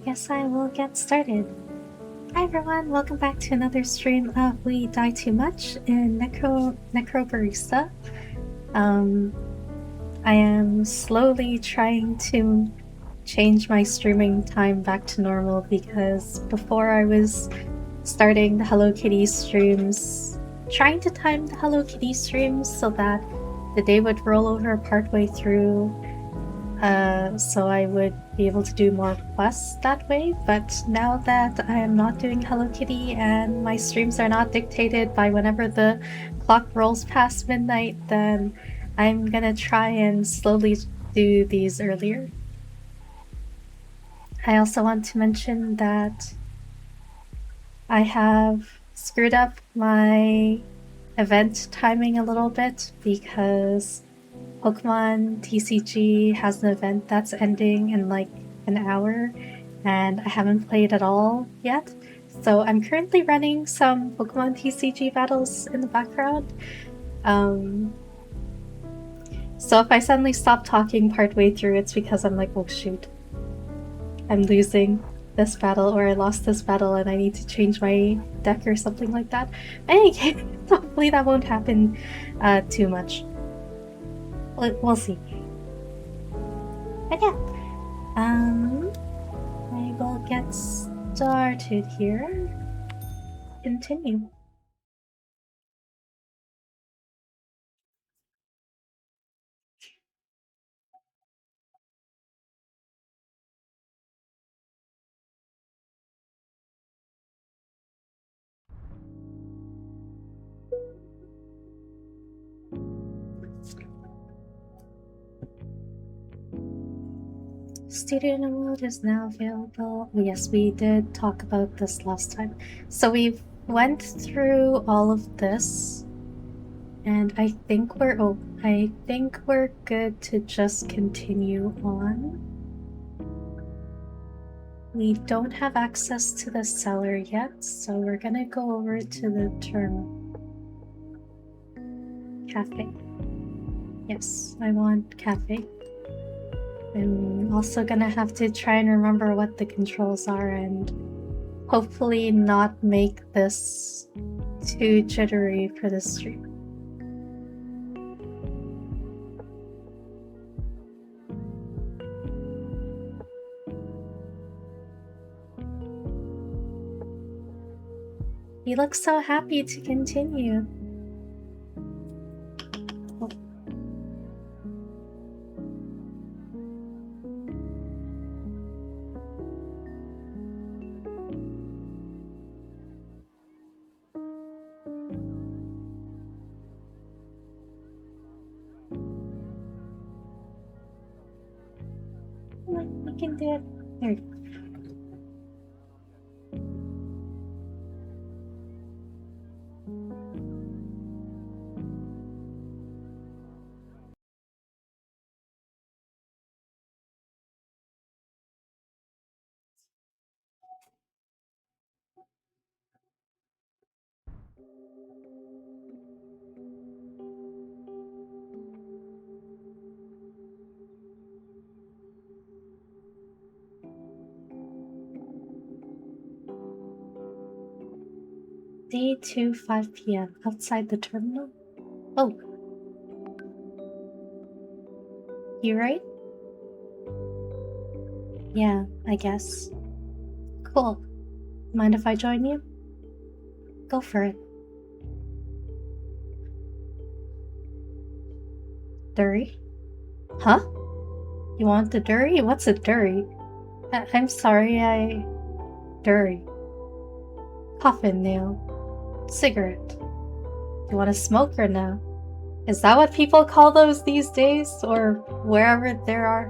guess I will get started. Hi everyone, welcome back to another stream of We Die Too Much in Necrobarista. I am slowly trying to change my streaming time back to normal because before I was starting the Hello Kitty streams, trying to time the Hello Kitty streams so that the day would roll over partway through, so I would be able to do more quests that way. But now that I am not doing Hello Kitty and my streams are not dictated by whenever the clock rolls past midnight, then I'm gonna try and slowly do these earlier. I also want to mention that I have screwed up my event timing a little bit because Pokemon TCG has an event that's ending in like an hour, and I haven't played at all yet. So I'm currently running some Pokemon TCG battles in the background. So if I suddenly stop talking partway through, it's because I'm like, oh shoot, I'm losing this battle, or I lost this battle and I need to change my deck or something like that. In any case, hopefully that won't happen too much. We'll see. But yeah, I will get started here. Continue. Studio mode is now available. Oh, yes, we did talk about this last time. So we've went through all of this, and I think we're good to just continue on. We don't have access to the cellar yet, so we're gonna go over to the cafe. Yes, I want cafe. I'm also gonna have to try and remember what the controls are and hopefully not make this too jittery for the stream. You look so happy to continue. Oh. We can do it. There you go. Day 2, 5 p.m. outside the terminal. Oh. You right? Yeah, I guess. Cool. Mind if I join you? Go for it. Durry? Huh? You want the durry? What's a durry? I'm sorry, Durry. Coffin nail. Cigarette. You want to smoke or no? Is that what people call those these days? Or wherever there are?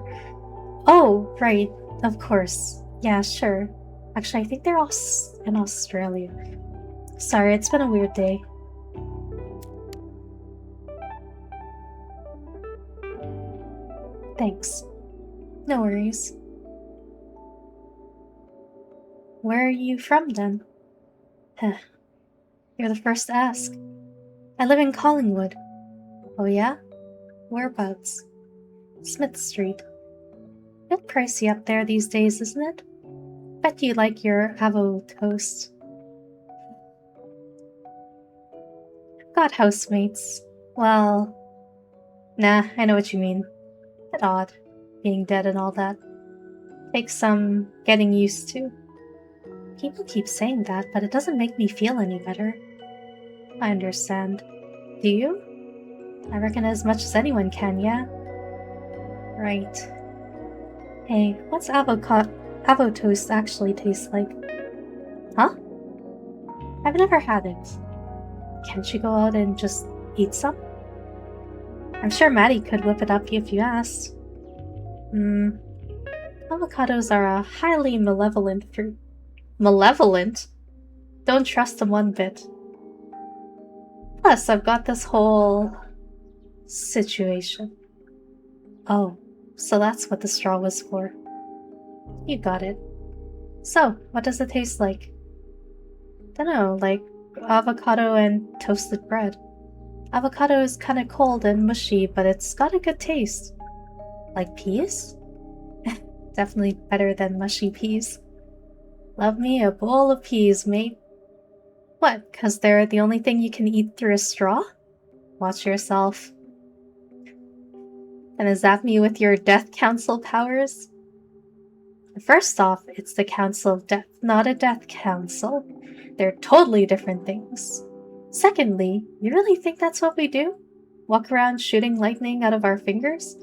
Oh, right. Of course. Yeah, sure. Actually, I think they're all in Australia. Sorry, it's been a weird day. Thanks. No worries. Where are you from, then? Heh. You're the first to ask. I live in Collingwood. Oh yeah? Whereabouts? Smith Street. Bit pricey up there these days, isn't it? bet you like your avo toast. Got housemates. Well, nah, I know what you mean. Bit odd, being dead and all that. Takes some getting used to. People keep saying that, but it doesn't make me feel any better. I understand. Do you? I reckon as much as anyone can, yeah? Right. Hey, what's avo toast actually taste like? Huh? I've never had it. Can't you go out and just eat some? I'm sure Maddie could whip it up if you asked. Avocados are a highly malevolent fruit. Malevolent? Don't trust them one bit. Plus, I've got this whole situation. Oh, so that's what the straw was for. You got it. So, what does it taste like? Dunno, like avocado and toasted bread. Avocado is kinda cold and mushy, but it's got a good taste. Like peas? Definitely better than mushy peas. Love me a bowl of peas, mate. What, 'cause they're the only thing you can eat through a straw? Watch yourself. Gonna zap me with your death council powers? First off, it's the Council of Death, not a death council. They're totally different things. Secondly, you really think that's what we do? Walk around shooting lightning out of our fingers?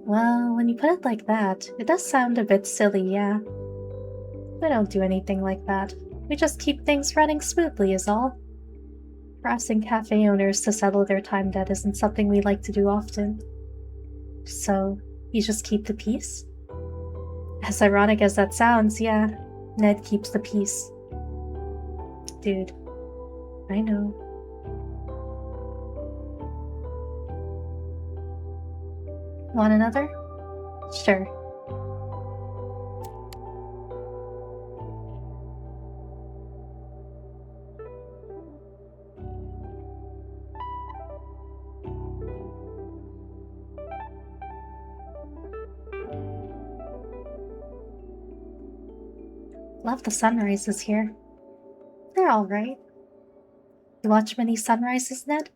Well, when you put it like that, it does sound a bit silly, yeah. We don't do anything like that. We just keep things running smoothly is all. Harassing cafe owners to settle their time debt isn't something we like to do often. So, you just keep the peace? As ironic as that sounds, yeah, Ned keeps the peace. Dude, I know. Want another? Sure. Love the sunrises here. They're alright. You watch many sunrises, Ned?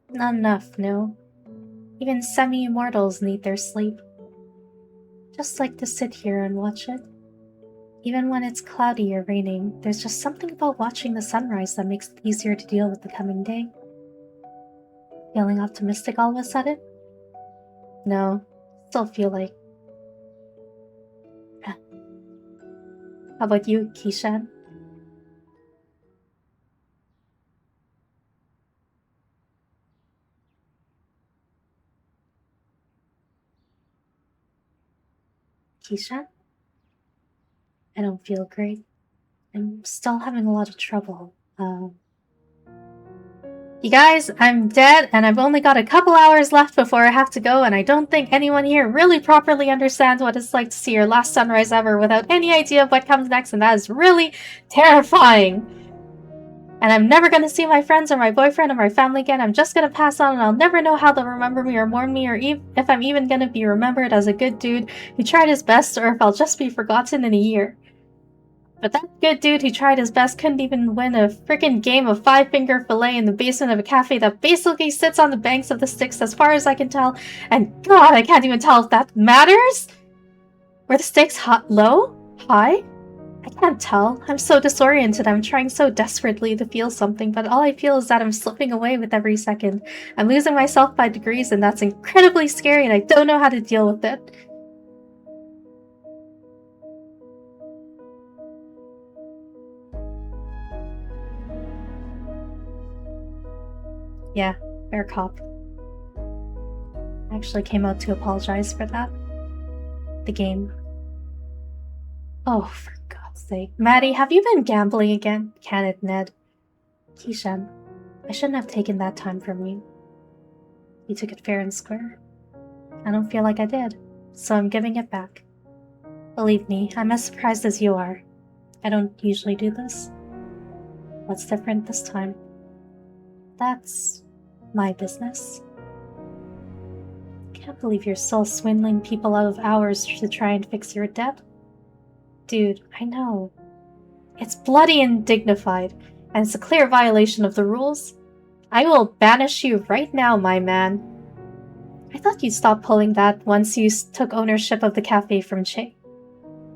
Not enough, no. Even semi-immortals need their sleep. Just like to sit here and watch it. Even when it's cloudy or raining, there's just something about watching the sunrise that makes it easier to deal with the coming day. Feeling optimistic all of a sudden? No, still feel like... How about you, Keishan? Keishan? I don't feel great. I'm still having a lot of trouble. You guys, I'm dead, and I've only got a couple hours left before I have to go, and I don't think anyone here really properly understands what it's like to see your last sunrise ever without any idea of what comes next, and that is really terrifying. And I'm never gonna see my friends or my boyfriend or my family again. I'm just gonna pass on, and I'll never know how they'll remember me or mourn me, or if I'm even gonna be remembered as a good dude who tried his best, or if I'll just be forgotten in a year. But that good dude who tried his best couldn't even win a freaking game of five-finger fillet in the basement of a cafe that basically sits on the banks of the Styx as far as I can tell, and god, I can't even tell if that matters? Were the stakes low? High? I can't tell. I'm so disoriented. I'm trying so desperately to feel something, but all I feel is that I'm slipping away with every second. I'm losing myself by degrees, and that's incredibly scary, and I don't know how to deal with it. Yeah, fair cop. I actually came out to apologize for that. The game. Oh, for God's sake. Maddie, have you been gambling again? Can it, Ned? Keishan, I shouldn't have taken that time from you. You took it fair and square. I don't feel like I did, so I'm giving it back. Believe me, I'm as surprised as you are. I don't usually do this. What's different this time? That's my business. Can't believe you're still swindling people out of hours to try and fix your debt. Dude, I know. It's bloody and dignified, and it's a clear violation of the rules. I will banish you right now, my man. I thought you'd stop pulling that once you took ownership of the cafe from Che.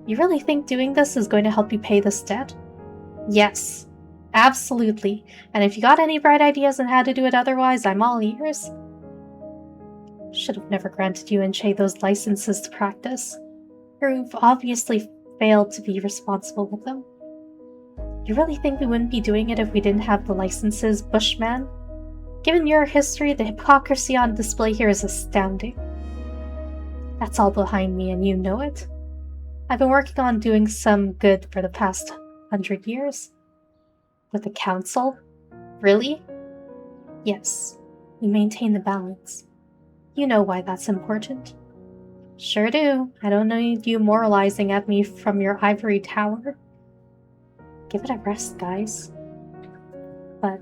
You really think doing this is going to help you pay this debt? Yes, absolutely. And if you got any bright ideas on how to do it otherwise, I'm all ears. Should have never granted you and Che those licenses to practice. You've obviously failed to be responsible with them. You really think we wouldn't be doing it if we didn't have the licenses, Bushman? Given your history, the hypocrisy on display here is astounding. That's all behind me, and you know it. I've been working on doing some good for the past 100 years. With the council? Really? Yes. We maintain the balance. You know why that's important. Sure do. I don't need you moralizing at me from your ivory tower. Give it a rest, guys. But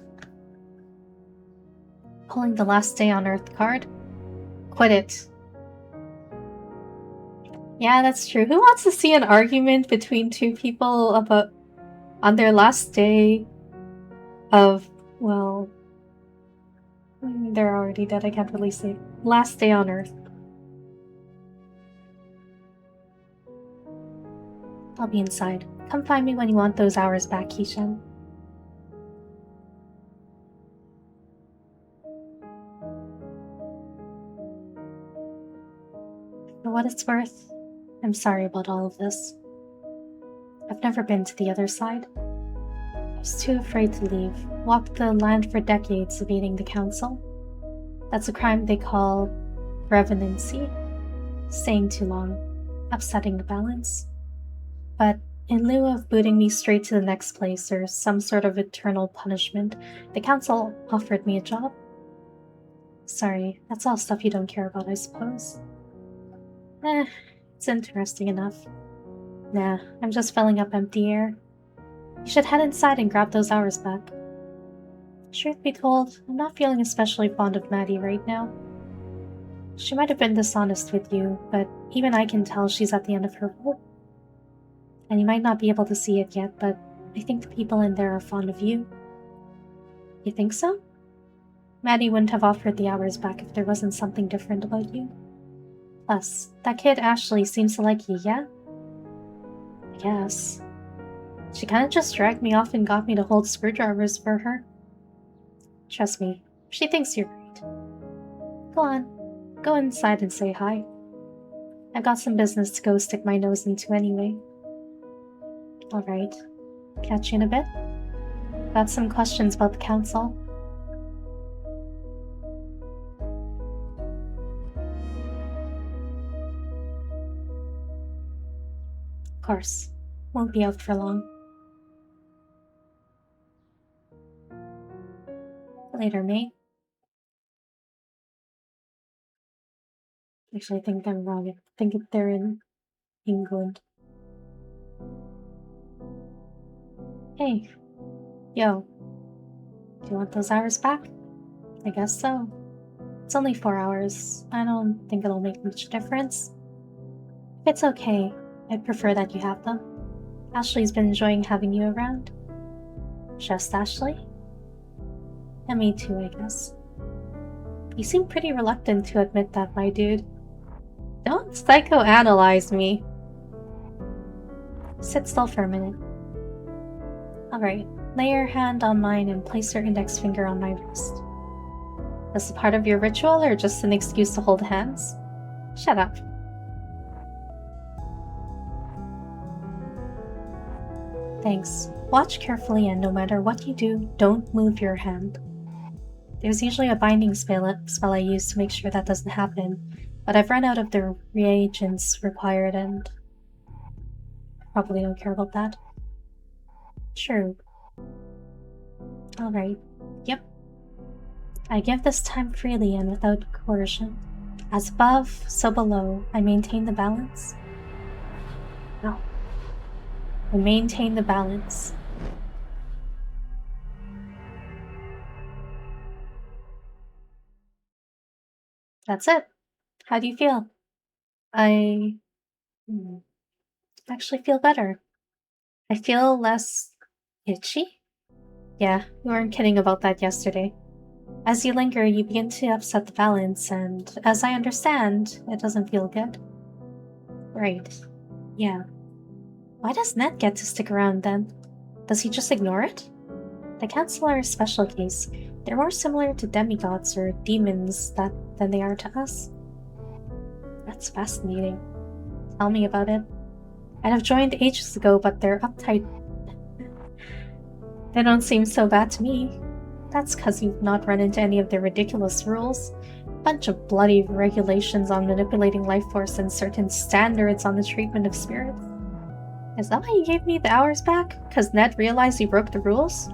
pulling the last day on Earth card? Quit it. Yeah, that's true. Who wants to see an argument between two people about on their last day of, well, they're already dead, I can't really say. Last day on Earth. I'll be inside. Come find me when you want those hours back, Keishan. For what it's worth, I'm sorry about all of this. I've never been to the other side. I was too afraid to leave. Walked the land for decades evading the council. That's a crime they call revenancy. Staying too long. Upsetting the balance. But in lieu of booting me straight to the next place or some sort of eternal punishment, the council offered me a job. Sorry, that's all stuff you don't care about, I suppose. It's interesting enough. Nah, I'm just filling up empty air. You should head inside and grab those hours back. Truth be told, I'm not feeling especially fond of Maddie right now. She might have been dishonest with you, but even I can tell she's at the end of her rope. And you might not be able to see it yet, but I think the people in there are fond of you. You think so? Maddie wouldn't have offered the hours back if there wasn't something different about you. Plus, that kid Ashley seems to like you, yeah? I guess. She kinda just dragged me off and got me to hold screwdrivers for her. Trust me, she thinks you're great. Go on, go inside and say hi. I've got some business to go stick my nose into anyway. Alright, catch you in a bit. Got some questions about the council. Of course, won't be out for long. Later, mate. Actually, I think I'm wrong. I think they're in England. Hey. Yo. Do you want those hours back? I guess so. It's only 4 hours. I don't think it'll make much difference. If it's okay, I'd prefer that you have them. Ashley's been enjoying having you around. Just Ashley? And me too, I guess. You seem pretty reluctant to admit that, my dude. Don't psychoanalyze me. Sit still for a minute. Alright, lay your hand on mine and place your index finger on my wrist. This a part of your ritual or just an excuse to hold hands? Shut up. Thanks. Watch carefully and no matter what you do, don't move your hand. There's usually a binding spell I use to make sure that doesn't happen, but I've run out of the reagents required and probably don't care about that. True. Alright. Yep. I give this time freely and without coercion. As above, so below, I maintain the balance. No. I maintain the balance. That's it. How do you feel? I... actually feel better. I feel less itchy? Yeah, we weren't kidding about that yesterday. As you linger, you begin to upset the balance, and as I understand, it doesn't feel good. Right. Yeah. Why does Ned get to stick around then? Does he just ignore it? The Council are a special case. They're more similar to demigods or demons than they are to us. That's fascinating. Tell me about it. I'd have joined ages ago, but they're uptight. They don't seem so bad to me. That's cause you've not run into any of their ridiculous rules. Bunch of bloody regulations on manipulating life force and certain standards on the treatment of spirits. Is that why you gave me the hours back? Cause Ned realized you broke the rules?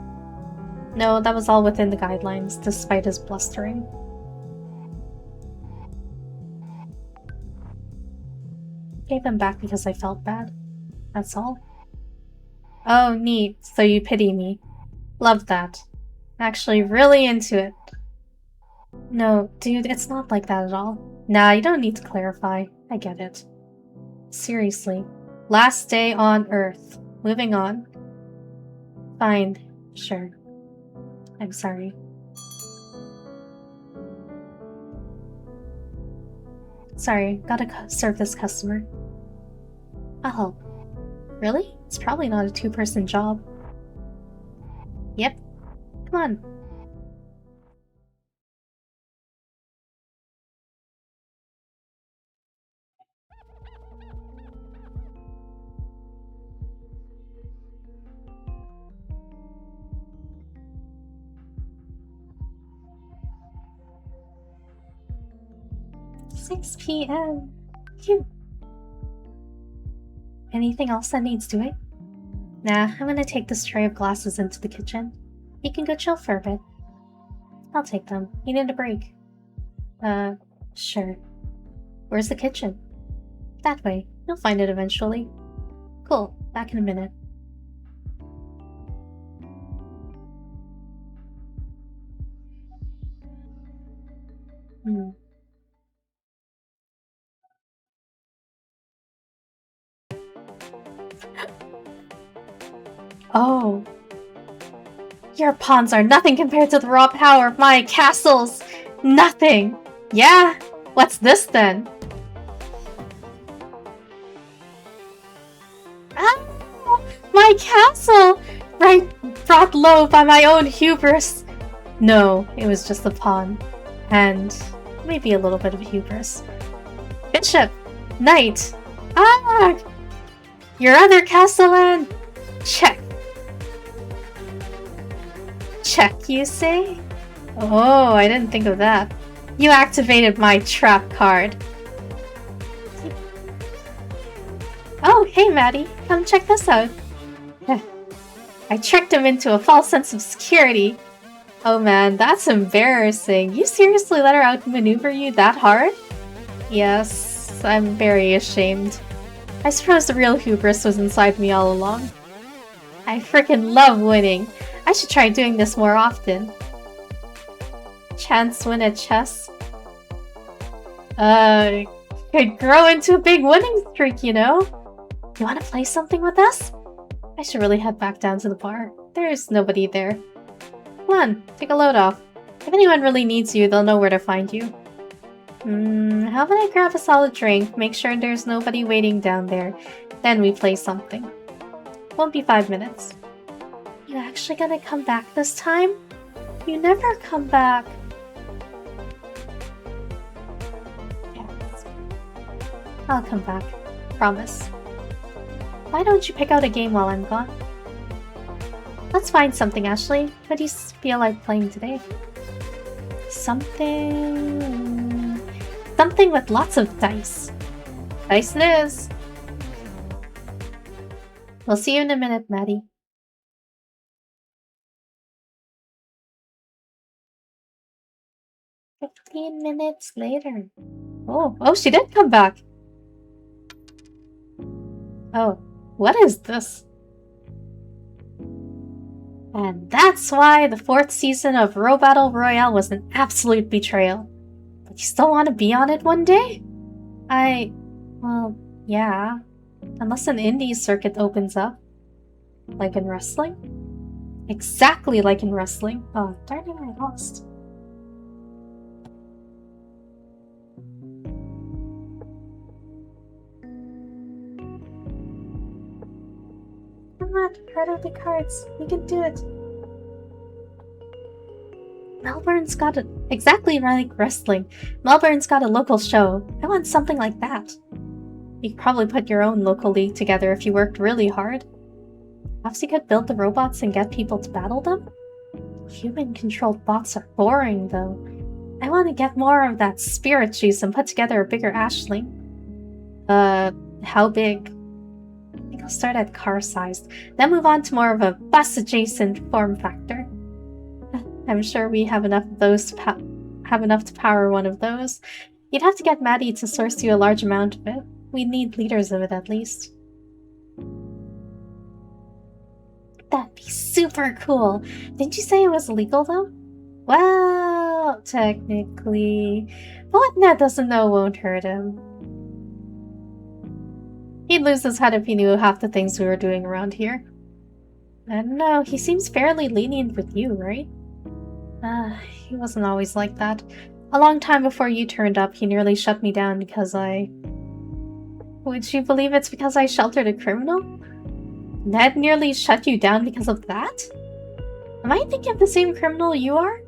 No, that was all within the guidelines, despite his blustering. Gave them back because I felt bad. That's all. Oh, neat. So you pity me. Love that. Actually really into it. No, dude, it's not like that at all. Nah, you don't need to clarify. I get it. Seriously. Last day on Earth. Moving on. Fine. Sure. I'm sorry. Sorry, gotta serve this customer. I'll help. Really? It's probably not a two-person job. Yep. Come on. "6 p.m. Phew. Anything else that needs doing? Nah, I'm gonna take this tray of glasses into the kitchen. You can go chill for a bit. I'll take them. You need a break. Sure. Where's the kitchen? That way. You'll find it eventually. Cool. Back in a minute. Oh. Your pawns are nothing compared to the raw power of my castles! Nothing! Yeah? What's this then? Ah! My castle! Right, brought low by my own hubris! No, it was just a pawn. And maybe a little bit of hubris. Bishop! Knight! Ah! Your other castellan! Check. Check, you say? Oh, I didn't think of that. You activated my trap card. Oh, hey Maddie, come check this out. I tricked him into a false sense of security. Oh man, that's embarrassing. You seriously let her outmaneuver you that hard? Yes, I'm very ashamed. I suppose the real hubris was inside me all along. I freaking love winning. I should try doing this more often. Chance win at chess? Could grow into a big winning streak, you know? You wanna play something with us? I should really head back down to the bar. There's nobody there. Come on, take a load off. If anyone really needs you, they'll know where to find you. How about I grab a solid drink, make sure there's nobody waiting down there, then we play something. Won't be 5 minutes. You actually gonna come back this time? You never come back. Yes. I'll come back. Promise. Why don't you pick out a game while I'm gone? Let's find something, Ashley. What do you feel like playing today? Something with lots of dice. Dice it is. We'll see you in a minute, Maddie. 15 minutes later. Oh, she did come back. Oh, what is this? And that's why the 4th season of Row Battle Royale was an absolute betrayal. But you still want to be on it one day? Well, yeah. Unless an indie circuit opens up. Like in wrestling? Exactly like in wrestling. Oh, darn it, I lost. Come on, hard out the cards. You can do it. Melbourne's got a... Exactly like wrestling. Melbourne's got a local show. I want something like that. You could probably put your own local league together if you worked really hard. Perhaps you could build the robots and get people to battle them? Human-controlled bots are boring, though. I want to get more of that spirit juice and put together a bigger Ashling. How big? I think I'll start at car-sized, then move on to more of a bus-adjacent form factor. I'm sure we have enough of those to power one of those. You'd have to get Maddie to source you a large amount of it. We'd need liters of it at least. That'd be super cool. Didn't you say it was illegal though? Well, technically. But what Ned doesn't know won't hurt him. He'd lose his head if he knew half the things we were doing around here. I don't know, he seems fairly lenient with you, right? He wasn't always like that. A long time before you turned up, he nearly shut me down because I... Would you believe it's because I sheltered a criminal? Ned nearly shut you down because of that? Am I thinking of the same criminal you are?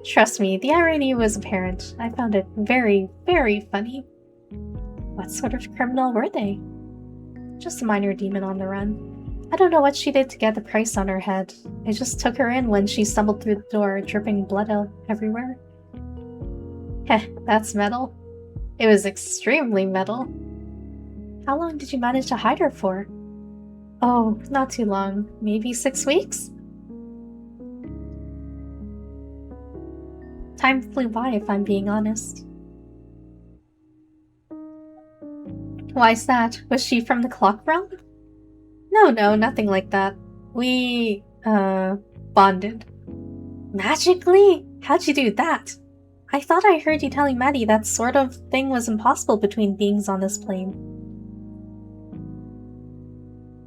Trust me, the irony was apparent. I found it very, very funny. What sort of criminal were they? Just a minor demon on the run. I don't know what she did to get the price on her head. I just took her in when she stumbled through the door, dripping blood out everywhere. Heh, that's metal. It was extremely metal. How long did you manage to hide her for? Oh, not too long. Maybe 6 weeks? Time flew by, if I'm being honest. Why's that? Was she from the clock realm? No, nothing like that. We, bonded. Magically? How'd you do that? I thought I heard you telling Maddie that sort of thing was impossible between beings on this plane.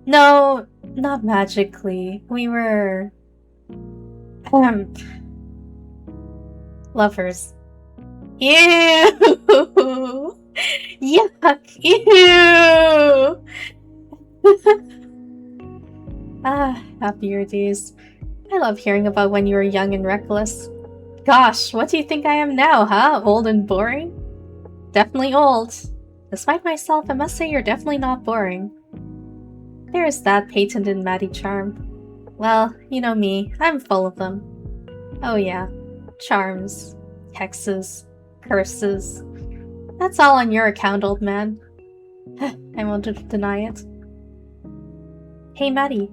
No, not magically. We were... lovers. Ew! Yuck! Ew! Happier days. I love hearing about when you were young and reckless. Gosh, what do you think I am now, huh? Old and boring? Definitely old. Despite myself, I must say you're definitely not boring. There's that patented Maddie charm. Well, you know me, I'm full of them. Oh yeah, charms, hexes, curses. That's all on your account, old man. I won't deny it. Hey, Maddie.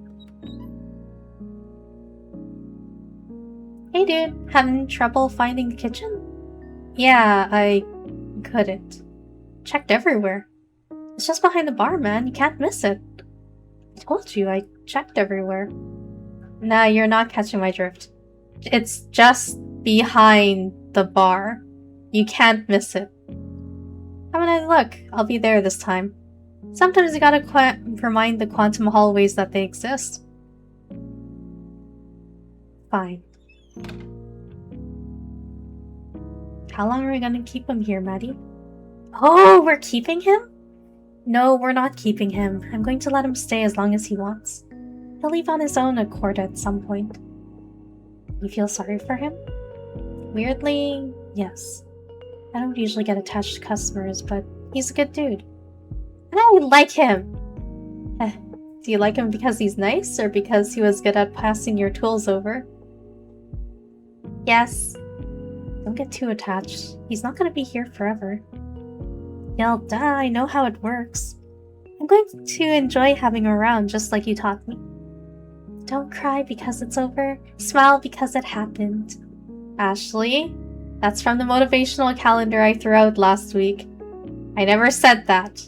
Hey, dude. Having trouble finding the kitchen? Yeah, I couldn't. Checked everywhere. It's just behind the bar, man. You can't miss it. I told you, I checked everywhere. Nah, you're not catching my drift. It's just behind the bar. You can't miss it. Come on, look. I'll be there this time. Sometimes you gotta remind the quantum hallways that they exist. Fine. How long are we gonna keep him here, Maddie? Oh, we're keeping him? No, we're not keeping him. I'm going to let him stay as long as he wants. He'll leave on his own accord at some point. You feel sorry for him? Weirdly, yes. I don't usually get attached to customers, but he's a good dude. And I like him! Do you like him because he's nice, or because he was good at passing your tools over? Yes. Don't get too attached. He's not gonna be here forever. Well, duh, I know how it works. I'm going to enjoy having him around just like you taught me. Don't cry because it's over. Smile because it happened. Ashley, that's from the motivational calendar I threw out last week. I never said that.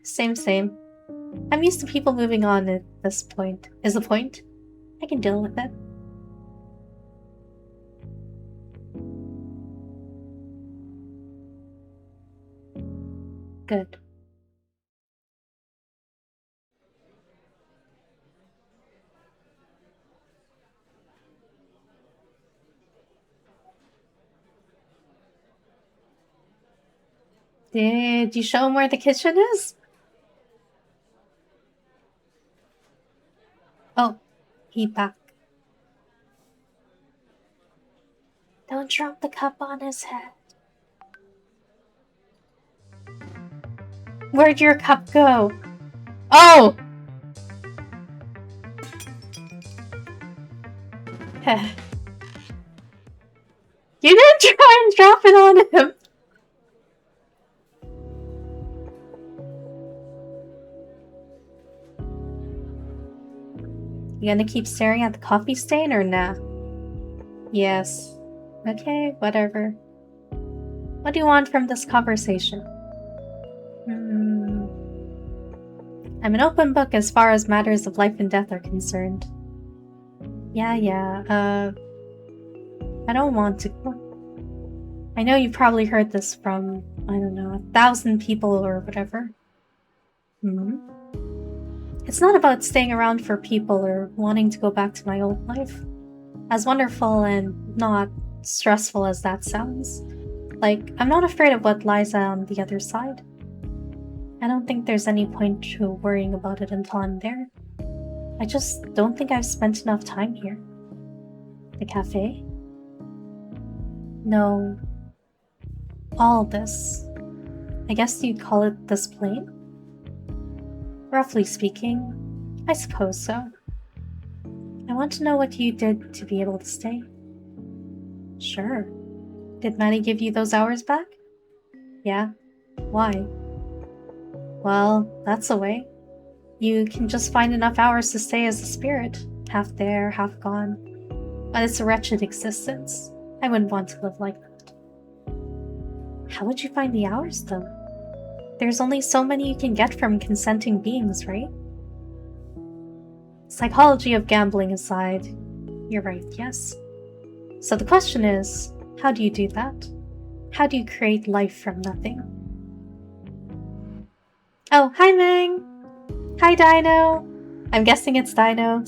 Same. I'm used to people moving on at this point. Is the point? I can deal with it. Good. Did you show him where the kitchen is? Oh, he back. Don't drop the cup on his head. Where'd your cup go? Oh! You didn't try and drop it on him! You gonna keep staring at the coffee stain or nah? Yes. Okay, whatever. What do you want from this conversation? I'm an open book as far as matters of life and death are concerned. Yeah, I don't want to. I know you probably heard this from, I don't know, 1,000 people or whatever. It's not about staying around for people or wanting to go back to my old life. As wonderful and not stressful as that sounds. Like, I'm not afraid of what lies on the other side. I don't think there's any point to worrying about it until I'm there. I just don't think I've spent enough time here. The cafe? No. All this. I guess you'd call it this plane? Roughly speaking, I suppose so. I want to know what you did to be able to stay. Sure. Did Maddie give you those hours back? Yeah. Why? Well, that's a way. You can just find enough hours to stay as a spirit, half there, half gone. But it's a wretched existence. I wouldn't want to live like that. How would you find the hours, though? There's only so many you can get from consenting beings, right? Psychology of gambling aside, you're right, yes. So the question is, how do you do that? How do you create life from nothing? Oh, hi Ming! Hi Dino! I'm guessing it's Dino.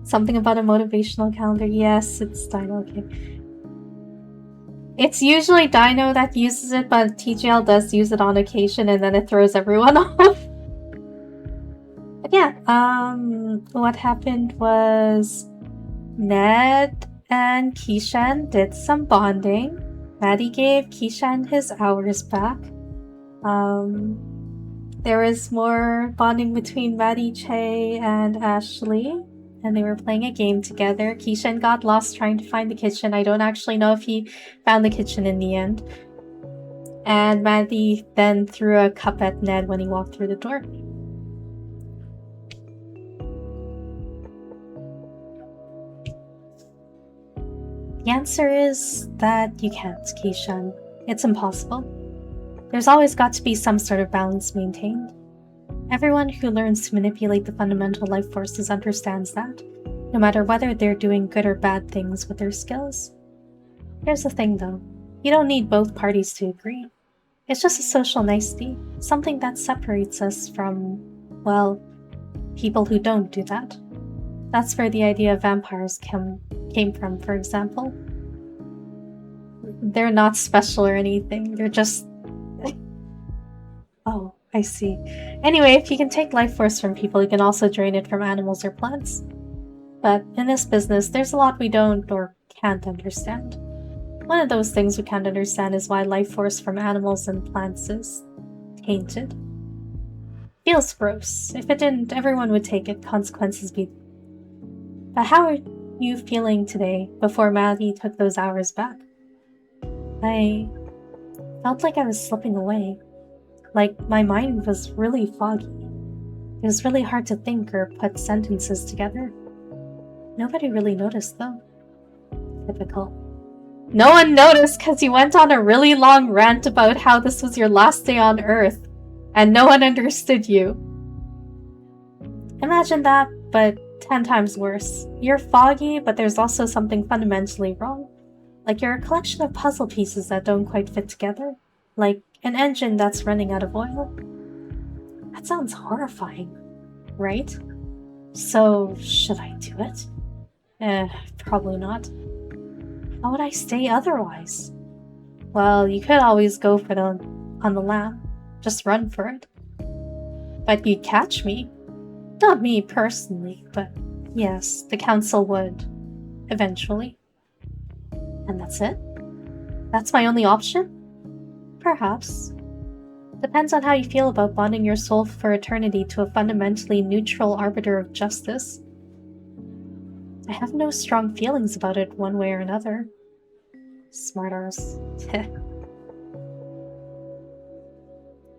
Something about a motivational calendar. Yes, it's Dino, okay. It's usually Dino that uses it, but TGL does use it on occasion and then it throws everyone off. But yeah, what happened was Ned and Kishan did some bonding. Maddie gave Kishan his hours back. There was more bonding between Maddie, Che, and Ashley, and they were playing a game together. Kishan got lost trying to find the kitchen. I don't actually know if he found the kitchen in the end. And Maddie then threw a cup at Ned when he walked through the door. The answer is that you can't, Kishan. It's impossible. There's always got to be some sort of balance maintained. Everyone who learns to manipulate the fundamental life forces understands that, no matter whether they're doing good or bad things with their skills. Here's the thing though, you don't need both parties to agree. It's just a social nicety, something that separates us from, well, people who don't do that. That's where the idea of vampires came from, for example. They're not special or anything, they're just... Oh, I see. Anyway, if you can take life force from people, you can also drain it from animals or plants. But in this business, there's a lot we don't or can't understand. One of those things we can't understand is why life force from animals and plants is tainted. Feels gross. If it didn't, everyone would take it, consequences be... But how are you feeling today, before Maddie took those hours back? I felt like I was slipping away. Like, my mind was really foggy. It was really hard to think or put sentences together. Nobody really noticed, though. Typical. No one noticed because you went on a really long rant about how this was your last day on Earth, and no one understood you. Imagine that, but 10 times worse. You're foggy, but there's also something fundamentally wrong. Like you're a collection of puzzle pieces that don't quite fit together. Like an engine that's running out of oil. That sounds horrifying, right? So, should I do it? Probably not. How would I stay otherwise? Well, you could always go for on the lam. Just run for it. But you'd catch me. Not me personally, but yes, the council would. Eventually. And that's it? That's my only option? Perhaps. Depends on how you feel about bonding your soul for eternity to a fundamentally neutral arbiter of justice. I have no strong feelings about it one way or another. Smartass.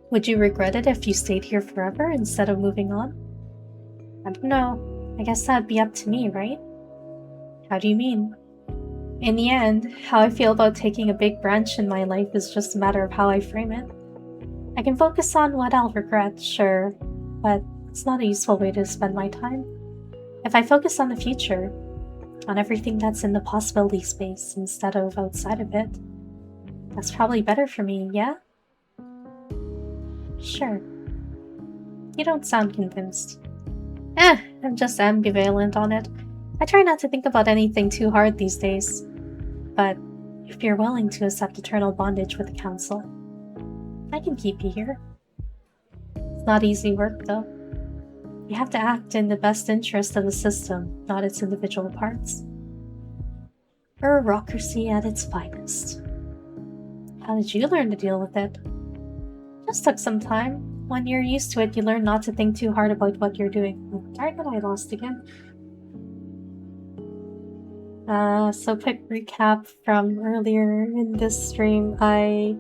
Would you regret it if you stayed here forever instead of moving on? I don't know. I guess that'd be up to me, right? How do you mean? In the end, how I feel about taking a big branch in my life is just a matter of how I frame it. I can focus on what I'll regret, sure, but it's not a useful way to spend my time. If I focus on the future, on everything that's in the possibility space instead of outside of it, that's probably better for me, yeah? Sure. You don't sound convinced. I'm just ambivalent on it. I try not to think about anything too hard these days. But if you're willing to accept eternal bondage with the council, I can keep you here. It's not easy work, though. You have to act in the best interest of the system, not its individual parts. Bureaucracy at its finest. How did you learn to deal with it? Just took some time. When you're used to it, you learn not to think too hard about what you're doing. Darn it, I lost again. So quick recap from earlier in this stream. I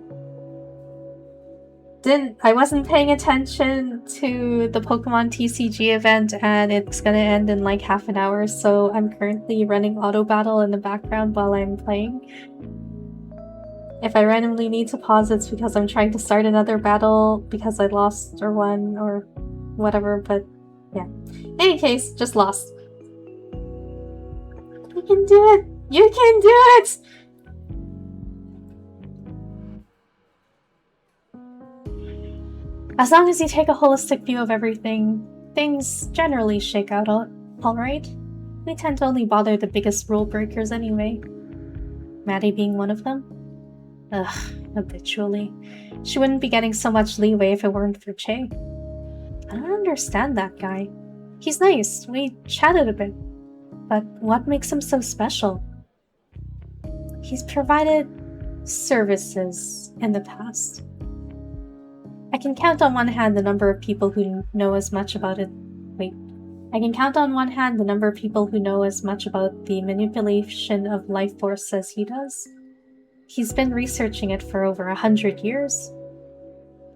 wasn't paying attention to the Pokemon TCG event, and it's gonna end in like half an hour, so I'm currently running auto battle in the background while I'm playing. If I randomly need to pause, it's because I'm trying to start another battle because I lost or won or whatever, but yeah. In any case, just lost. You can do it! You can do it! As long as you take a holistic view of everything, things generally shake out alright. We tend to only bother the biggest rule breakers anyway. Maddie being one of them. Ugh, habitually. She wouldn't be getting so much leeway if it weren't for Che. I don't understand that guy. He's nice, we chatted a bit. But what makes him so special? He's provided services in the past. I can count on one hand the number of people who know as much about it. I can count on one hand the number of people who know as much about the manipulation of life force as he does. He's been researching it for over 100 years.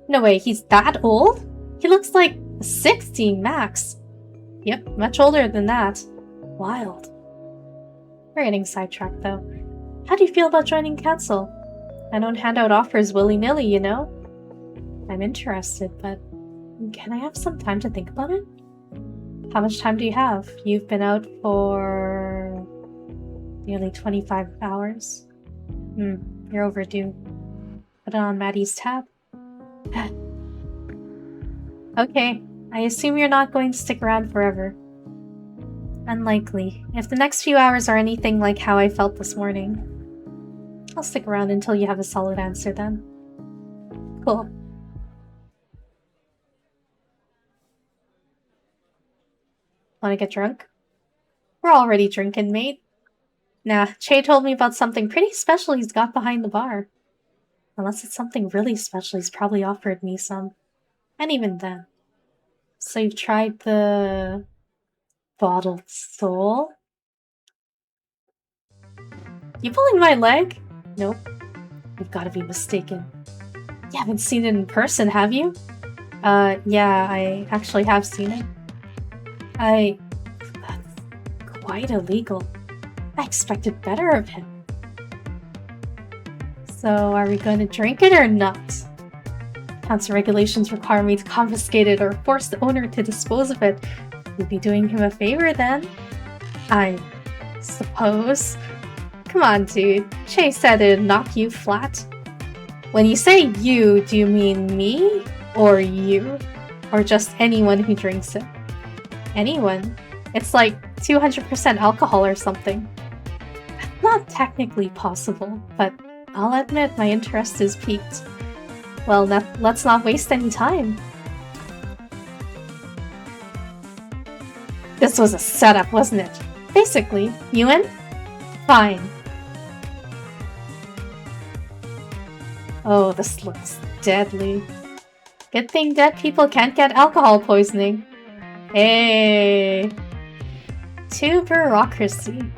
No way, he's that old? He looks like 60 max. Yep, much older than that. Wild. We're getting sidetracked though. How do you feel about joining council? I don't hand out offers willy-nilly, you know? I'm interested, but can I have some time to think about it? How much time do you have? You've been out for nearly 25 hours. You're overdue. Put it on Maddie's tab. Okay, I assume you're not going to stick around forever. Unlikely. If the next few hours are anything like how I felt this morning, I'll stick around until you have a solid answer then. Cool. Wanna get drunk? We're already drinking, mate. Nah, Che told me about something pretty special he's got behind the bar. Unless it's something really special, he's probably offered me some. And even then. So you've tried the bottled soul? You pulling my leg? Nope. You've gotta be mistaken. You haven't seen it in person, have you? Yeah, I actually have seen it. That's quite illegal. I expected better of him. So, are we going to drink it or not? Council regulations require me to confiscate it or force the owner to dispose of it. You'd be doing him a favor then. I suppose. Come on, dude. Che said it'd knock you flat. When you say you, do you mean me? Or you? Or just anyone who drinks it? Anyone. It's like 200% alcohol or something. I'm not technically possible, but I'll admit my interest is piqued. Well, let's not waste any time. This was a setup, wasn't it? Basically. You in? Fine. Oh, this looks deadly. Good thing dead people can't get alcohol poisoning. Hey! To bureaucracy.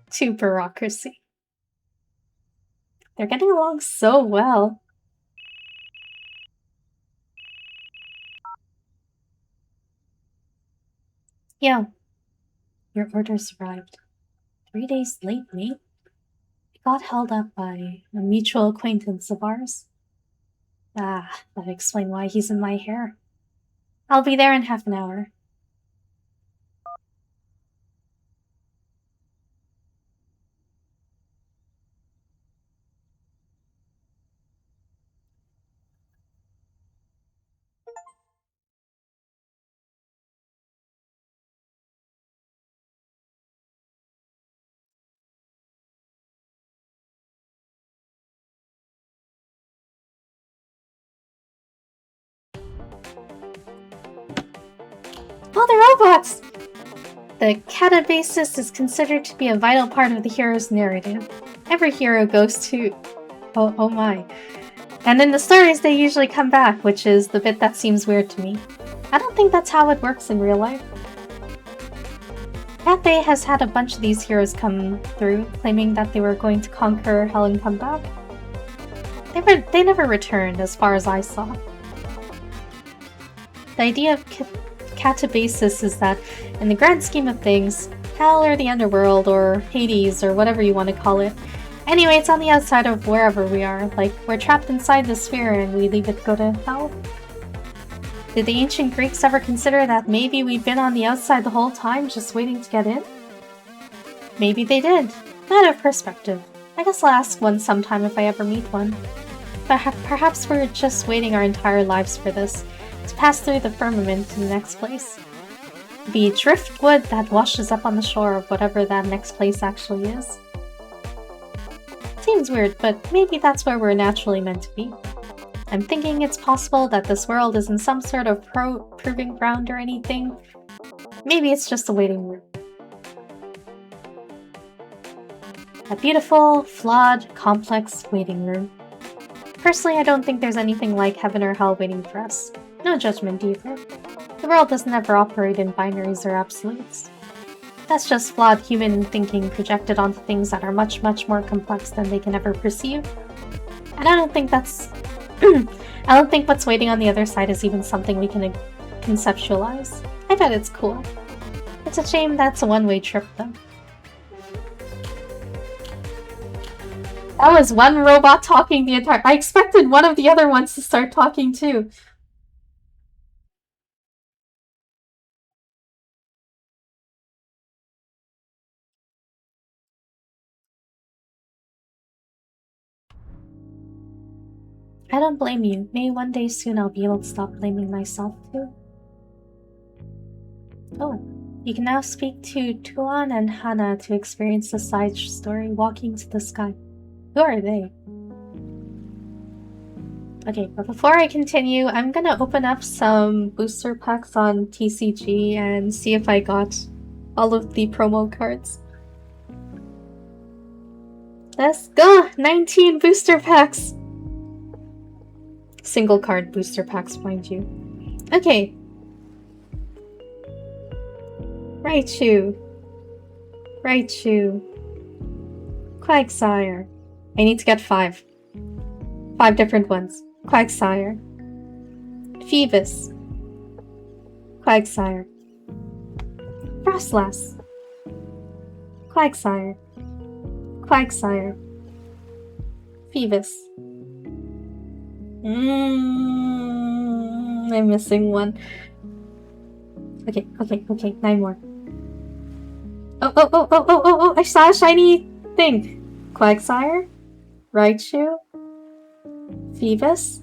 To bureaucracy. They're getting along so well. Yo, your orders arrived. 3 days late, mate. It got held up by a mutual acquaintance of ours. Ah, that explains why he's in my hair. I'll be there in half an hour. Oh, the robots! The catabasis is considered to be a vital part of the hero's narrative. Every hero goes to... Oh my. And in the stories they usually come back, which is the bit that seems weird to me. I don't think that's how it works in real life. Cathay has had a bunch of these heroes come through, claiming that they were going to conquer hell and come back. They never returned, as far as I saw. The idea of catabasis is that, in the grand scheme of things, hell or the underworld or Hades or whatever you want to call it. Anyway, it's on the outside of wherever we are, like we're trapped inside the sphere and we leave it go to hell. Did the ancient Greeks ever consider that maybe we've been on the outside the whole time just waiting to get in? Maybe they did. Matter of perspective. I guess I'll ask one sometime if I ever meet one. But perhaps we're just waiting our entire lives for this. To pass through the firmament to the next place. The driftwood that washes up on the shore of whatever that next place actually is. Seems weird, but maybe that's where we're naturally meant to be. I'm thinking it's possible that this world isn't some sort of proving ground or anything. Maybe it's just a waiting room. A beautiful, flawed, complex waiting room. Personally, I don't think there's anything like heaven or hell waiting for us. No judgment either. The world doesn't ever operate in binaries or absolutes. That's just flawed human thinking projected onto things that are much, much more complex than they can ever perceive. And I don't think that's... I don't think what's waiting on the other side is even something we can conceptualize. I bet it's cool. It's a shame that's a one-way trip, though. That was one robot talking the entire... I expected one of the other ones to start talking, too. I don't blame you. Maybe one day soon I'll be able to stop blaming myself too. Oh, you can now speak to Tuan and Hana to experience the side story Walking to the Sky. Who are they? Okay, but before I continue, I'm gonna open up some booster packs on TCG and see if I got all of the promo cards. Let's go! 19 booster packs! Single card booster packs, mind you. Okay. Raichu. Quagsire. I need to get 5. 5 different ones. Quagsire. Phoebus. Quagsire. Frostlass. Quagsire. Phoebus. I'm missing one. Okay, 9 more. Oh, I saw a shiny thing. Quagsire, Raichu, Phoebus.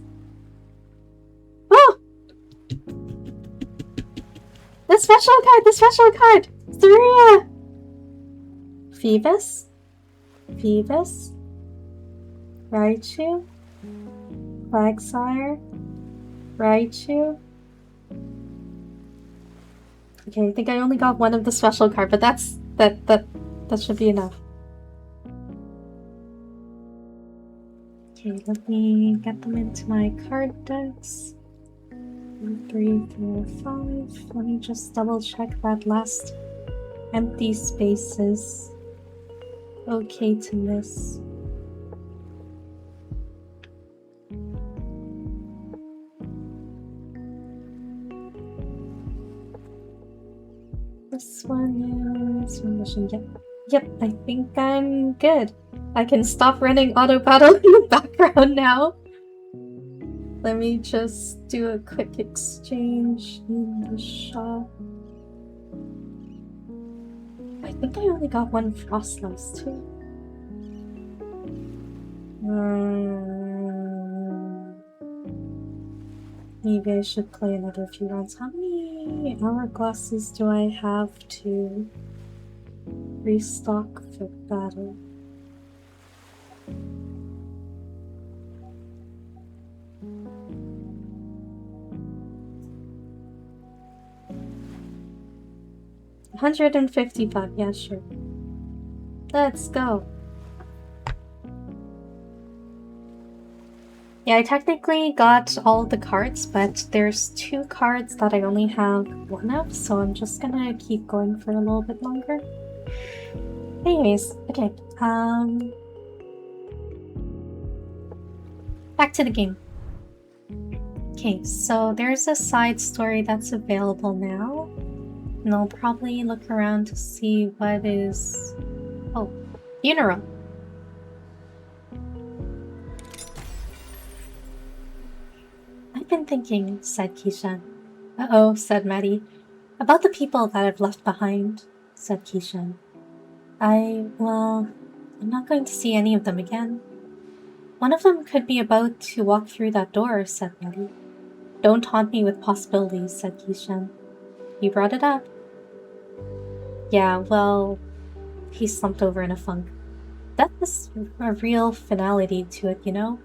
Oh! This special card! The special card! Saria! Phoebus? Phoebus? Raichu? Quagsire? Raichu? Okay, I think I only got one of the special card, but that should be enough. Okay, let me get them into my card decks. 1, 3, 4, 5. Let me just double check that last empty space is okay to miss. This one is remission. Yep, I think I'm good. I can stop running auto battle in the background now. Let me just do a quick exchange in the shop. I think I only got one Frostlass too. Maybe I should play another few rounds. How many hourglasses do I have to restock for battle? $155, yeah, sure. Let's go. Yeah, I technically got all the cards, but there's 2 cards that I only have 1 of, so I'm just gonna keep going for a little bit longer. Anyways, okay, back to the game. Okay, so there's a side story that's available now, and I'll probably look around to see what is... Oh, funeral. I've been thinking, said Kishan. Uh-oh, said Maddie. About the people that I've left behind, said Kishan. Well, I'm not going to see any of them again. One of them could be about to walk through that door, said Maddie. Don't haunt me with possibilities, said Kishan. You brought it up. Yeah, well, he slumped over in a funk. Death is a real finality to it, you know?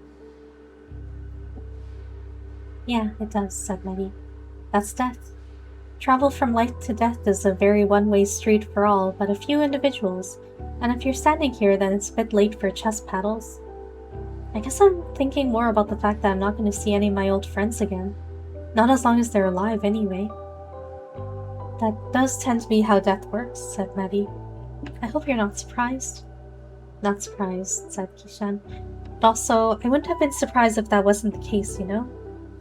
Yeah, it does, said Maddie. That's death. Travel from life to death is a very one-way street for all but a few individuals, and if you're standing here, then it's a bit late for chess paddles. I guess I'm thinking more about the fact that I'm not going to see any of my old friends again. Not as long as they're alive, anyway. That does tend to be how death works, said Maddie. I hope you're not surprised. Not surprised, said Kishan. But also, I wouldn't have been surprised if that wasn't the case, you know?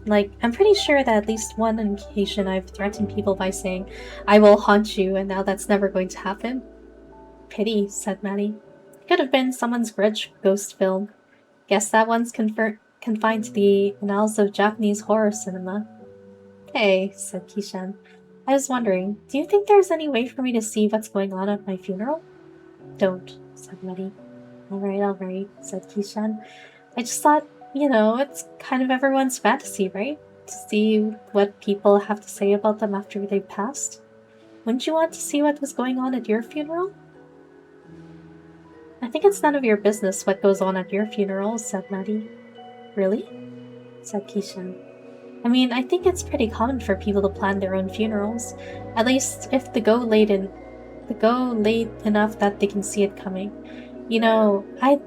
Like, I'm pretty sure that at least one occasion I've threatened people by saying, I will haunt you, and now that's never going to happen. Pity, said Maddie. It could have been someone's grudge ghost film. Guess that one's confined to the annals of Japanese horror cinema. Hey, said Kishan. I was wondering, do you think there's any way for me to see what's going on at my funeral? Don't, said Maddie. Alright, said Kishan. I just thought, you know, it's kind of everyone's fantasy, right? To see what people have to say about them after they've passed. Wouldn't you want to see what was going on at your funeral? I think it's none of your business what goes on at your funeral, said Maddie. Really? Said Kishan. I mean, I think it's pretty common for people to plan their own funerals. At least if they go late enough that they can see it coming. You know, I'd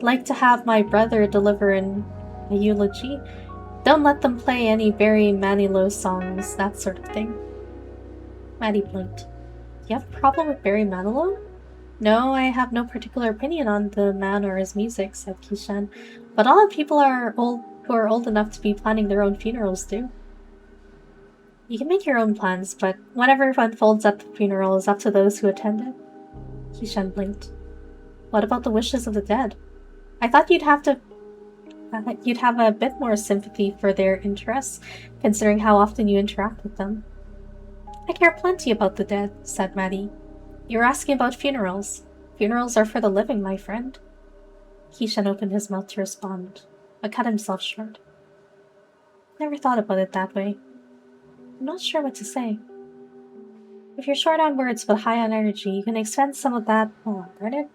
like to have my brother deliver a eulogy. Don't let them play any Barry Manilow songs, that sort of thing. Maddie blinked. You have a problem with Barry Manilow? No, I have no particular opinion on the man or his music, said Kishan. But all people who are old enough to be planning their own funerals do. You can make your own plans, but whatever unfolds at the funeral is up to those who attend it. Kishan blinked. What about the wishes of the dead? I thought you'd have a bit more sympathy for their interests, considering how often you interact with them. I care plenty about the dead, said Maddie. You're asking about funerals. Funerals are for the living, my friend. Kishan opened his mouth to respond, but cut himself short. Never thought about it that way. I'm not sure what to say. If you're short on words but high on energy, you can expend some of that. Oh, darn it.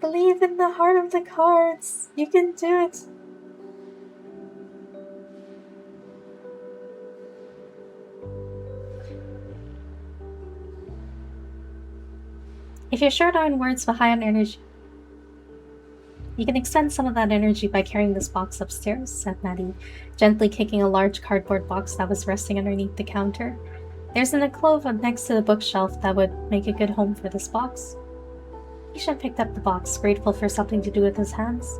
Believe in the heart of the cards. You can do it. If you're short on words but high on energy, you can expend some of that energy by carrying this box upstairs, said Maddie, gently kicking a large cardboard box that was resting underneath the counter. There's an alcove next to the bookshelf that would make a good home for this box. Ishan picked up the box, grateful for something to do with his hands.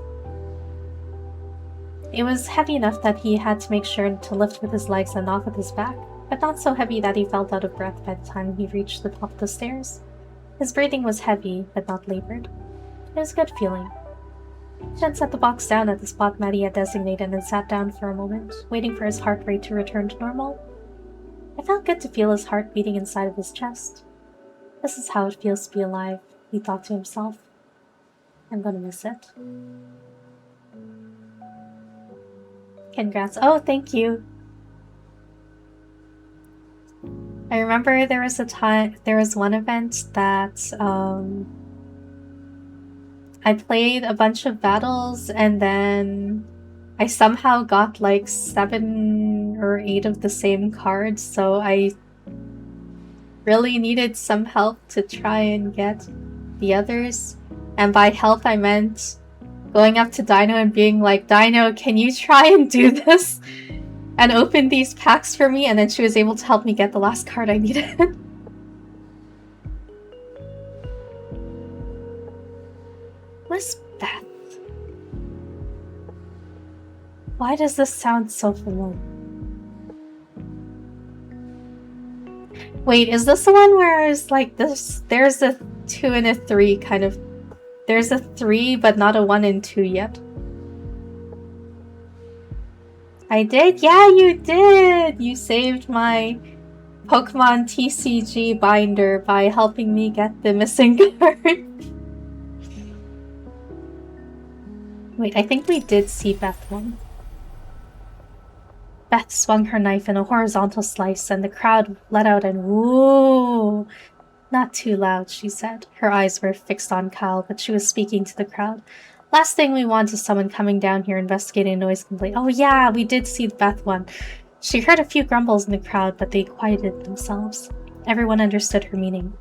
It was heavy enough that he had to make sure to lift with his legs and not with his back, but not so heavy that he felt out of breath by the time he reached the top of the stairs. His breathing was heavy, but not labored. It was a good feeling. Ishan set the box down at the spot Maddie had designated and sat down for a moment, waiting for his heart rate to return to normal. It felt good to feel his heart beating inside of his chest. This is how it feels to be alive, he thought to himself. I'm gonna miss it. Congrats. Oh, thank you. I remember there was one event that I played a bunch of battles and then I somehow got like 7 or 8 of the same cards, so I really needed some help to try and get the others. And by help I meant going up to Dino and being like, Dino, can you try and do this? And open these packs for me, and then she was able to help me get the last card I needed. Where's Beth? Why does this sound so familiar? Wait, is this the one where it's like this? There's a 2 and a 3 kind of. There's a 3, but not a 1 and 2 yet. I did? Yeah, you did! You saved my Pokemon TCG binder by helping me get the missing card. Wait, I think we did see Beth one. Beth swung her knife in a horizontal slice, and the crowd let out an woo. Not too loud, she said. Her eyes were fixed on Kyle, but she was speaking to the crowd. Last thing we want is someone coming down here investigating a noise complaint. Oh yeah, we did see Beth one. She heard a few grumbles in the crowd, but they quieted themselves. Everyone understood her meaning.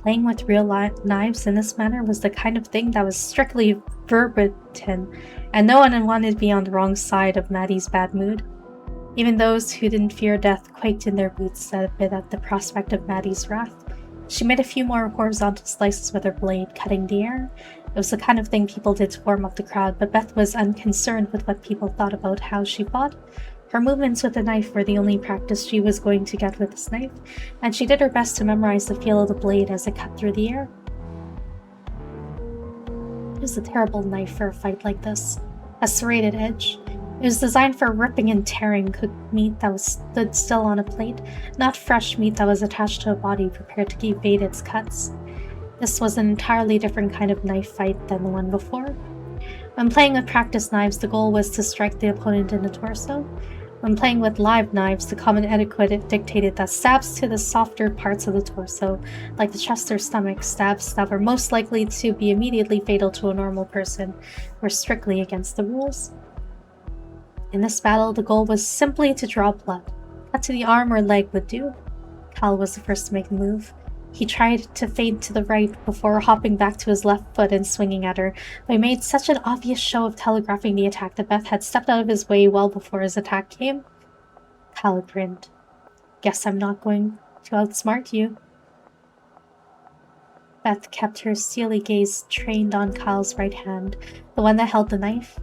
Playing with real knives in this manner was the kind of thing that was strictly verboten, and no one wanted to be on the wrong side of Maddie's bad mood. Even those who didn't fear death quaked in their boots a bit at the prospect of Maddie's wrath. She made a few more horizontal slices with her blade, cutting the air. It was the kind of thing people did to warm up the crowd, but Beth was unconcerned with what people thought about how she fought. Her movements with the knife were the only practice she was going to get with this knife, and she did her best to memorize the feel of the blade as it cut through the air. It was a terrible knife for a fight like this. A serrated edge. It was designed for ripping and tearing cooked meat that stood still on a plate, not fresh meat that was attached to a body prepared to evade its cuts. This was an entirely different kind of knife fight than the one before. When playing with practice knives, the goal was to strike the opponent in the torso. When playing with live knives, the common etiquette dictated that stabs to the softer parts of the torso, like the chest or stomach, stabs that were most likely to be immediately fatal to a normal person, were strictly against the rules. In this battle, the goal was simply to draw blood. Cut to the arm or leg would do. Cal was the first to make a move. He tried to fade to the right before hopping back to his left foot and swinging at her, but he made such an obvious show of telegraphing the attack that Beth had stepped out of his way well before his attack came. Cal grinned. Guess I'm not going to outsmart you. Beth kept her steely gaze trained on Kyle's right hand, the one that held the knife.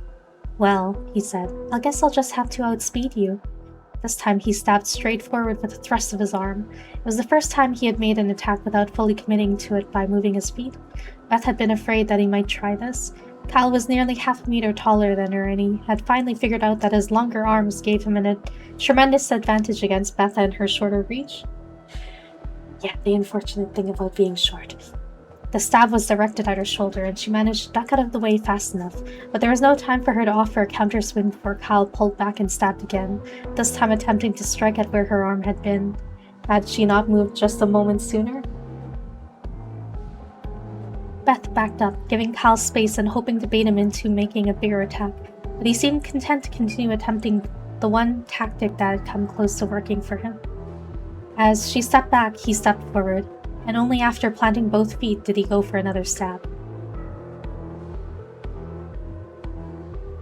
Well, he said, I guess I'll just have to outspeed you. This time he stabbed straight forward with a thrust of his arm. It was the first time he had made an attack without fully committing to it by moving his feet. Beth had been afraid that he might try this. Kyle was nearly half a meter taller than her, and he had finally figured out that his longer arms gave him a tremendous advantage against Beth and her shorter reach. Yeah, the unfortunate thing about being short. The stab was directed at her shoulder, and she managed to duck out of the way fast enough, but there was no time for her to offer a counter-swing before Kyle pulled back and stabbed again, this time attempting to strike at where her arm had been. Had she not moved just a moment sooner? Beth backed up, giving Kyle space and hoping to bait him into making a bigger attack, but he seemed content to continue attempting the one tactic that had come close to working for him. As she stepped back, he stepped forward, and only after planting both feet did he go for another stab.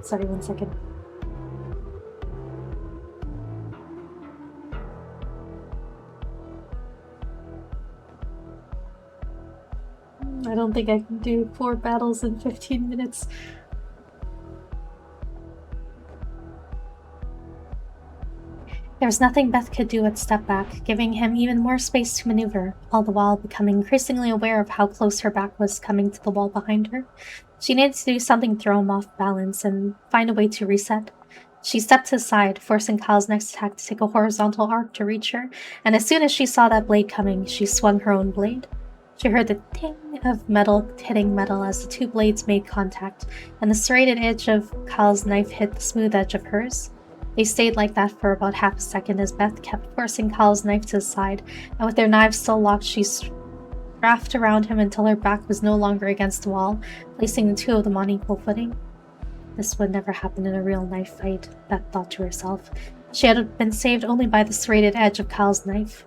Sorry, 1 second. I don't think I can do 4 battles in 15 minutes. There was nothing Beth could do but step back, giving him even more space to maneuver, all the while becoming increasingly aware of how close her back was coming to the wall behind her. She needed to do something to throw him off balance and find a way to reset. She stepped aside, forcing Kyle's next attack to take a horizontal arc to reach her, and as soon as she saw that blade coming, she swung her own blade. She heard the ting of metal hitting metal as the 2 blades made contact, and the serrated edge of Kyle's knife hit the smooth edge of hers. They stayed like that for about half a second as Beth kept forcing Kyle's knife to the side, and with their knives still locked, she wrapped around him until her back was no longer against the wall, placing the 2 of them on equal footing. This would never happen in a real knife fight, Beth thought to herself. She had been saved only by the serrated edge of Kyle's knife.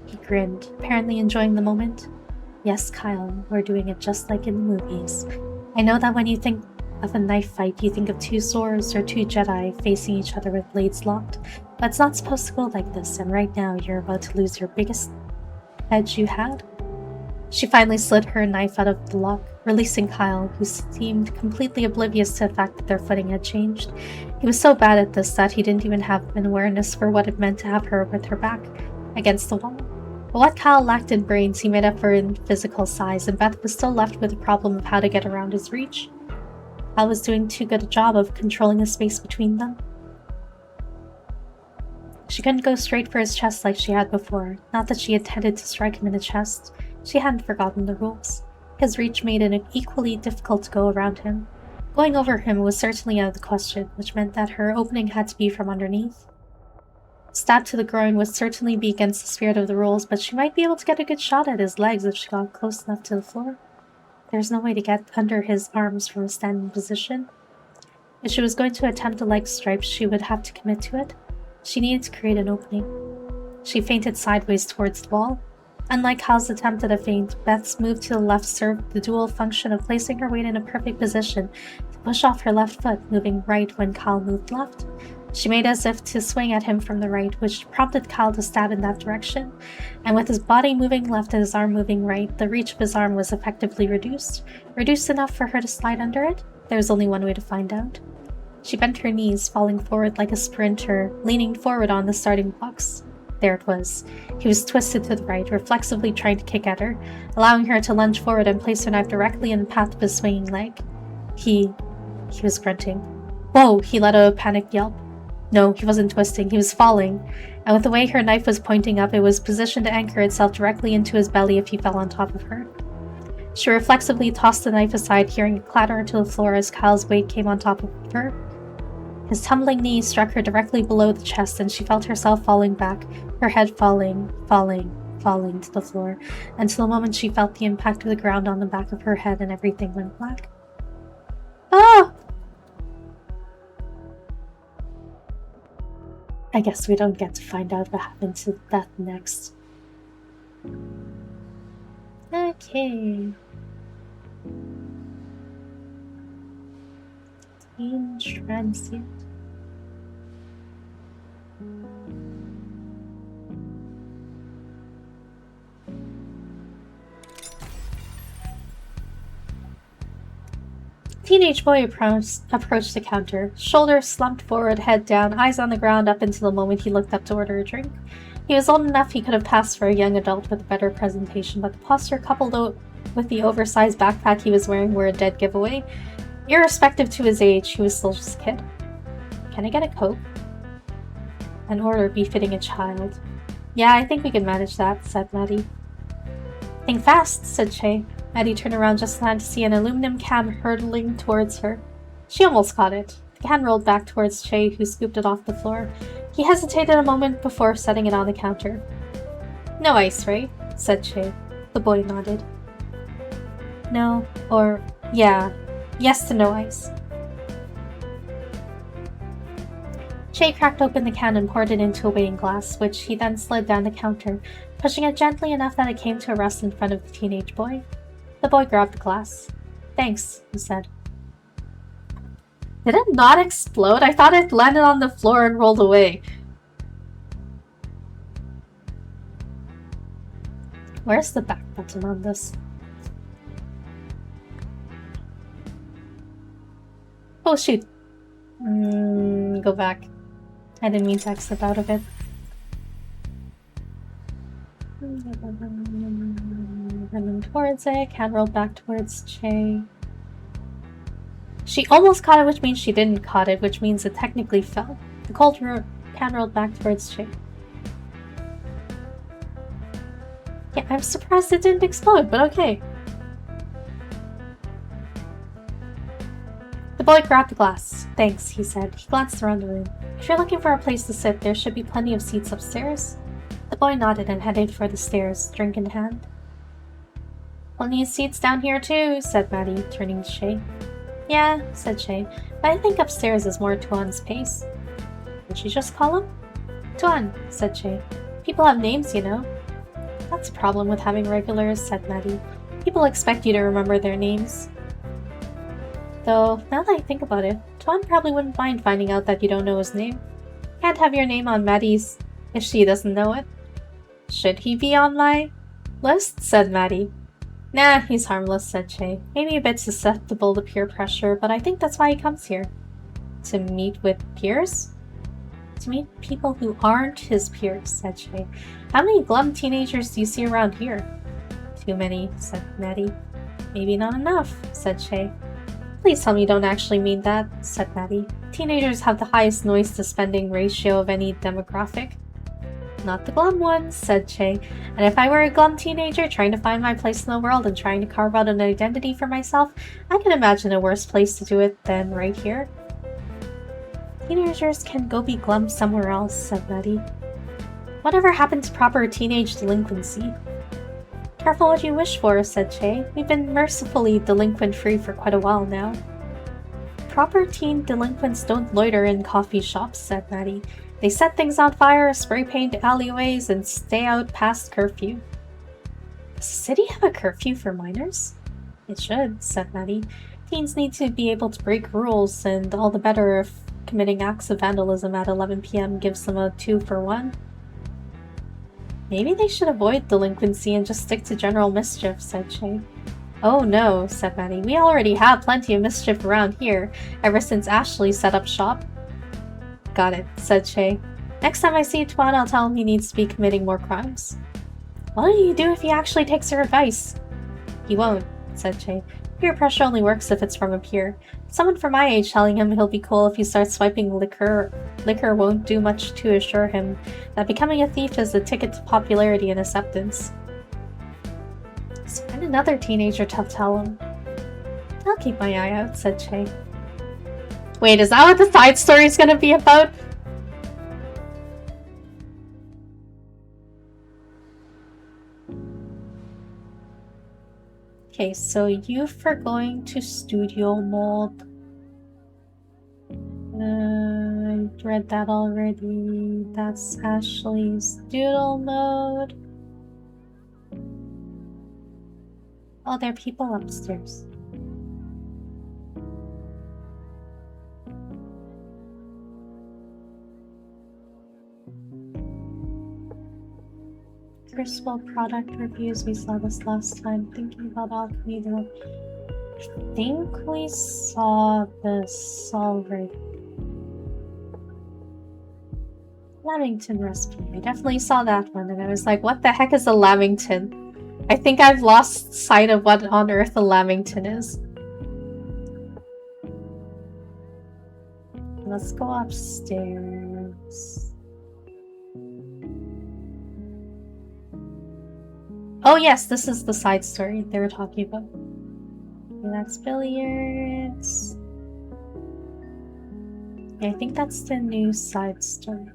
He grinned, apparently enjoying the moment. Yes, Kyle, we're doing it just like in the movies. I know that when you think of a knife fight, you think of 2 swords or 2 Jedi facing each other with blades locked, but it's not supposed to go like this, and right now you're about to lose your biggest edge you had. She finally slid her knife out of the lock, releasing Kyle, who seemed completely oblivious to the fact that their footing had changed. He was so bad at this that he didn't even have an awareness for what it meant to have her with her back against the wall. But what Kyle lacked in brains, he made up for in physical size, and Beth was still left with the problem of how to get around his reach. Kyle was doing too good a job of controlling the space between them. She couldn't go straight for his chest like she had before, not that she intended to strike him in the chest. She hadn't forgotten the rules. His reach made it equally difficult to go around him. Going over him was certainly out of the question, which meant that her opening had to be from underneath. Stab to the groin would certainly be against the spirit of the rules, but she might be able to get a good shot at his legs if she got close enough to the floor. There's no way to get under his arms from a standing position. If she was going to attempt a leg stripe, she would have to commit to it. She needed to create an opening. She feinted sideways towards the wall. Unlike Kyle's attempt at a feint, Beth's move to the left served the dual function of placing her weight in a perfect position to push off her left foot, moving right when Kyle moved left. She made as if to swing at him from the right, which prompted Kyle to stab in that direction, and with his body moving left and his arm moving right, the reach of his arm was effectively reduced. Reduced enough for her to slide under it? There was only one way to find out. She bent her knees, falling forward like a sprinter, leaning forward on the starting blocks. There it was. He was twisted to the right, reflexively trying to kick at her, allowing her to lunge forward and place her knife directly in the path of his swinging leg. He was grunting. Whoa! He let out a panicked yelp. No, he wasn't twisting, he was falling, and with the way her knife was pointing up, it was positioned to anchor itself directly into his belly if he fell on top of her. She reflexively tossed the knife aside, hearing it clatter to the floor as Kyle's weight came on top of her. His tumbling knee struck her directly below the chest, and she felt herself falling back, her head falling to the floor, until the moment she felt the impact of the ground on the back of her head and everything went black. Ah! I guess we don't get to find out what happened to Beth next. Okay. Teen transient. Teenage boy approached the counter, shoulders slumped forward, head down, eyes on the ground up until the moment he looked up to order a drink. He was old enough he could have passed for a young adult with a better presentation, but the posture coupled with the oversized backpack he was wearing were a dead giveaway. Irrespective to his age, he was still just a kid. Can I get a Coke? An order befitting a child. Yeah, I think we can manage that, said Maddie. Think fast, said Che. Maddie turned around just in time to see an aluminum can hurtling towards her. She almost caught it. The can rolled back towards Che, who scooped it off the floor. He hesitated a moment before setting it on the counter. No ice, right? Said Che. The boy nodded. No, or yeah. Yes to no ice. Che cracked open the can and poured it into a waiting glass, which he then slid down the counter, pushing it gently enough that it came to a rest in front of the teenage boy. The boy grabbed the glass. Thanks, he said. Did it not explode? I thought it landed on the floor and rolled away. Where's the back button on this? Oh, shoot. Go back. I didn't mean to exit out of it. Running towards it, can roll back towards Che. She almost caught it, which means she didn't caught it, which means it technically fell. The cold can rolled back towards Che. Yeah, I'm surprised it didn't explode, but okay. The boy grabbed the glass. Thanks, he said. He glanced around the room. If you're looking for a place to sit, there should be plenty of seats upstairs. The boy nodded and headed for the stairs, drink in hand. Plenty of seats down here too, said Maddie, turning to Che. Yeah, said Che, but I think upstairs is more Tuan's pace. Did you just call him? Tuan, said Che. People have names, you know. That's a problem with having regulars, said Maddie. People expect you to remember their names. Though, now that I think about it, Tuan probably wouldn't mind finding out that you don't know his name. Can't have your name on Maddie's if she doesn't know it. Should he be on my list? Said Maddie. Nah, he's harmless, said Che. Maybe a bit susceptible to peer pressure, but I think that's why he comes here. To meet with peers? To meet people who aren't his peers, said Che. How many glum teenagers do you see around here? Too many, said Maddie. Maybe not enough, said Che. Please tell me you don't actually mean that, said Maddie. Teenagers have the highest noise-to-spending ratio of any demographic. Not the glum ones, said Che. And if I were a glum teenager trying to find my place in the world and trying to carve out an identity for myself, I can imagine a worse place to do it than right here. Teenagers can go be glum somewhere else, said Maddie. Whatever happened to proper teenage delinquency? Careful what you wish for, said Che. We've been mercifully delinquent-free for quite a while now. Proper teen delinquents don't loiter in coffee shops, said Maddie. They set things on fire, spray paint alleyways, and stay out past curfew. Does the city have a curfew for minors? It should, said Maddie. Teens need to be able to break rules, and all the better if committing acts of vandalism at 11 p.m. gives them a 2-for-1. Maybe they should avoid delinquency and just stick to general mischief, said Che. Oh no, said Maddie. We already have plenty of mischief around here, ever since Ashley set up shop. Got it, said Che. Next time I see Tuan, I'll tell him he needs to be committing more crimes. What do you do if he actually takes your advice? He won't, said Che. Peer pressure only works if it's from a peer. Someone from my age telling him he'll be cool if he starts swiping liquor won't do much to assure him that becoming a thief is a ticket to popularity and acceptance. So find another teenager to tell him. I'll keep my eye out, said Che. Wait, is that what the side story is gonna be about? Okay, so you for going to studio mode. I read that already. That's Ashley's doodle mode. Oh, there are people upstairs. Crucible product reviews, we saw this last time. Thinking about alchemy, I think we saw this already. Lamington recipe. I definitely saw that one, and I was like, what the heck is a Lamington? I think I've lost sight of what on earth a Lamington is. Let's go upstairs. Oh yes, this is the side story they were talking about. That's billiards. Yeah, I think that's the new side story.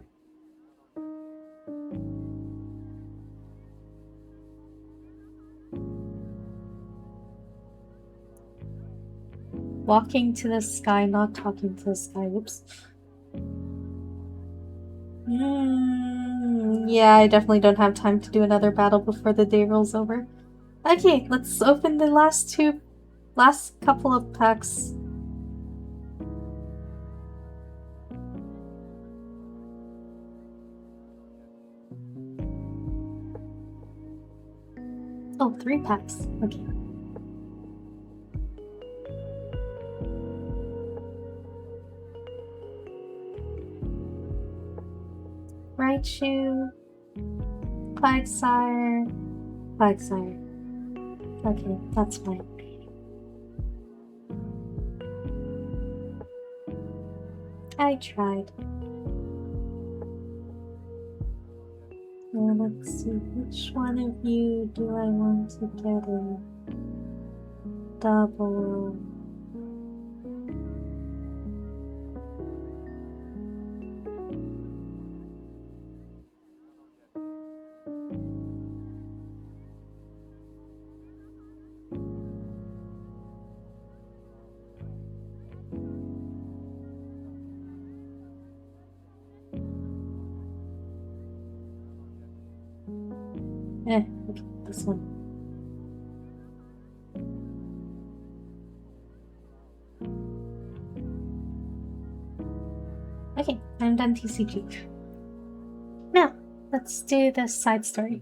Walking to the sky, not talking to the sky. Whoops. Yeah, I definitely don't have time to do another battle before the day rolls over. Okay, let's open the last couple of packs. Oh, 3 packs. Okay. Raichu, Quagsire, Quagsire. Okay, that's fine. I tried. Let's see, which one of you do I want to get a double? Okay, this one. Okay, I'm done TCG. Now, let's do the side story.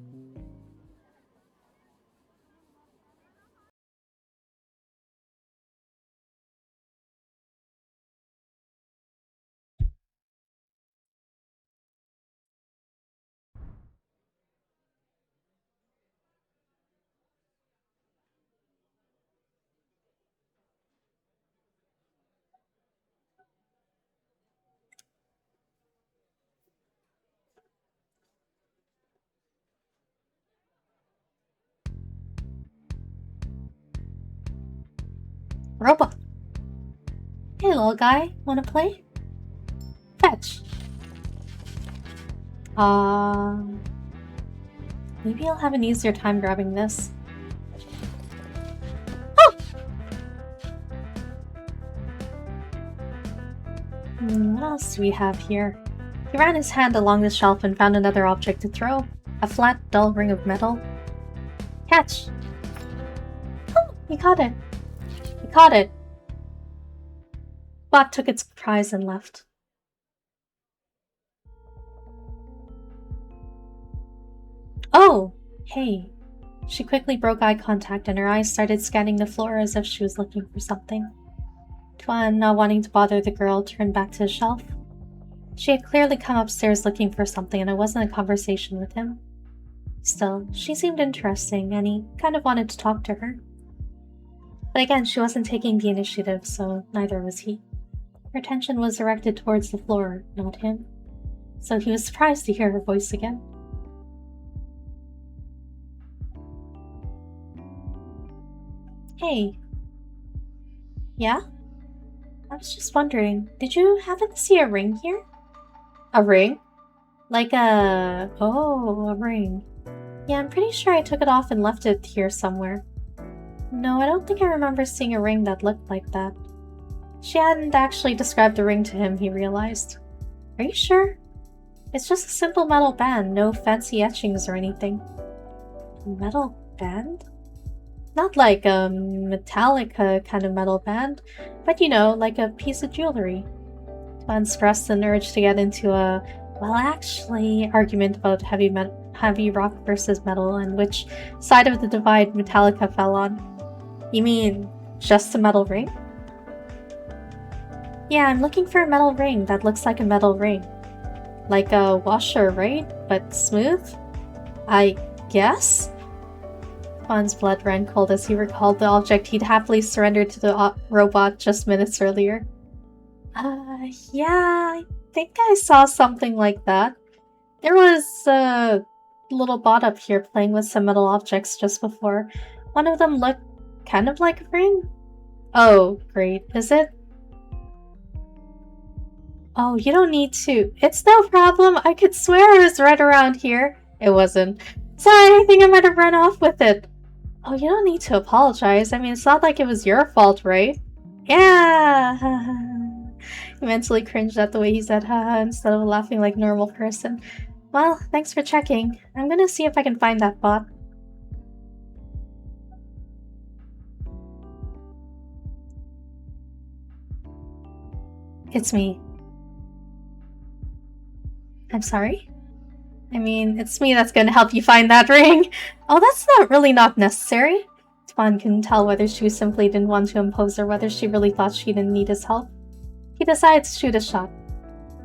Robot. Hey, little guy, wanna play? Fetch. Maybe I'll have an easier time grabbing this. Oh! What else do we have here? He ran his hand along the shelf and found another object to throw. A flat, dull ring of metal. Catch! Oh, he caught it. He caught it. Bot took its prize and left. Oh! Hey. She quickly broke eye contact and her eyes started scanning the floor as if she was looking for something. Tuan, not wanting to bother the girl, turned back to the shelf. She had clearly come upstairs looking for something and it wasn't a conversation with him. Still, she seemed interesting and he kind of wanted to talk to her. But again, she wasn't taking the initiative, so neither was he. Her attention was directed towards the floor, not him. So he was surprised to hear her voice again. Hey. Yeah? I was just wondering, did you happen to see a ring here? A ring? Like a... Oh, a ring. Yeah, I'm pretty sure I took it off and left it here somewhere. No, I don't think I remember seeing a ring that looked like that. She hadn't actually described the ring to him, he realized. Are you sure? It's just a simple metal band, no fancy etchings or anything. A metal band? Not like a Metallica kind of metal band, but you know, like a piece of jewelry. Tuan expressed an urge to get into a, well actually, argument about heavy rock versus metal and which side of the divide Metallica fell on. You mean, just a metal ring? Yeah, I'm looking for a metal ring that looks like a metal ring. Like a washer, right? But smooth? I guess? Tuan's blood ran cold as he recalled the object he'd happily surrendered to the robot just minutes earlier. Yeah, I think I saw something like that. There was, little bot up here playing with some metal objects just before. One of them looked kind of like a ring. Oh, great. Is it? Oh, you don't need to. It's no problem. I could swear it was right around here. It wasn't. Sorry, I think I might have run off with it. Oh, you don't need to apologize. I mean, it's not like it was your fault, right? Yeah! He mentally cringed at the way he said haha instead of laughing like a normal person. Well, thanks for checking. I'm gonna see if I can find that bot. It's me. I'm sorry? I mean, it's me that's gonna help you find that ring. Oh, that's not necessary. Tuan couldn't tell whether she simply didn't want to impose or whether she really thought she didn't need his help. He decided to shoot a shot.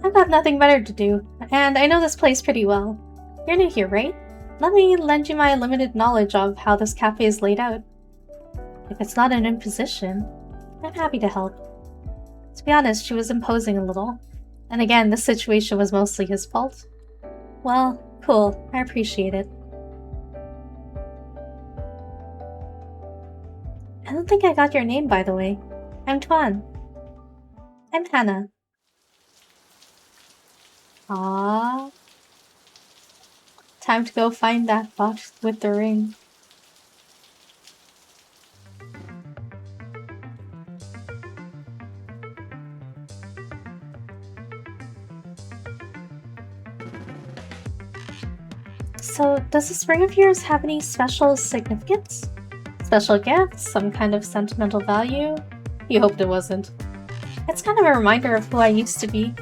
I've got nothing better to do, and I know this place pretty well. You're new here, right? Let me lend you my limited knowledge of how this cafe is laid out. If it's not an imposition, I'm happy to help. To be honest, she was imposing a little. And again, the situation was mostly his fault. Well, cool. I appreciate it. I don't think I got your name, by the way. I'm Tuan. I'm Hannah. Ah. Time to go find that bot with the ring. So, does this ring of yours have any special significance? Special gifts? Some kind of sentimental value? You hoped it wasn't. It's kind of a reminder of who I used to be.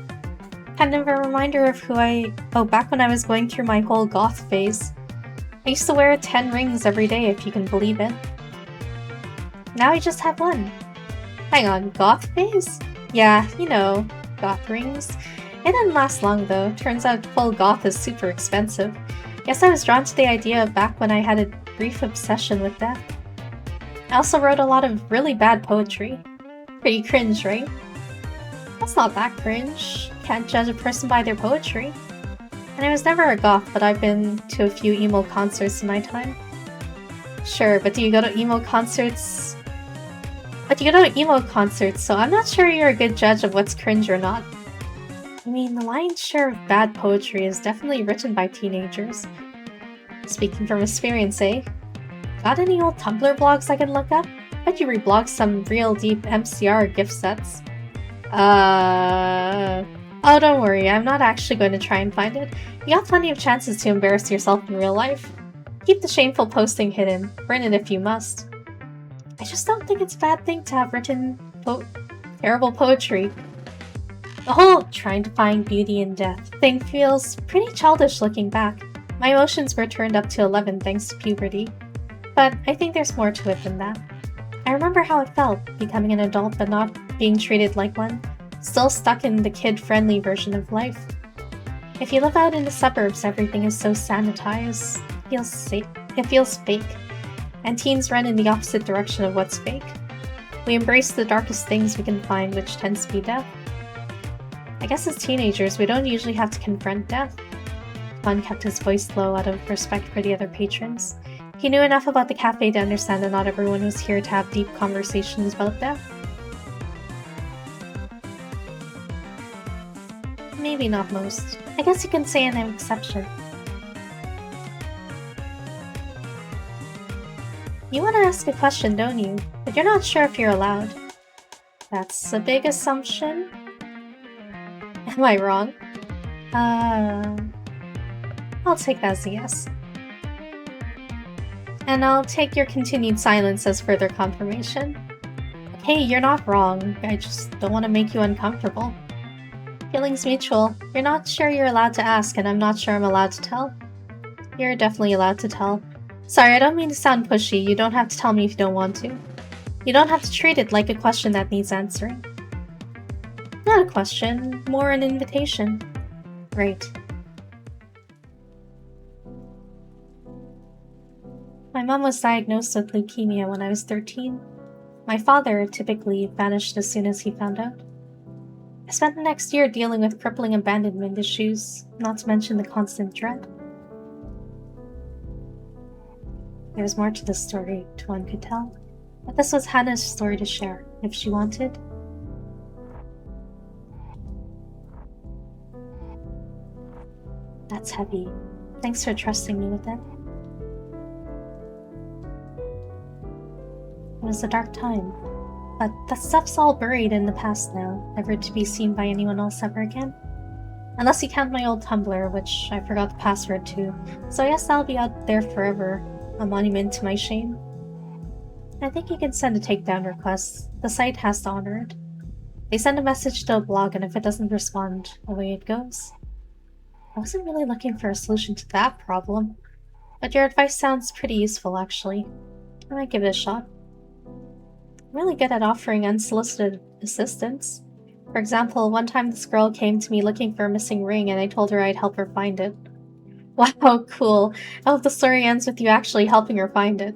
Kind of a reminder of who oh, back when I was going through my whole goth phase. I used to wear 10 rings every day, if you can believe it. Now I just have one. Hang on, goth phase? Yeah, you know, goth rings. It didn't last long though. Turns out full goth is super expensive. Guess I was drawn to the idea of back when I had a brief obsession with death. I also wrote a lot of really bad poetry. Pretty cringe, right? That's not that cringe. Can't judge a person by their poetry. And I was never a goth, but I've been to a few emo concerts in my time. Sure, but do you go to emo concerts? But you go to emo concerts, so I'm not sure you're a good judge of what's cringe or not. I mean, the lion's share of bad poetry is definitely written by teenagers. Speaking from experience, eh? Got any old Tumblr blogs I can look up? Bet you reblog some real deep MCR gift sets. Oh, don't worry, I'm not actually going to try and find it. You got plenty of chances to embarrass yourself in real life. Keep the shameful posting hidden. Burn it if you must. I just don't think it's a bad thing to have written terrible poetry. The whole trying to find beauty in death thing feels pretty childish looking back. My emotions were turned up to 11 thanks to puberty. But I think there's more to it than that. I remember how it felt, becoming an adult but not being treated like one, still stuck in the kid-friendly version of life. If you live out in the suburbs, everything is so sanitized, it feels fake, and teens run in the opposite direction of what's fake. We embrace the darkest things we can find, which tends to be death. I guess as teenagers, we don't usually have to confront death. Fun kept his voice low out of respect for the other patrons. He knew enough about the cafe to understand that not everyone was here to have deep conversations about death. Maybe not most. I guess you can say an exception. You want to ask a question, don't you? But you're not sure if you're allowed. That's a big assumption. Am I wrong? I'll take that as a yes. And I'll take your continued silence as further confirmation. Hey, you're not wrong. I just don't want to make you uncomfortable. Feelings mutual. You're not sure you're allowed to ask, and I'm not sure I'm allowed to tell. You're definitely allowed to tell. Sorry, I don't mean to sound pushy. You don't have to tell me if you don't want to. You don't have to treat it like a question that needs answering. Not a question, more an invitation. Right. My mom was diagnosed with leukemia when I was 13. My father typically vanished as soon as he found out. I spent the next year dealing with crippling abandonment issues, not to mention the constant dread. There's more to this story, Tuan could tell. But this was Hannah's story to share, if she wanted. That's heavy. Thanks for trusting me with it. It was a dark time. But that stuff's all buried in the past now, never to be seen by anyone else ever again. Unless you count my old Tumblr, which I forgot the password to, so I guess that'll be out there forever, a monument to my shame. I think you can send a takedown request. The site has to honor it. They send a message to a blog, and if it doesn't respond, away it goes. I wasn't really looking for a solution to that problem, but your advice sounds pretty useful, actually. I might give it a shot. I'm really good at offering unsolicited assistance. For example, one time this girl came to me looking for a missing ring and I told her I'd help her find it. Wow, cool. I hope the story ends with you actually helping her find it.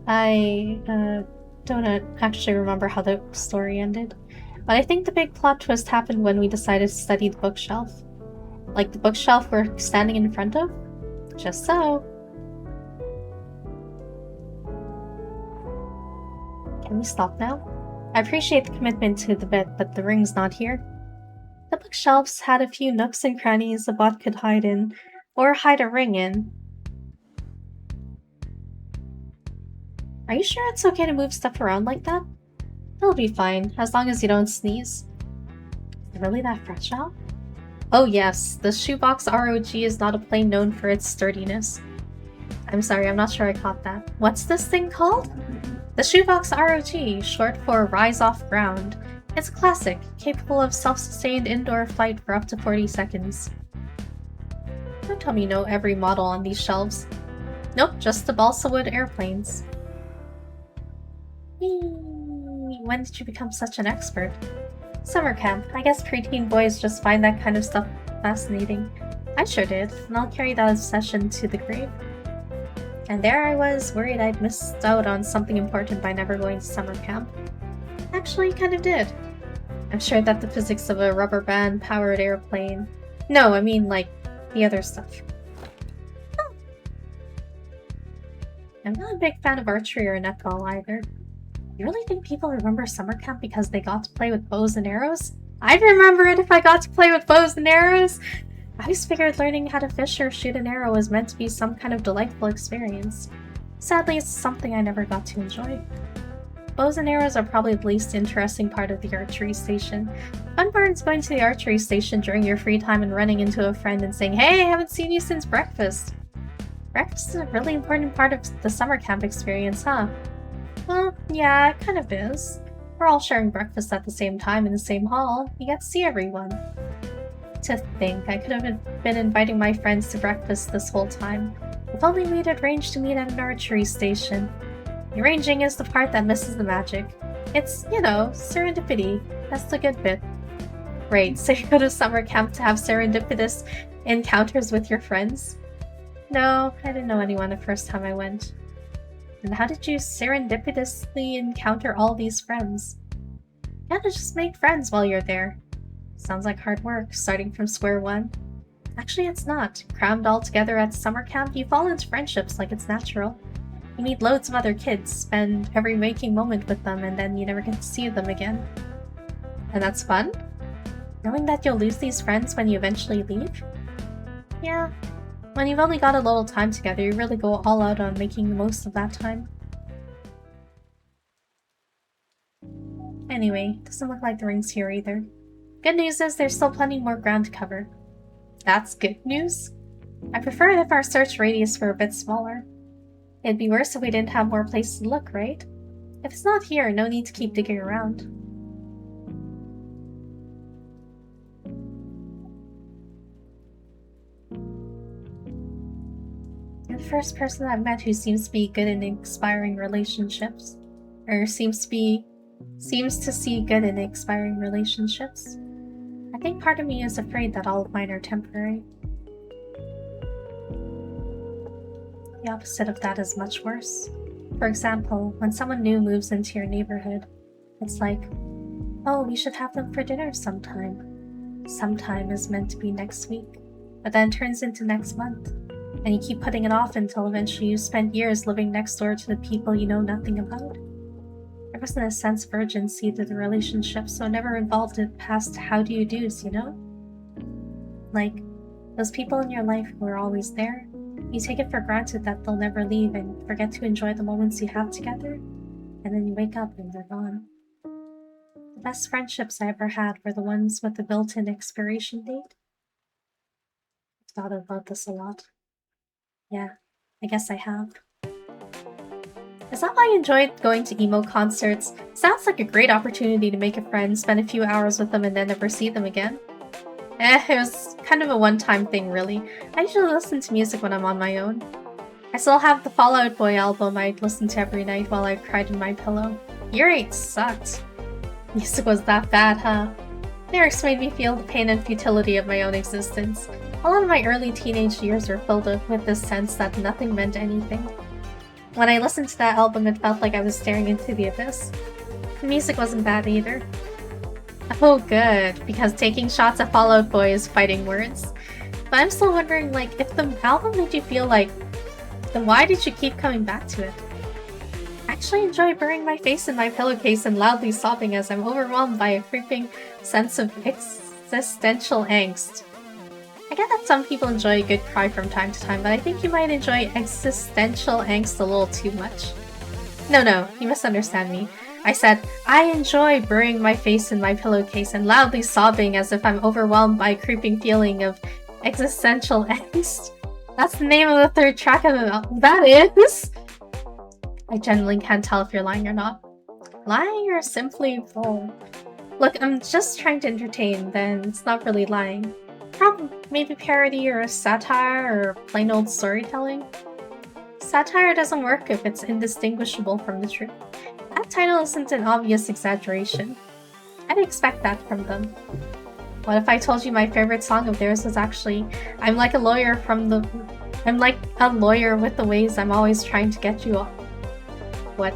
I don't actually remember how the story ended, but I think the big plot twist happened when we decided to study the bookshelf. Like the bookshelf we're standing in front of? Just so. Can we stop now? I appreciate the commitment to the bit, but the ring's not here. The bookshelves had a few nooks and crannies a bot could hide in, or hide a ring in. Are you sure it's okay to move stuff around like that? It'll be fine, as long as you don't sneeze. Is it really that fragile? Oh yes, the shoebox ROG is not a plane known for its sturdiness. I'm sorry, I'm not sure I caught that. What's this thing called? The shoebox ROG, short for Rise Off Ground. It's a classic, capable of self-sustained indoor flight for up to 40 seconds. Don't tell me you know every model on these shelves. Nope, just the balsa wood airplanes. When did you become such an expert? Summer camp. I guess preteen boys just find that kind of stuff fascinating. I sure did, and I'll carry that obsession to the grave. And there I was, worried I'd missed out on something important by never going to summer camp. Actually, kind of did. I'm sure that the physics of a rubber band-powered airplane... No, I mean, like, the other stuff. Oh. I'm not a big fan of archery or netball either. You really think people remember summer camp because they got to play with bows and arrows? I'd remember it if I got to play with bows and arrows! I always figured learning how to fish or shoot an arrow was meant to be some kind of delightful experience. Sadly, it's something I never got to enjoy. Bows and arrows are probably the least interesting part of the archery station. Fun part is going to the archery station during your free time and running into a friend and saying, "Hey, I haven't seen you since breakfast." Breakfast is a really important part of the summer camp experience, huh? Well, yeah, it kind of is. We're all sharing breakfast at the same time in the same hall. You get to see everyone. To think, I could have been inviting my friends to breakfast this whole time. If only we'd arranged to meet at an archery station. The arranging is the part that misses the magic. It's, you know, serendipity. That's the good bit. Right, so you go to summer camp to have serendipitous encounters with your friends? No, I didn't know anyone the first time I went. And how did you serendipitously encounter all these friends? You gotta just make friends while you're there. Sounds like hard work, starting from square one. Actually, it's not. Crammed all together at summer camp, you fall into friendships like it's natural. You meet loads of other kids, spend every waking moment with them, and then you never get to see them again. And that's fun? Knowing that you'll lose these friends when you eventually leave? Yeah. When you've only got a little time together, you really go all out on making the most of that time. Anyway, doesn't look like the ring's here either. Good news is there's still plenty more ground to cover. That's good news? I prefer it if our search radius were a bit smaller. It'd be worse if we didn't have more places to look, right? If it's not here, no need to keep digging around. You're the first person I've met who seems to be good in expiring relationships. Or seems to see good in expiring relationships. I think part of me is afraid that all of mine are temporary. The opposite of that is much worse. For example, when someone new moves into your neighborhood, it's like, oh, we should have them for dinner sometime. sometime is meant to be next week, but then turns into next month. And you keep putting it off until eventually you spend years living next door to the people you know nothing about. There wasn't a sense of urgency to the relationship, so it never involved it past how do you do's, you know? Like, those people in your life who are always there, you take it for granted that they'll never leave and forget to enjoy the moments you have together, and then you wake up and they're gone. The best friendships I ever had were the ones with the built-in expiration date. I've thought about this a lot. Yeah, I guess I have. Is that why you enjoyed going to emo concerts? Sounds like a great opportunity to make a friend, spend a few hours with them, and then never see them again. It was kind of a one-time thing, really. I usually listen to music when I'm on my own. I still have the Fall Out Boy album I'd listen to every night while I cried in my pillow. Year 8 sucked. Music was that bad, huh? Lyrics made me feel the pain and futility of my own existence. A lot of my early teenage years were filled with this sense that nothing meant anything. When I listened to that album, it felt like I was staring into the abyss. The music wasn't bad either. Oh good, because taking shots at Fall Out Boy is fighting words. But I'm still wondering, like, if the album made you feel like, then why did you keep coming back to it? I actually enjoy burying my face in my pillowcase and loudly sobbing as I'm overwhelmed by a creeping sense of existential angst. I get that some people enjoy a good cry from time to time, but I think you might enjoy existential angst a little too much. No, you misunderstand me. I said, I enjoy burying my face in my pillowcase and loudly sobbing as if I'm overwhelmed by a creeping feeling of existential angst. That's the name of the third track of the album. That is! I genuinely can't tell if you're lying or not. Lying or simply wrong? Look, I'm just trying to entertain, then it's not really lying. Maybe parody or a satire or plain old storytelling. Satire doesn't work if it's indistinguishable from the truth. That title isn't an obvious exaggeration. I'd expect that from them. What if I told you my favorite song of theirs was actually I'm like a lawyer with the ways I'm always trying to get you off. What?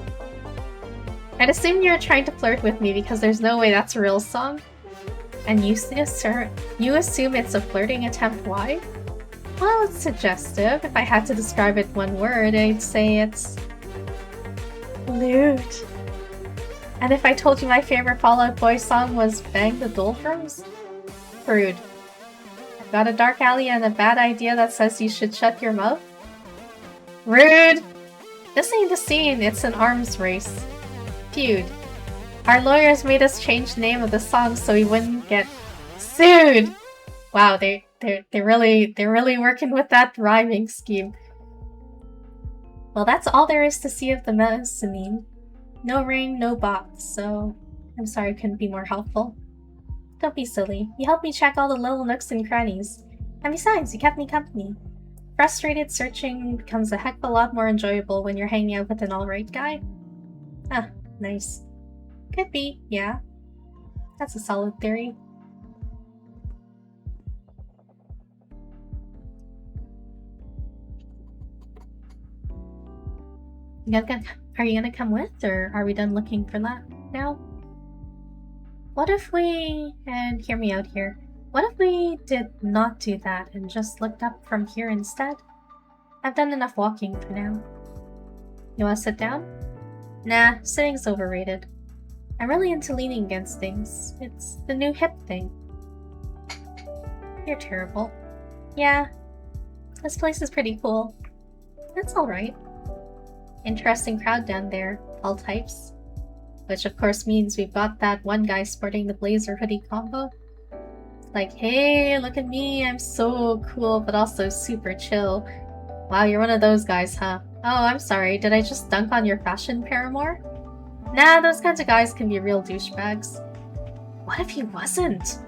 I'd assume you're trying to flirt with me because there's no way that's a real song. And you assume it's a flirting attempt, why? Well, it's suggestive. If I had to describe it one word, I'd say it's... lewd. And if I told you my favorite Fall Out Boy song was Bang the Doldrums? Rude. I've got a dark alley and a bad idea that says you should shut your mouth? Rude! This ain't a scene, it's an arms race. Feud. Our lawyers made us change the name of the song so we wouldn't get sued. Wow, they're really working with that rhyming scheme. Well, that's all there is to see of the mezzanine. No ring, no box, so I'm sorry I couldn't be more helpful. Don't be silly. You helped me check all the little nooks and crannies. And besides, you kept me company. Frustrated searching becomes a heck of a lot more enjoyable when you're hanging out with an alright guy. Ah, nice. Could be, yeah. That's a solid theory. Are you gonna come with, or are we done looking for that now? What if we... and hear me out here. What if we did not do that and just looked up from here instead? I've done enough walking for now. You wanna sit down? Nah, sitting's overrated. I'm really into leaning against things. It's the new hip thing. You're terrible. Yeah, this place is pretty cool. That's alright. Interesting crowd down there, all types. Which of course means we've got that one guy sporting the blazer hoodie combo. Like, hey, look at me, I'm so cool, but also super chill. Wow, you're one of those guys, huh? Oh, I'm sorry, did I just dunk on your fashion paramour? Nah, those kinds of guys can be real douchebags. What if he wasn't?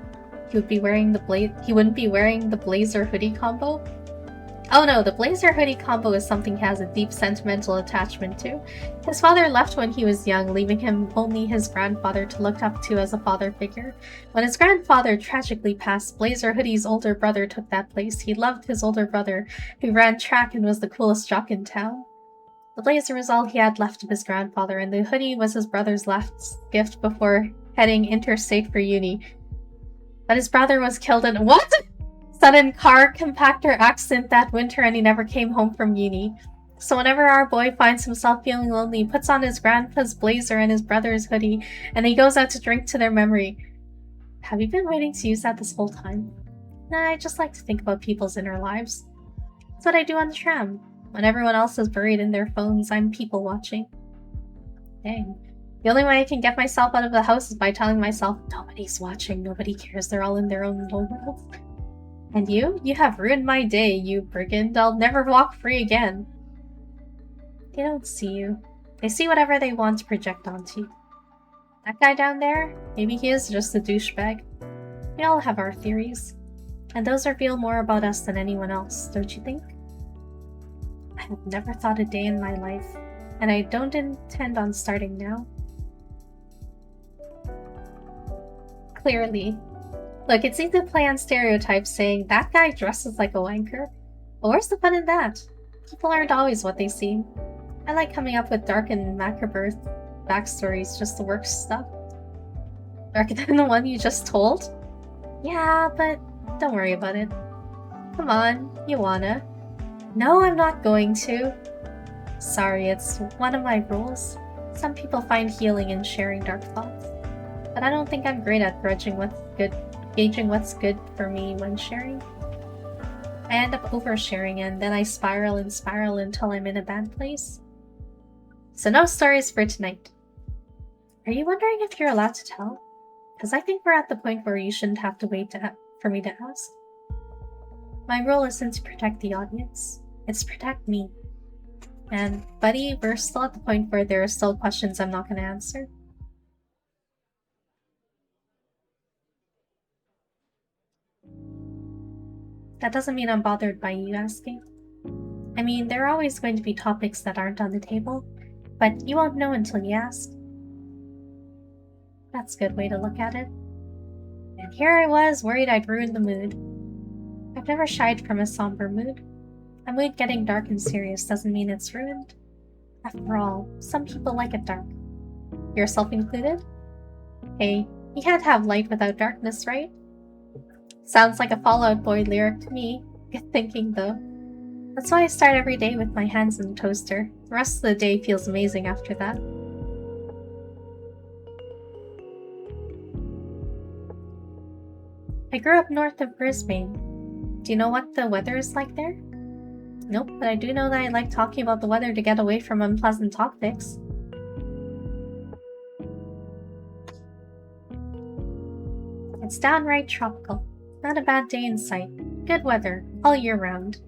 He wouldn't be wearing the blazer hoodie combo? Oh no, the blazer hoodie combo is something he has a deep sentimental attachment to. His father left when he was young, leaving him only his grandfather to look up to as a father figure. When his grandfather tragically passed, Blazer Hoodie's older brother took that place. He loved his older brother, who ran track and was the coolest jock in town. The blazer was all he had left of his grandfather, and the hoodie was his brother's last gift before heading interstate for uni. But his brother was killed in what? Sudden car compactor accident that winter and he never came home from uni. So whenever our boy finds himself feeling lonely, he puts on his grandpa's blazer and his brother's hoodie, and he goes out to drink to their memory. Have you been waiting to use that this whole time? Nah, I just like to think about people's inner lives. That's what I do on the tram. When everyone else is buried in their phones, I'm people watching. Dang. The only way I can get myself out of the house is by telling myself, nobody's watching, nobody cares, they're all in their own little world. And you? You have ruined my day, you brigand. I'll never walk free again. They don't see you. They see whatever they want to project onto you. That guy down there? Maybe he is just a douchebag. We all have our theories. And those reveal more about us than anyone else, don't you think? I have never thought a day in my life, and I don't intend on starting now. Clearly. Look, it's easy to play on stereotypes saying, that guy dresses like a wanker. But where's the fun in that? People aren't always what they seem. I like coming up with dark and macabre backstories just to work stuff. Darker than the one you just told? Yeah, but don't worry about it. Come on, you wanna. No, I'm not going to. Sorry, it's one of my rules. Some people find healing in sharing dark thoughts. But I don't think I'm great at gauging what's good for me when sharing. I end up oversharing and then I spiral and spiral until I'm in a bad place. So no stories for tonight. Are you wondering if you're allowed to tell? Because I think we're at the point where you shouldn't have to wait for me to ask. My role isn't to protect the audience, it's to protect me. And buddy, we're still at the point where there are still questions I'm not going to answer. That doesn't mean I'm bothered by you asking. I mean, there are always going to be topics that aren't on the table, but you won't know until you ask. That's a good way to look at it. And here I was, worried I'd ruined the mood. I've never shied from a somber mood. A mood getting dark and serious doesn't mean it's ruined. After all, some people like it dark. Yourself included? Hey, you can't have light without darkness, right? Sounds like a Fall Out Boy lyric to me. Good thinking, though. That's why I start every day with my hands in the toaster. The rest of the day feels amazing after that. I grew up north of Brisbane. Do you know what the weather is like there? Nope, but I do know that I like talking about the weather to get away from unpleasant topics. It's downright tropical. Not a bad day in sight. Good weather, all year round.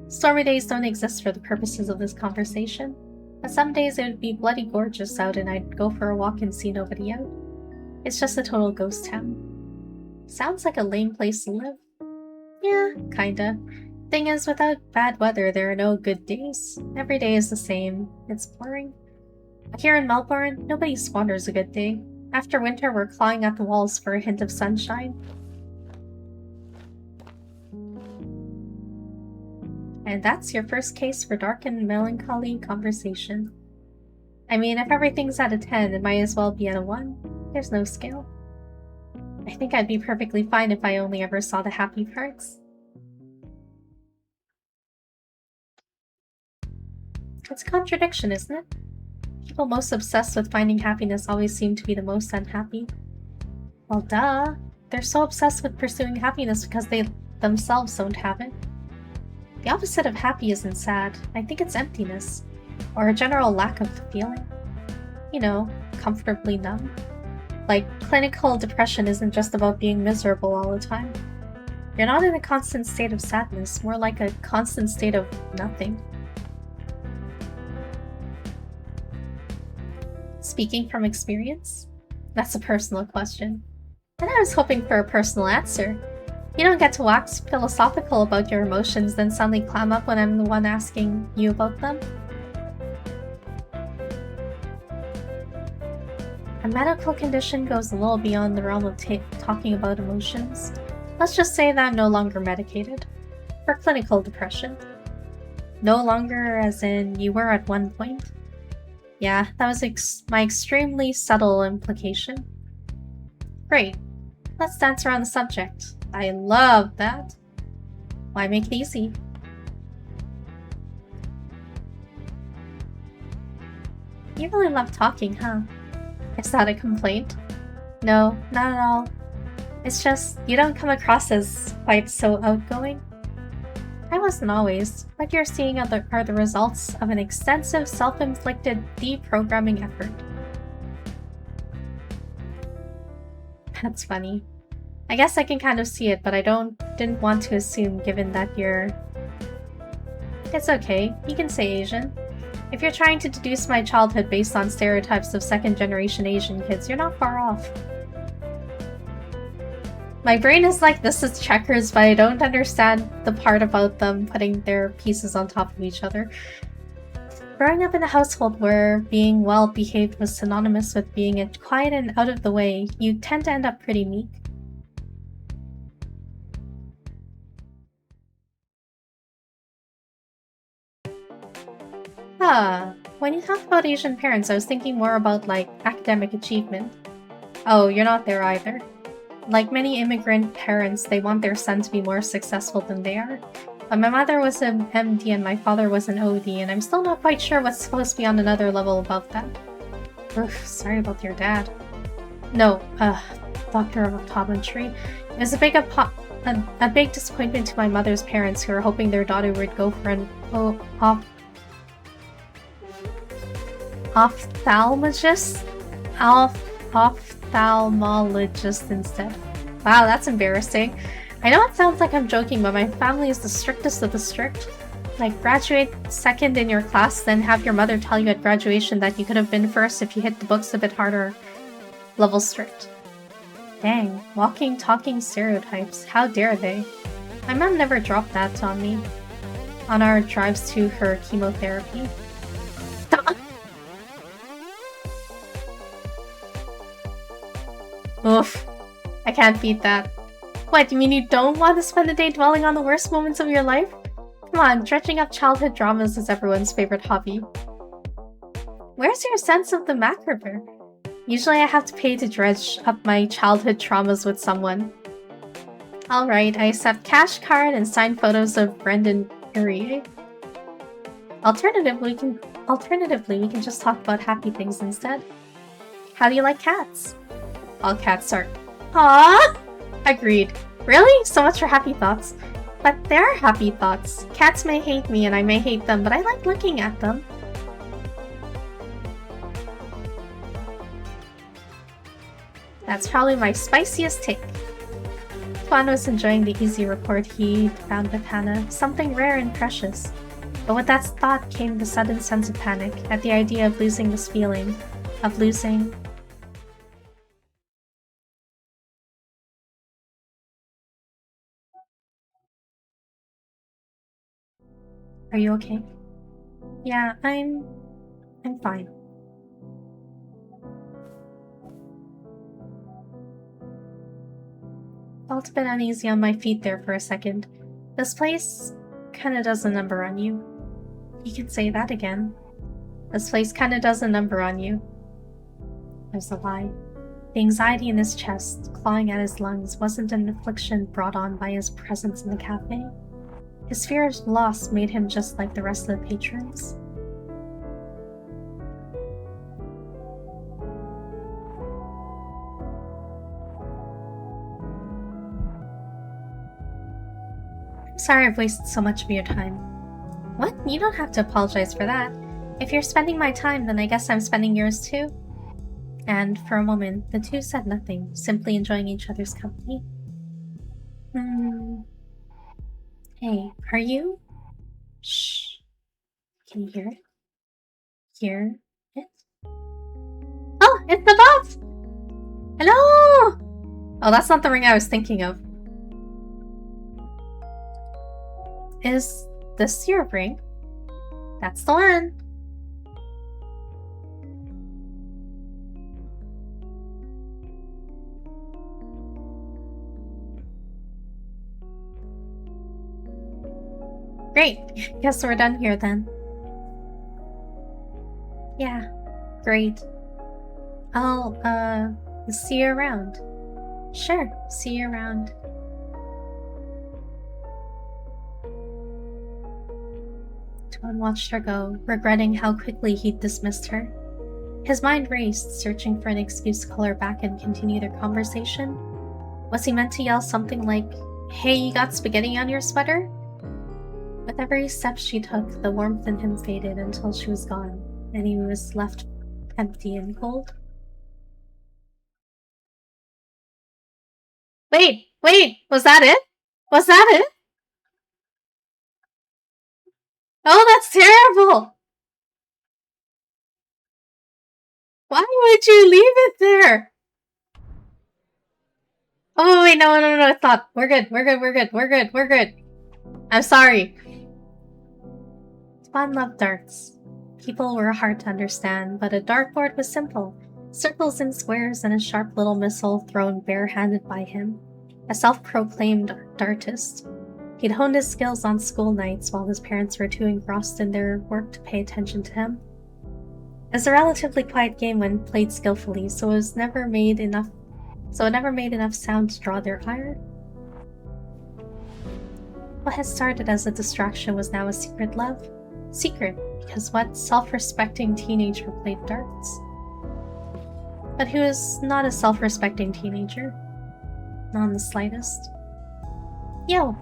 Stormy days don't exist for the purposes of this conversation, but some days it would be bloody gorgeous out and I'd go for a walk and see nobody out. It's just a total ghost town. Sounds like a lame place to live. Yeah, kinda. Thing is, without bad weather, there are no good days. Every day is the same. It's boring. But here in Melbourne, nobody squanders a good day. After winter, we're clawing at the walls for a hint of sunshine. And that's your first case for dark and melancholy conversation. I mean, if everything's at a 10, it might as well be at a 1. There's no scale. I think I'd be perfectly fine if I only ever saw the happy parts. It's a contradiction, isn't it? People most obsessed with finding happiness always seem to be the most unhappy. Well, duh. They're so obsessed with pursuing happiness because they themselves don't have it. The opposite of happy isn't sad. I think it's emptiness, or a general lack of feeling. You know, comfortably numb. Like, clinical depression isn't just about being miserable all the time. You're not in a constant state of sadness, more like a constant state of nothing. Speaking from experience? That's a personal question. And I was hoping for a personal answer. You don't get to wax philosophical about your emotions, then suddenly clam up when I'm the one asking you about them. A medical condition goes a little beyond the realm of talking about emotions. Let's just say that I'm no longer medicated. For clinical depression. No longer as in you were at one point. Yeah, that was my extremely subtle implication. Great. let's dance around the subject. I love that. Why make it easy? You really love talking, huh? Is that a complaint? No, not at all. It's just, you don't come across as quite so outgoing. I wasn't always. What you're seeing are the results of an extensive self-inflicted deprogramming effort. That's funny. I guess I can kind of see it, but I didn't want to assume given that you're... It's okay, you can say Asian. If you're trying to deduce my childhood based on stereotypes of second-generation Asian kids, you're not far off. My brain is like, this is checkers, but I don't understand the part about them putting their pieces on top of each other. Growing up in a household where being well-behaved was synonymous with being quiet and out of the way, you tend to end up pretty meek. When you talk about Asian parents, I was thinking more about, like, academic achievement. Oh, you're not there either. Like many immigrant parents, they want their son to be more successful than they are. But my mother was an MD and my father was an OD, and I'm still not quite sure what's supposed to be on another level above that. Oof, sorry about your dad. No, doctor of optometry. It was a big disappointment to my mother's parents who were hoping their daughter would go for an ophthalmologist instead. Wow, that's embarrassing. I know it sounds like I'm joking, but my family is the strictest of the strict. Like, graduate second in your class, then have your mother tell you at graduation that you could have been first if you hit the books a bit harder. Level strict. Dang, walking, talking stereotypes. How dare they? My mom never dropped that on me. On our drives to her chemotherapy. Oof. I can't beat that. What, you mean you don't want to spend the day dwelling on the worst moments of your life? Come on, dredging up childhood dramas is everyone's favorite hobby. Where's your sense of the macabre? Usually I have to pay to dredge up my childhood traumas with someone. Alright, I accept cash card and signed photos of Brendan Perrier. Alternatively, we can just talk about happy things instead. How do you like cats? All cats are... Aww! Agreed. Really? So much for happy thoughts. But there are happy thoughts. Cats may hate me and I may hate them, but I like looking at them. That's probably my spiciest take. Tuan was enjoying the easy rapport he'd found with Hannah, something rare and precious. But with that thought came the sudden sense of panic at the idea of losing this feeling. Of losing... Are you okay? Yeah, I'm fine. Felt a bit uneasy on my feet there for a second. This place kinda does a number on you. You can say that again. This place kinda does a number on you. There's a lie. The anxiety in his chest, clawing at his lungs, wasn't an affliction brought on by his presence in the cafe. His fear of loss made him just like the rest of the patrons. I'm sorry I've wasted so much of your time. What? You don't have to apologize for that. If you're spending my time, then I guess I'm spending yours too. And for a moment, the two said nothing, simply enjoying each other's company. Hey, are you? Shh. Can you hear it? Hear it? Oh, it's the boss! Hello! Oh, that's not the ring I was thinking of. Is this your ring? That's the one. Great. Guess we're done here then. Yeah, great. I'll, see you around. Sure, see you around. Tuan watched her go, regretting how quickly he'd dismissed her. His mind raced, searching for an excuse to call her back and continue their conversation. Was he meant to yell something like, "Hey, you got spaghetti on your sweater?" With every step she took, the warmth in him faded until she was gone, and he was left empty and cold. Wait, was that it? Was that it? Oh, that's terrible! Why would you leave it there? Oh, wait, no, it's not. We're good. I'm sorry. Spawn loved darts. People were hard to understand, but a dartboard was simple. Circles and squares and a sharp little missile thrown barehanded by him. A self-proclaimed dartist. He'd honed his skills on school nights while his parents were too engrossed in their work to pay attention to him. It was a relatively quiet game when played skillfully, so it never made enough sound to draw their ire. What had started as a distraction was now a secret love. Secret, because what self-respecting teenager played darts? But he was not a self-respecting teenager. Not in the slightest. Yo!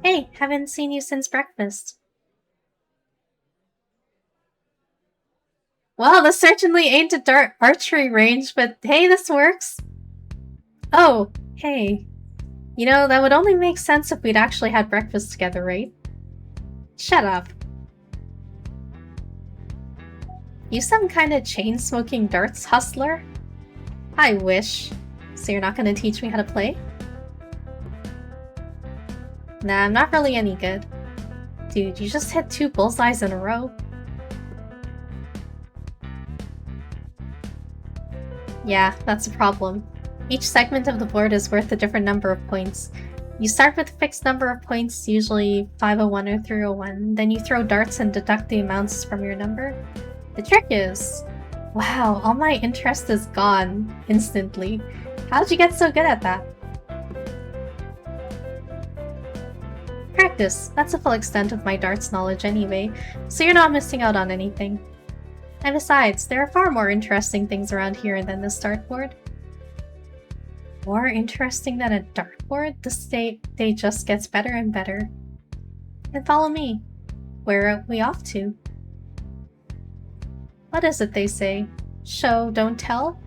Hey, haven't seen you since breakfast. Well, this certainly ain't a dart archery range, but hey, this works. Oh, hey. You know, that would only make sense if we'd actually had breakfast together, right? Shut up. You some kind of chain-smoking darts hustler? I wish. So you're not gonna teach me how to play? Nah, I'm not really any good. Dude, you just hit 2 bullseyes in a row. Yeah, that's a problem. Each segment of the board is worth a different number of points. You start with a fixed number of points, usually 501 or 301, then you throw darts and deduct the amounts from your number. The trick is... Wow, all my interest is gone instantly. How'd you get so good at that? Practice. That's the full extent of my darts knowledge anyway, so you're not missing out on anything. And besides, there are far more interesting things around here than this dartboard. More interesting than a dartboard? This day just gets better and better. Then follow me. Where are we off to? What is it they say? Show, don't tell?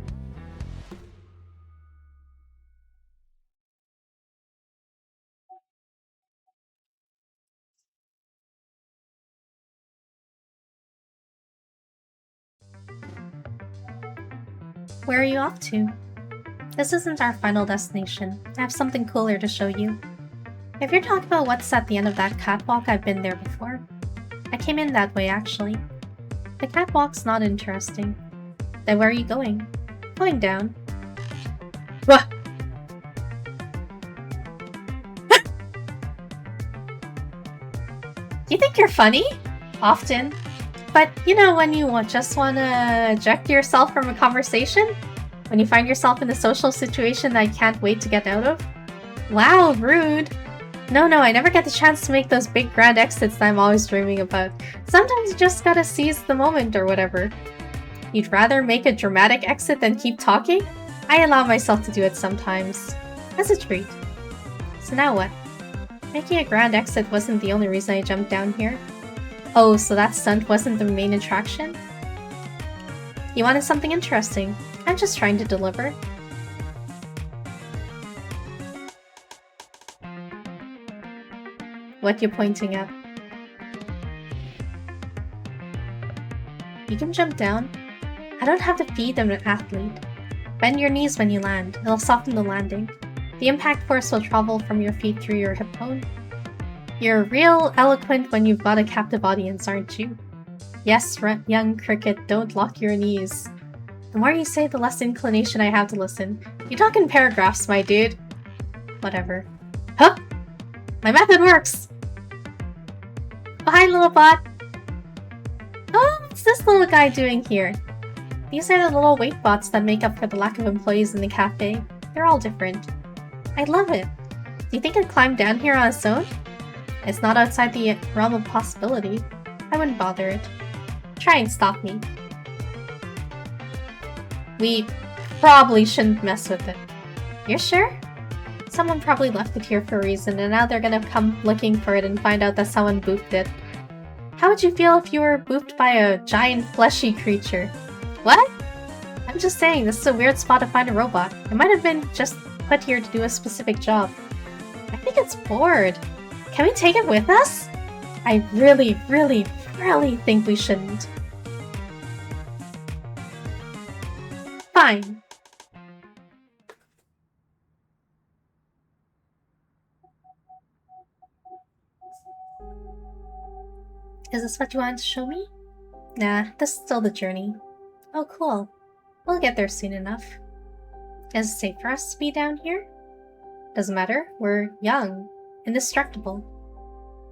Where are you off to? This isn't our final destination. I have something cooler to show you. If you're talking about what's at the end of that catwalk, I've been there before. I came in that way, actually. The catwalk's not interesting. Then where are you going? Going down. Wah! You think you're funny? Often. But you know when you just want to eject yourself from a conversation? When you find yourself in a social situation that you can't wait to get out of? Wow, rude. No, I never get the chance to make those big grand exits that I'm always dreaming about. Sometimes you just gotta seize the moment or whatever. You'd rather make a dramatic exit than keep talking? I allow myself to do it sometimes. As a treat. So now what? Making a grand exit wasn't the only reason I jumped down here. Oh, so that stunt wasn't the main attraction? You wanted something interesting. I'm just trying to deliver. What you pointing at? You can jump down. I don't have the feet of an athlete. Bend your knees when you land. It'll soften the landing. The impact force will travel from your feet through your hip bone. You're real eloquent when you've got a captive audience, aren't you? Yes, young cricket, don't lock your knees. The more you say, the less inclination I have to listen. You talk in paragraphs, my dude. Whatever. Huh? My method works! Oh, hi, little bot. Oh, what's this little guy doing here? These are the little wait bots that make up for the lack of employees in the cafe. They're all different. I love it. Do you think I'd climb down here on its own? It's not outside the realm of possibility. I wouldn't bother it. Try and stop me. We probably shouldn't mess with it. You're sure? Someone probably left it here for a reason, and now they're gonna come looking for it and find out that someone booped it. How would you feel if you were booped by a giant fleshy creature? What? I'm just saying, this is a weird spot to find a robot. It might have been just put here to do a specific job. I think it's bored. Can we take it with us? I really think we shouldn't. Fine. Is this what you wanted to show me? Nah, this is still the journey. Oh, cool. We'll get there soon enough. Is it safe for us to be down here? Doesn't matter. We're young. Indestructible.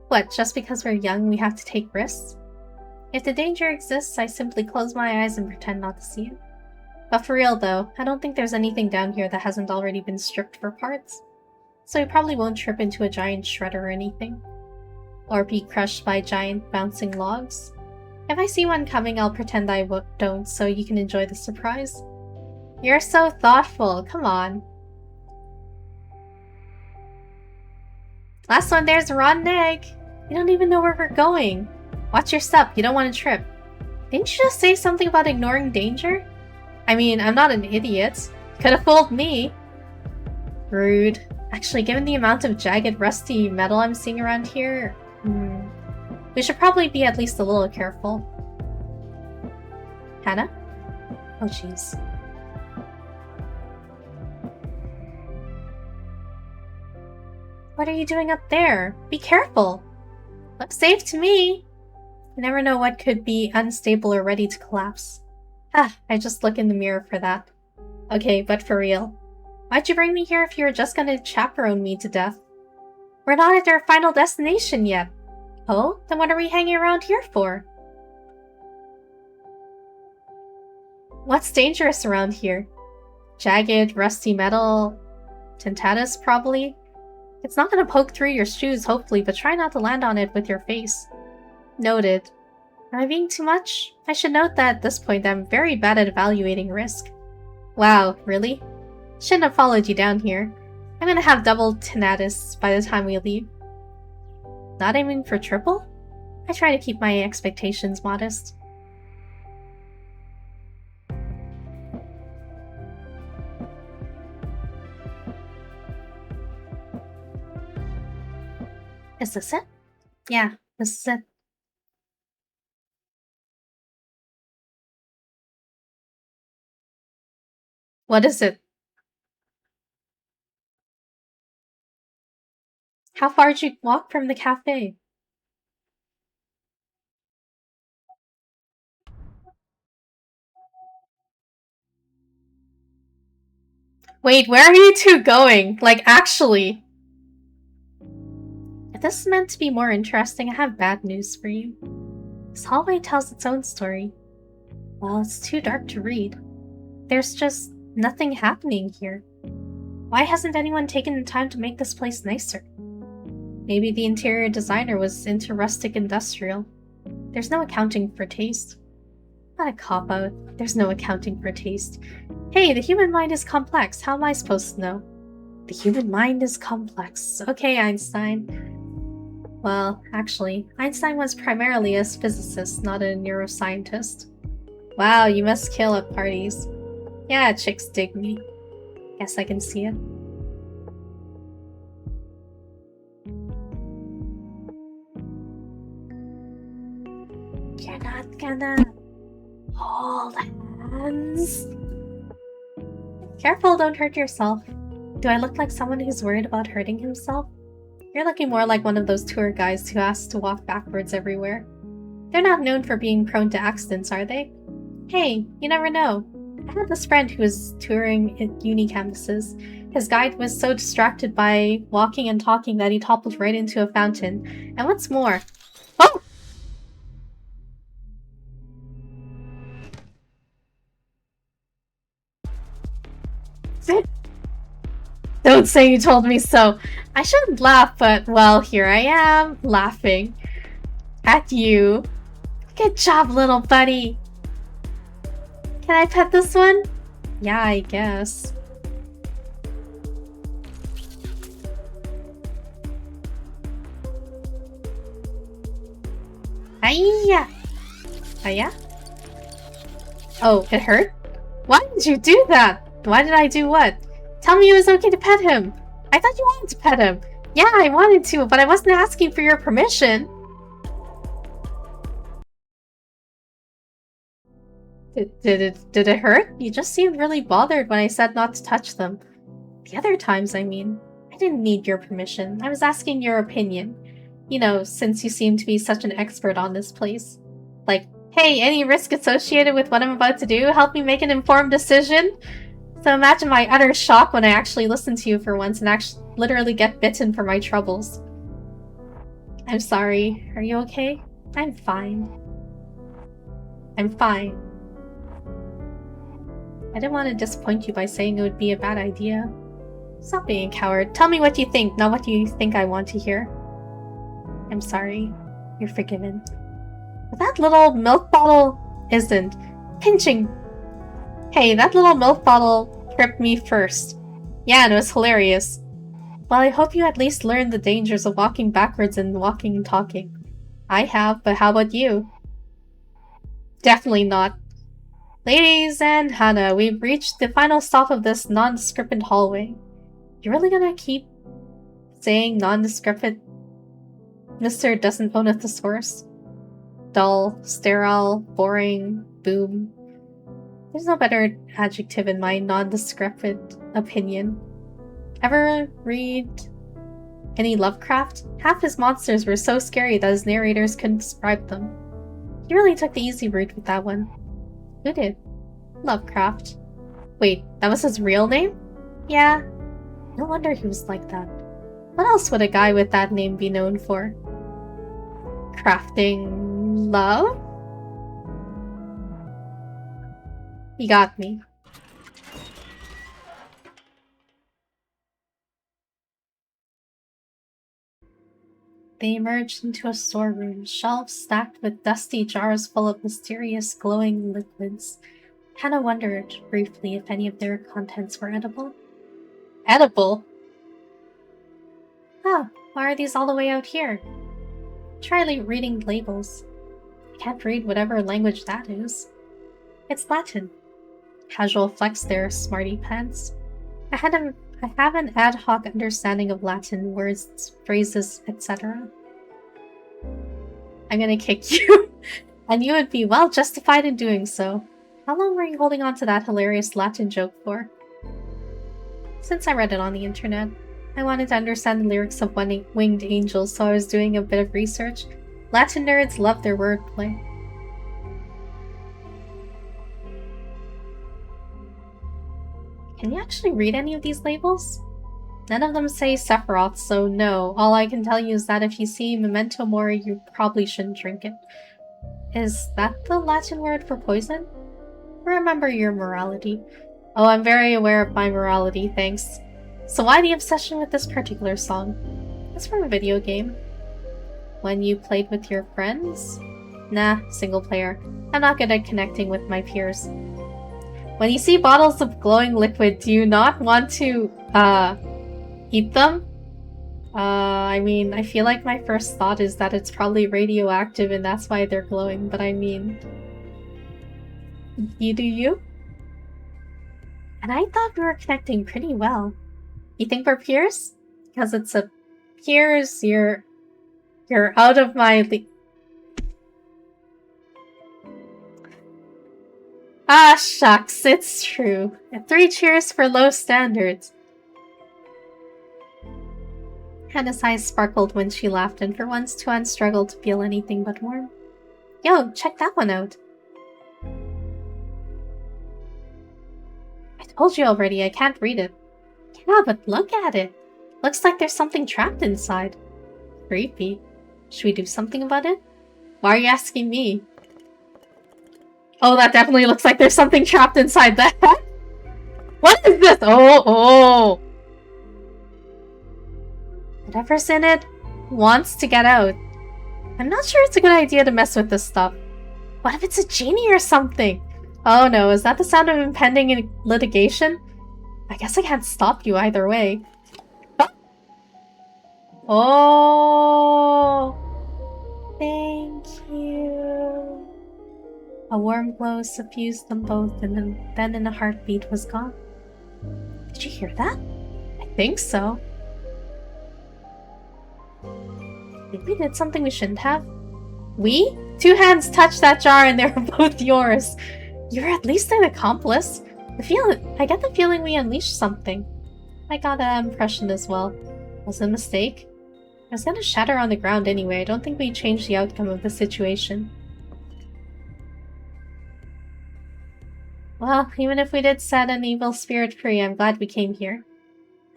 What, just because we're young we have to take risks? If the danger exists, I simply close my eyes and pretend not to see it. But for real though, I don't think there's anything down here that hasn't already been stripped for parts. So we probably won't trip into a giant shredder or anything. Or be crushed by giant bouncing logs. If I see one coming, I'll pretend I don't so you can enjoy the surprise. You're so thoughtful, come on. Last one there's a rotten egg. You don't even know where we're going. Watch your step, you don't want to trip. Didn't you just say something about ignoring danger? I mean, I'm not an idiot. Could have fooled me. Rude. Actually, given the amount of jagged, rusty metal I'm seeing around here, we should probably be at least a little careful. Hannah? Oh jeez. What are you doing up there? Be careful! Looks safe to me! You never know what could be unstable or ready to collapse. I just look in the mirror for that. Okay, but for real. Why'd you bring me here if you were just gonna chaperone me to death? We're not at our final destination yet. Oh? Then what are we hanging around here for? What's dangerous around here? Jagged, rusty metal... Tentatus, probably? It's not gonna poke through your shoes, hopefully, but try not to land on it with your face. Noted. Am I being too much? I should note that at this point I'm very bad at evaluating risk. Wow, really? Shouldn't have followed you down here. I'm gonna have double tinnitus by the time we leave. Not aiming for triple? I try to keep my expectations modest. Is this it? Yeah, this is it. What is it? How far did you walk from the cafe? Wait, where are you two going? Like, actually. If this is meant to be more interesting, I have bad news for you. This hallway tells its own story. Well, it's too dark to read. There's just nothing happening here. Why hasn't anyone taken the time to make this place nicer? Maybe the interior designer was into rustic industrial. There's no accounting for taste. Not a cop-out. There's no accounting for taste. Hey, the human mind is complex. How am I supposed to know? The human mind is complex. Okay, Einstein. Well, actually, Einstein was primarily a physicist, not a neuroscientist. Wow, you must kill at parties. Yeah, chicks dig me. Guess I can see it. You're not gonna hold hands? Careful, don't hurt yourself. Do I look like someone who's worried about hurting himself? You're looking more like one of those tour guides who has to walk backwards everywhere. They're not known for being prone to accidents, are they? Hey, you never know. I had this friend who was touring at uni campuses. His guide was so distracted by walking and talking that he toppled right into a fountain. And what's more... Oh! Don't say you told me so. I shouldn't laugh, but well, here I am, laughing at you. Good job, little buddy. Can I pet this one? Yeah, I guess. Hiya! Hiya? Oh, it hurt? Why did you do that? Why did I do what? Tell me it was okay to pet him. I thought you wanted to pet him. Yeah, I wanted to, but I wasn't asking for your permission. Did it hurt? You just seemed really bothered when I said not to touch them. The other times, I mean. I didn't need your permission. I was asking your opinion. You know, since you seem to be such an expert on this place. Like, hey, any risk associated with what I'm about to do? Help me make an informed decision? So imagine my utter shock when I actually listen to you for once and actually literally get bitten for my troubles. I'm sorry. Are you okay? I'm fine. I'm fine. I didn't want to disappoint you by saying it would be a bad idea. Stop being a coward. Tell me what you think, not what you think I want to hear. I'm sorry. You're forgiven. But that little milk bottle isn't. Pinching. Hey, that little milk bottle tripped me first. Yeah, and it was hilarious. Well, I hope you at least learned the dangers of walking backwards and walking and talking. I have, but how about you? Definitely not. Ladies and Hannah, we've reached the final stop of this nondescript hallway. You really gonna keep saying nondescript? Mr. doesn't own a thesaurus? Dull, sterile, boring, boom. There's no better adjective in my nondescript opinion. Ever read any Lovecraft? Half his monsters were so scary that his narrators couldn't describe them. He really took the easy route with that one. Who did? Lovecraft. Wait, that was his real name? Yeah. No wonder he was like that. What else would a guy with that name be known for? Crafting love? You got me. They emerged into a storeroom, shelves stacked with dusty jars full of mysterious glowing liquids. Hannah wondered briefly if any of their contents were edible. Edible? Huh, why are these all the way out here? Try reading labels. I can't read whatever language that is. It's Latin. Casual flex there, smarty pants. I have an ad hoc understanding of Latin words, phrases, etc. I'm gonna kick you. And you would be well justified in doing so. How long were you holding on to that hilarious Latin joke for? Since I read it on the internet. I wanted to understand the lyrics of Winged Angels, so I was doing a bit of research. Latin nerds love their wordplay. Can you actually read any of these labels? None of them say Sephiroth, so no. All I can tell you is that if you see Memento Mori, you probably shouldn't drink it. Is that the Latin word for poison? Remember your morality. Oh, I'm very aware of my morality, thanks. So why the obsession with this particular song? It's from a video game. When you played with your friends? Nah, single player. I'm not good at connecting with my peers. When you see bottles of glowing liquid, do you not want to, eat them? I mean, I feel like my first thought is that it's probably radioactive and that's why they're glowing, but I mean... You do you? And I thought we were connecting pretty well. You think we're peers? Because it's a peers, you're out of my league. Ah, shucks, it's true. 3 cheers for low standards. Hannah's eyes sparkled when she laughed, and for once Tuan struggled to feel anything but warm. Yo, check that one out. I told you already, I can't read it. Yeah, but look at it. Looks like there's something trapped inside. Creepy. Should we do something about it? Why are you asking me? Oh, that definitely looks like there's something trapped inside that. What is this? Oh. Whatever's in it wants to get out. I'm not sure it's a good idea to mess with this stuff. What if it's a genie or something? Oh no, is that the sound of impending litigation? I guess I can't stop you either way. Oh! Thank you. A warm glow suffused them both, and then in a heartbeat was gone. Did you hear that? I think so. I think we did something we shouldn't have. We? Two hands touched that jar and they were both yours. You're at least an accomplice. I get the feeling we unleashed something. I got that impression as well. Was it a mistake? I was gonna shatter on the ground anyway. I don't think we changed the outcome of the situation. Well, even if we did set an evil spirit free, I'm glad we came here.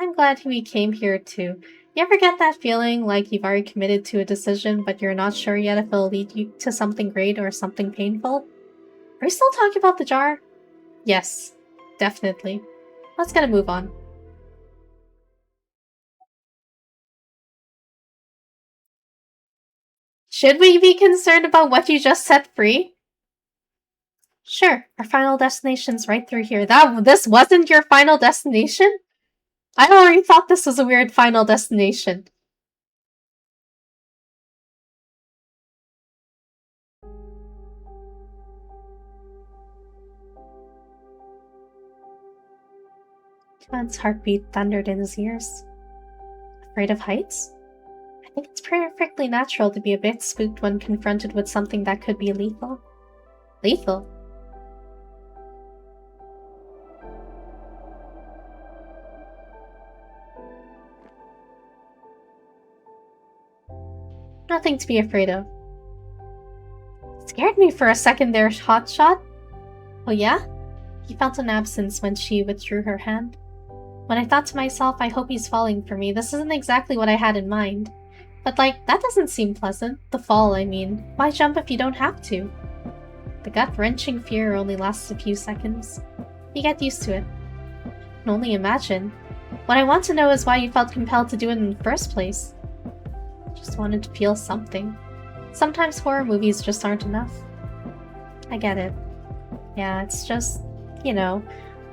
I'm glad we came here too. You ever get that feeling like you've already committed to a decision, but you're not sure yet if it'll lead you to something great or something painful? Are we still talking about the jar? Yes, definitely. Let's get a move on. Should we be concerned about what you just set free? Sure, our final destination's right through here. This wasn't your final destination? I already thought this was a weird final destination. John's heartbeat thundered in his ears. Afraid of heights? I think it's perfectly natural to be a bit spooked when confronted with something that could be lethal. Lethal? Nothing to be afraid of. It scared me for a second there, Hotshot. Oh yeah? He felt an absence when she withdrew her hand. When I thought to myself, I hope he's falling for me, this isn't exactly what I had in mind. But like, that doesn't seem pleasant. The fall, I mean. Why jump if you don't have to? The gut-wrenching fear only lasts a few seconds. You get used to it. I can only imagine. What I want to know is why you felt compelled to do it in the first place. Just wanted to feel something. Sometimes horror movies just aren't enough. I get it. Yeah, it's just, you know,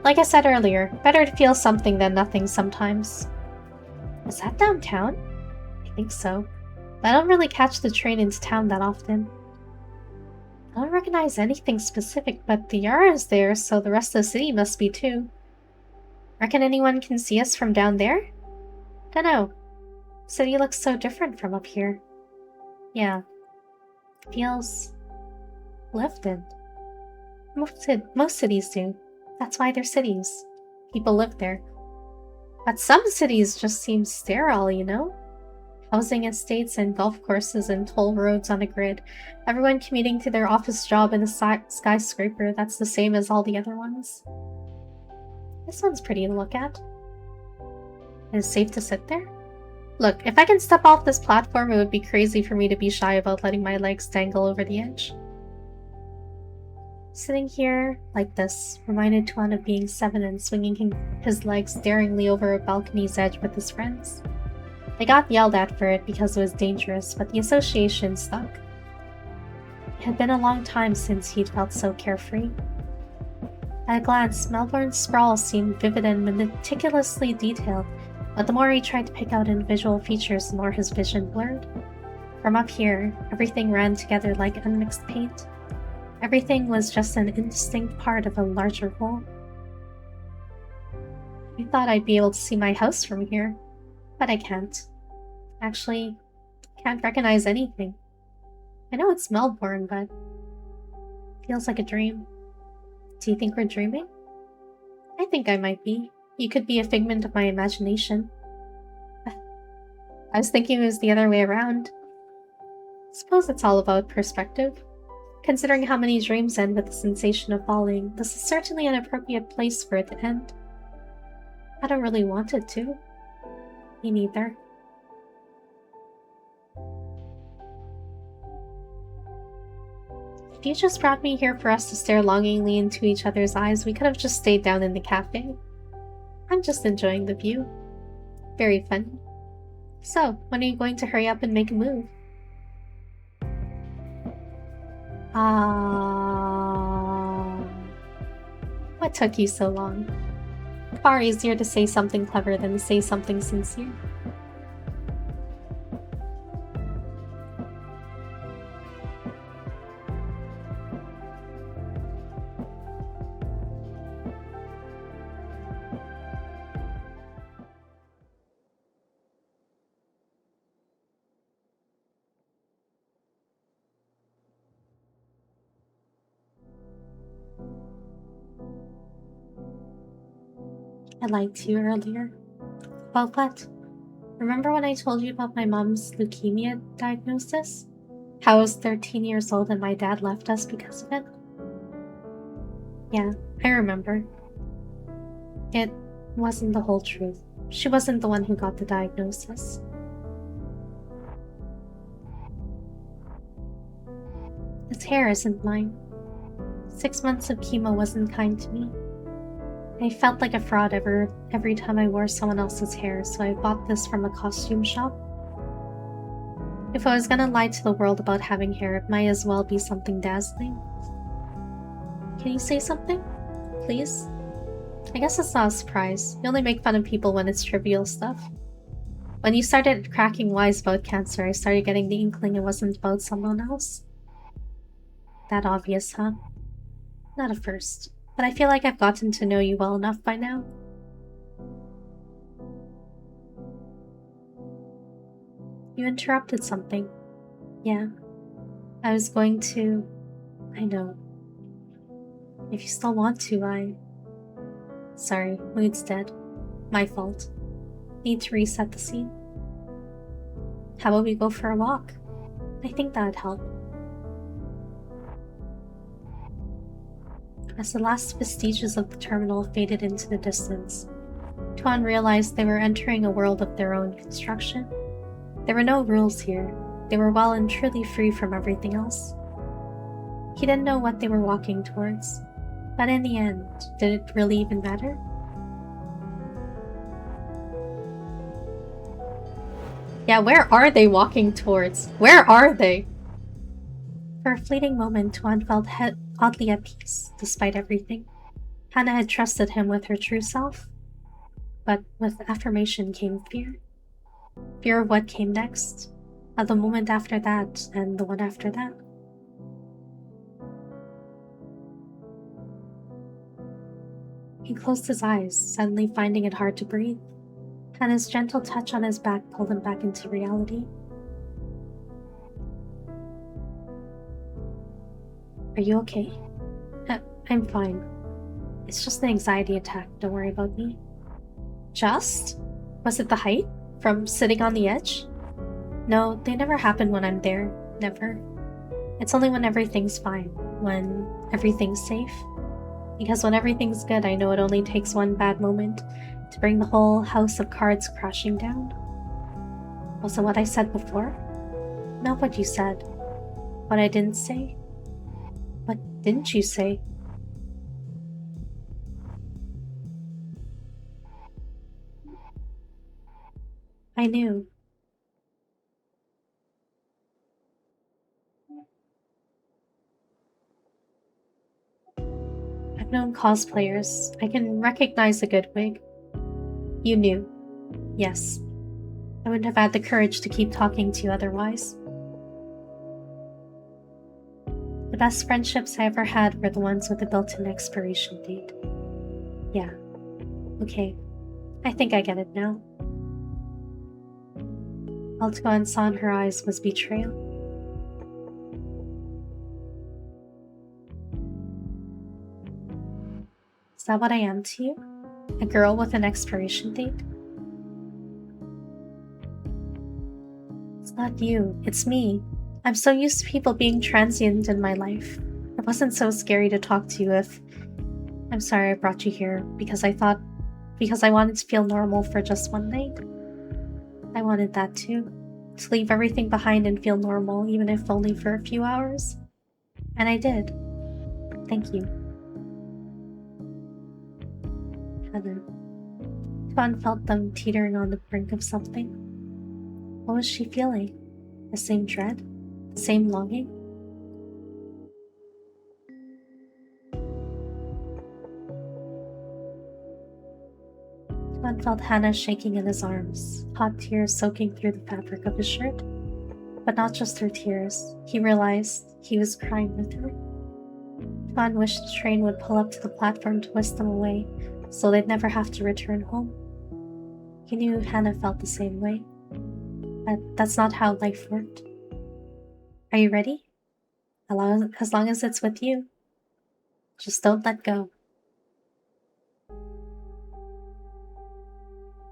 like I said earlier, better to feel something than nothing sometimes. Is that downtown? I think so. But I don't really catch the train into town that often. I don't recognize anything specific, but the Yara is there, so the rest of the city must be too. Reckon anyone can see us from down there? Dunno. City looks so different from up here. Yeah. Feels lived in. Most cities do. That's why they're cities. People live there. But some cities just seem sterile, you know? Housing estates and golf courses and toll roads on a grid. Everyone commuting to their office job in a skyscraper that's the same as all the other ones. This one's pretty to look at. Is it safe to sit there? Look, if I can step off this platform, it would be crazy for me to be shy about letting my legs dangle over the edge. Sitting here, like this, reminded Tuan of being 7 and swinging his legs daringly over a balcony's edge with his friends. They got yelled at for it because it was dangerous, but the association stuck. It had been a long time since he'd felt so carefree. At a glance, Melbourne's sprawl seemed vivid and meticulously detailed, but the more he tried to pick out individual features, the more his vision blurred. From up here, everything ran together like unmixed paint. Everything was just an indistinct part of a larger whole. I thought I'd be able to see my house from here, but I can't. Actually, can't recognize anything. I know it's Melbourne, but it feels like a dream. Do you think we're dreaming? I think I might be. You could be a figment of my imagination. I was thinking it was the other way around. Suppose it's all about perspective. Considering how many dreams end with the sensation of falling, this is certainly an appropriate place for it to end. I don't really want it to. Me neither. If you just brought me here for us to stare longingly into each other's eyes, we could have just stayed down in the cafe. I'm just enjoying the view. Very funny. So, when are you going to hurry up and make a move? What took you so long? Far easier to say something clever than to say something sincere. I lied to you earlier. About what? Remember when I told you about my mom's leukemia diagnosis? How I was 13 years old and my dad left us because of it? Yeah, I remember. It wasn't the whole truth. She wasn't the one who got the diagnosis. This hair isn't mine. 6 months of chemo wasn't kind to me. I felt like a fraud every time I wore someone else's hair, so I bought this from a costume shop. If I was gonna lie to the world about having hair, it might as well be something dazzling. Can you say something? Please? I guess it's not a surprise. You only make fun of people when it's trivial stuff. When you started cracking wise about cancer, I started getting the inkling it wasn't about someone else. That obvious, huh? Not at first, but I feel like I've gotten to know you well enough by now. You interrupted something. Yeah. I was going to... I know. If you still want to, Sorry, mood's dead. My fault. Need to reset the scene. How about we go for a walk? I think that'd help. As the last vestiges of the terminal faded into the distance, Tuan realized they were entering a world of their own construction. There were no rules here. They were well and truly free from everything else. He didn't know what they were walking towards, but in the end, did it really even matter? Yeah, where are they walking towards? Where are they? For a fleeting moment, Tuan felt oddly at peace, despite everything. Hannah had trusted him with her true self, but with affirmation came fear. Fear of what came next, of the moment after that, and the one after that. He closed his eyes, suddenly finding it hard to breathe. Hannah's gentle touch on his back pulled him back into reality. Are you okay? I'm fine. It's just an anxiety attack, don't worry about me. Just? Was it the height? From sitting on the edge? No, they never happen when I'm there. Never. It's only when everything's fine. When everything's safe. Because when everything's good, I know it only takes one bad moment to bring the whole house of cards crashing down. Was it what I said before? Not what you said. What I didn't say? What didn't you say? I knew. I've known cosplayers. I can recognize a good wig. You knew. Yes. I wouldn't have had the courage to keep talking to you otherwise. The best friendships I ever had were the ones with a built-in expiration date. Yeah. Okay. I think I get it now. All Tuan saw in her eyes was betrayal. Is that what I am to you? A girl with an expiration date? It's not you, it's me. I'm so used to people being transient in my life. It wasn't so scary to talk to you if... I'm sorry I brought you here, because I wanted to feel normal for just one night. I wanted that too. To leave everything behind and feel normal, even if only for a few hours. And I did. Thank you. Hannah. Tuan felt them teetering on the brink of something. What was she feeling? The same dread? The same longing? Tuan felt Hannah shaking in his arms, hot tears soaking through the fabric of his shirt. But not just her tears. He realized he was crying with her. Tuan wished the train would pull up to the platform to whisk them away, so they'd never have to return home. He knew Hannah felt the same way. But that's not how life worked. Are you ready? As long as it's with you. Just don't let go.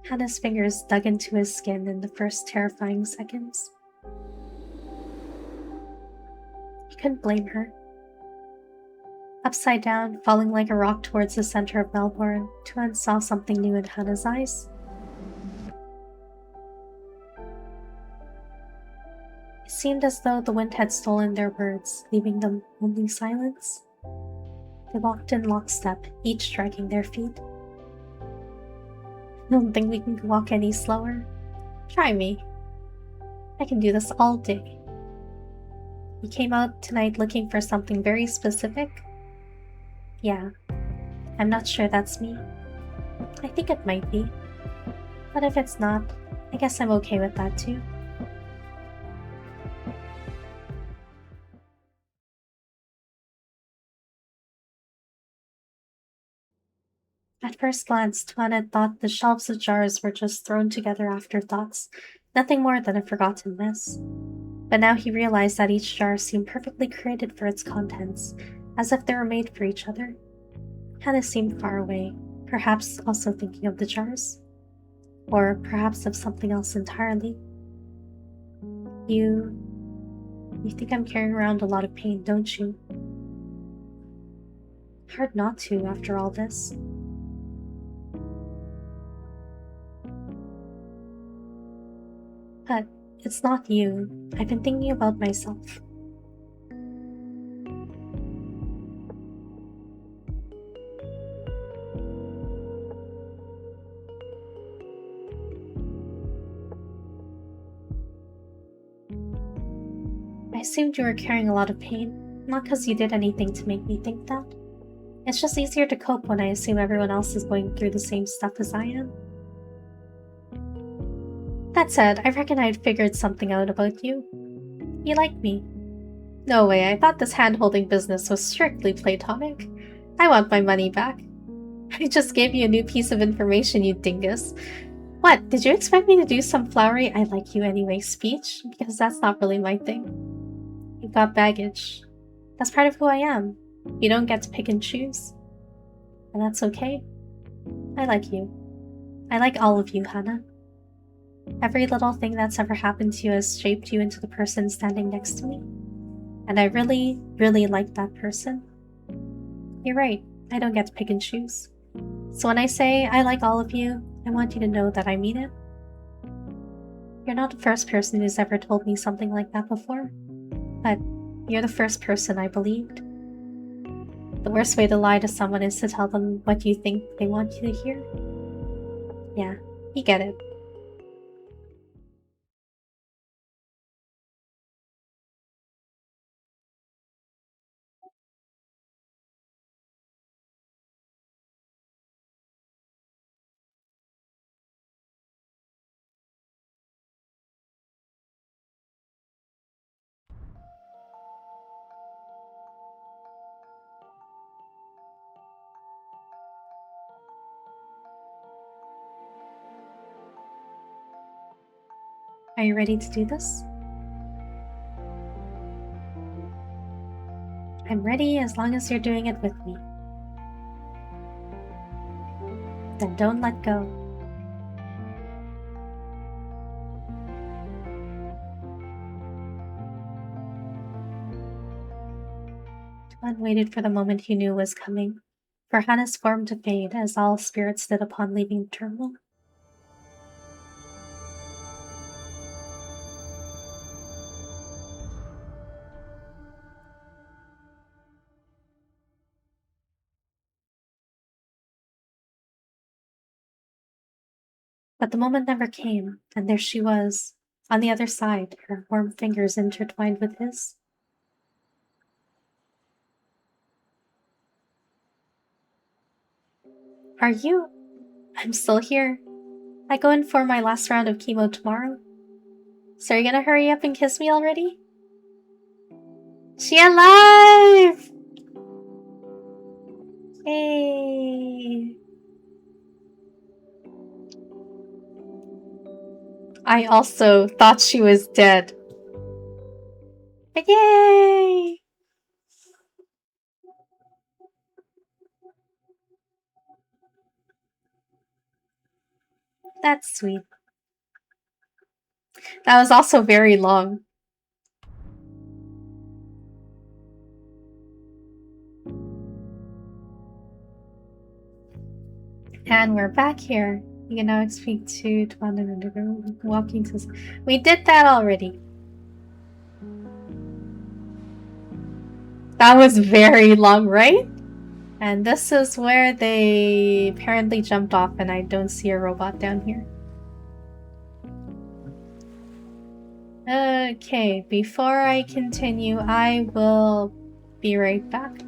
Hannah's fingers dug into his skin in the first terrifying seconds. He couldn't blame her. Upside down, falling like a rock towards the center of Melbourne, Tuan saw something new in Hannah's eyes. It seemed as though the wind had stolen their words, leaving them only silence. They walked in lockstep, each dragging their feet. I don't think we can walk any slower. Try me. I can do this all day. You came out tonight looking for something very specific? Yeah. I'm not sure that's me. I think it might be. But if it's not, I guess I'm okay with that too. At first glance, Tuan had thought the shelves of jars were just thrown together afterthoughts, nothing more than a forgotten mess. But now he realized that each jar seemed perfectly created for its contents, as if they were made for each other. Hannah seemed far away, perhaps also thinking of the jars. Or perhaps of something else entirely. You think I'm carrying around a lot of pain, don't you? Hard not to after all this. But it's not you. I've been thinking about myself. I assumed you were carrying a lot of pain, not because you did anything to make me think that. It's just easier to cope when I assume everyone else is going through the same stuff as I am. That said, I reckon I'd figured something out about you. You like me. No way, I thought this hand-holding business was strictly platonic. I want my money back. I just gave you a new piece of information, you dingus. What, did you expect me to do some flowery I like you anyway speech? Because that's not really my thing. You've got baggage. That's part of who I am. You don't get to pick and choose. And that's okay. I like you. I like all of you, Hannah. Every little thing that's ever happened to you has shaped you into the person standing next to me. And I really, really like that person. You're right, I don't get to pick and choose. So when I say I like all of you, I want you to know that I mean it. You're not the first person who's ever told me something like that before, but you're the first person I believed. The worst way to lie to someone is to tell them what you think they want you to hear. Yeah, you get it. Are you ready to do this? I'm ready as long as you're doing it with me. Then don't let go. Tuan waited for the moment he knew was coming, for Hannah's form to fade as all spirits did upon leaving the terminal. But the moment never came, and there she was, On the other side, her warm fingers intertwined with his. Are you? I'm still here. I go in for my last round of chemo tomorrow. So are you gonna hurry up and kiss me already? She alive! Yay! I also thought she was dead. Yay! That's sweet. That was also very long. And we're back here. You can now speak to Tuan and walking to... We did that already. That was very long, right? And this is where they apparently jumped off and I don't see a robot down here. Okay, before I continue, I will be right back.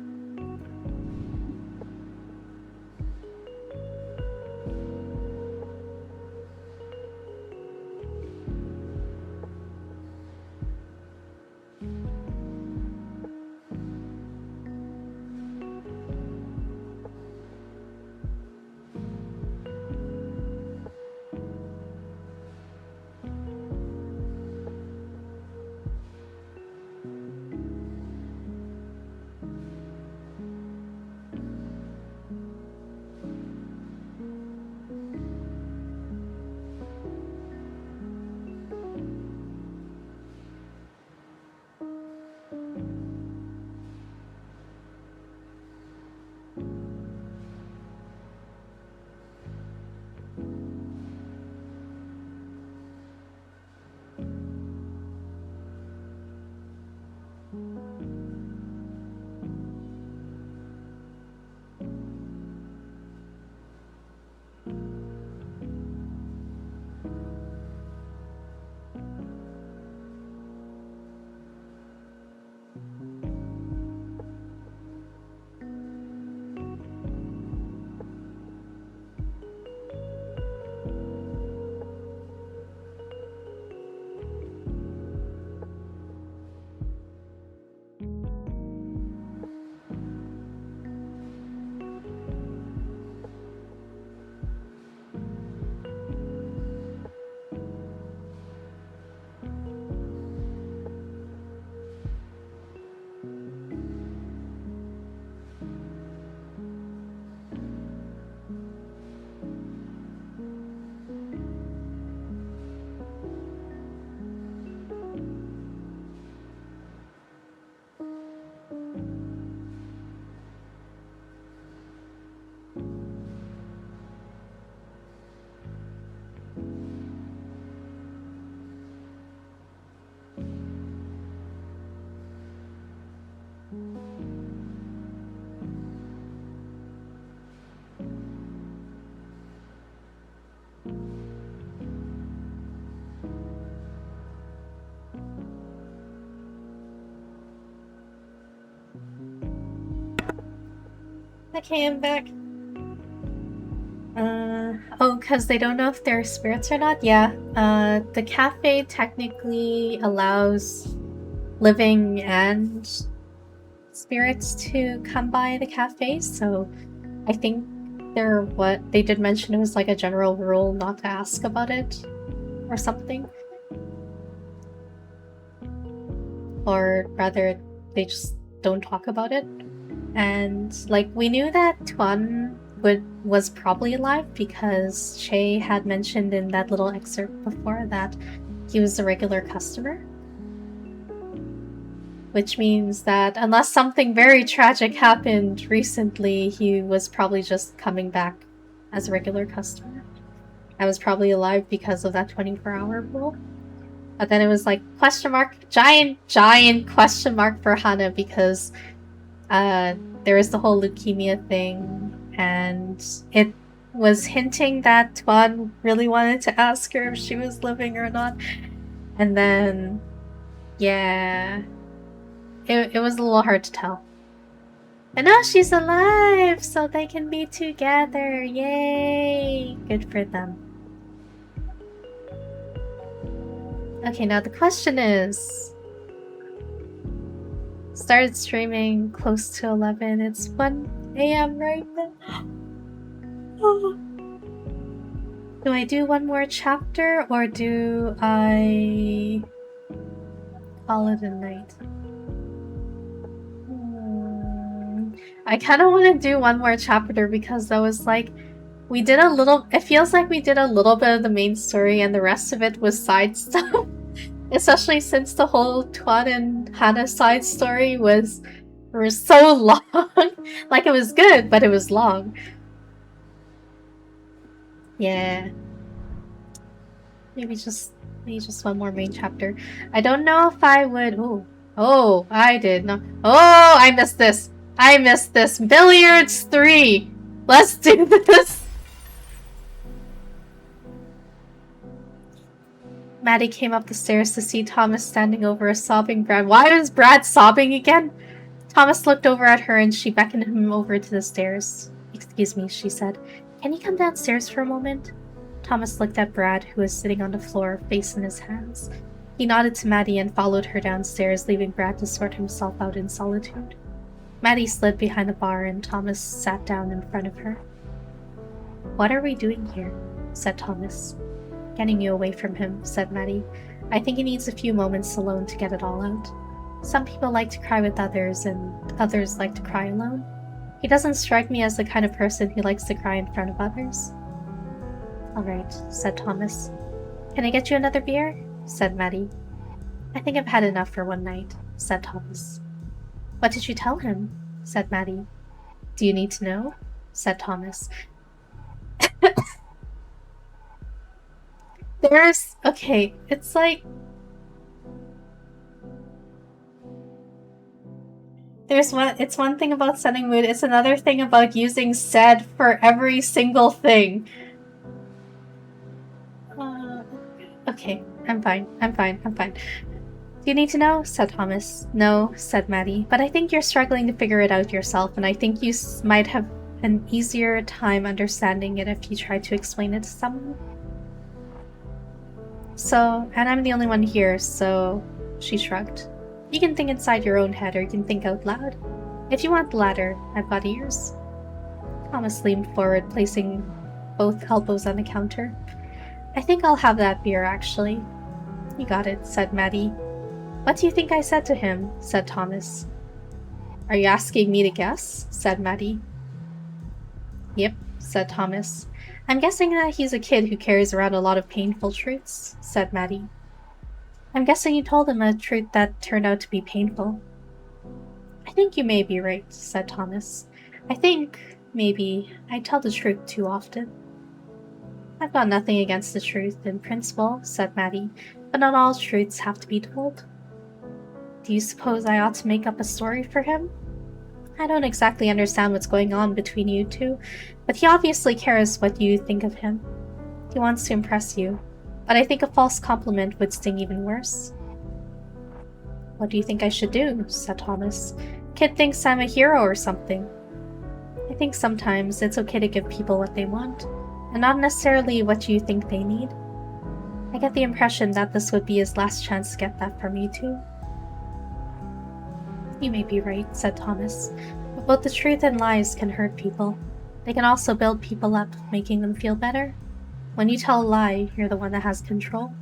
Okay, I'm back. Oh, because they don't know if they're spirits or not? Yeah. The cafe technically allows living and spirits to come by the cafe, so I think what they did mention it was like a general rule not to ask about it or something. Or rather, they just don't talk about it. And like we knew that Tuan was probably alive because Che had mentioned in that little excerpt before that he was a regular customer. Which means that unless something very tragic happened recently, he was probably just coming back as a regular customer. I was probably alive because of that 24-hour rule. But then it was like question mark, giant question mark for Hana because there was the whole leukemia thing, and it was hinting that Tuan really wanted to ask her if she was living or not. And then, yeah, it was a little hard to tell. And now she's alive, so they can be together. Yay! Good for them. Okay, now the question is... Started streaming close to 11. It's 1 a.m. right now. Do I do one more chapter or do I call it a night? I kind of want to do one more chapter because that was like, we did a little, it feels like we did a little bit of the main story and the rest of it was side stuff. Especially since the whole Tuan and Hannah side story was so long. Like, it was good, but it was long. Yeah. Maybe just one more main chapter. I don't know if I would... Oh, I did not... Oh, I missed this. I missed this. Billiards 3. Let's do this. Maddie came up the stairs to see Thomas standing over a sobbing Brad. Why is Brad sobbing again? Thomas looked over at her and she beckoned him over to the stairs. Excuse me, she said. Can you come downstairs for a moment? Thomas looked at Brad, who was sitting on the floor, face in his hands. He nodded to Maddie and followed her downstairs, leaving Brad to sort himself out in solitude. Maddie slid behind the bar and Thomas sat down in front of her. What are we doing here? Said Thomas. Getting you away from him, said Maddie. I think he needs a few moments alone to get it all out. Some people like to cry with others, and others like to cry alone. He doesn't strike me as the kind of person who likes to cry in front of others. All right, said Thomas. Can I get you another beer? Said Maddie. I think I've had enough for one night, said Thomas. What did you tell him? Said Maddie. Do you need to know? Said Thomas. Okay, it's like... It's one thing about setting mood, it's another thing about using said for every single thing. Okay, I'm fine. Do you need to know? Said Thomas. No, said Maddie, but I think you're struggling to figure it out yourself, and I think you might have an easier time understanding it if you try to explain it to someone. So, and I'm the only one here, so... She shrugged. You can think inside your own head, or you can think out loud. If you want the latter, I've got ears. Thomas leaned forward, placing both elbows on the counter. I think I'll have that beer, actually. You got it, said Maddie. What do you think I said to him? Said Thomas. Are you asking me to guess? Said Maddie. Yep, said Thomas. I'm guessing that he's a kid who carries around a lot of painful truths, said Maddie. I'm guessing you told him a truth that turned out to be painful. I think you may be right, said Thomas. I think, maybe, I tell the truth too often. I've got nothing against the truth in principle, said Maddie, but not all truths have to be told. Do you suppose I ought to make up a story for him? I don't exactly understand what's going on between you two, but he obviously cares what you think of him. He wants to impress you, but I think a false compliment would sting even worse. What do you think I should do? Said Thomas. Kid thinks I'm a hero or something. I think sometimes it's okay to give people what they want, and not necessarily what you think they need. I get the impression that this would be his last chance to get that from you too. You may be right, said Thomas, but both the truth and lies can hurt people. They can also build people up, making them feel better. When you tell a lie, you're the one that has control.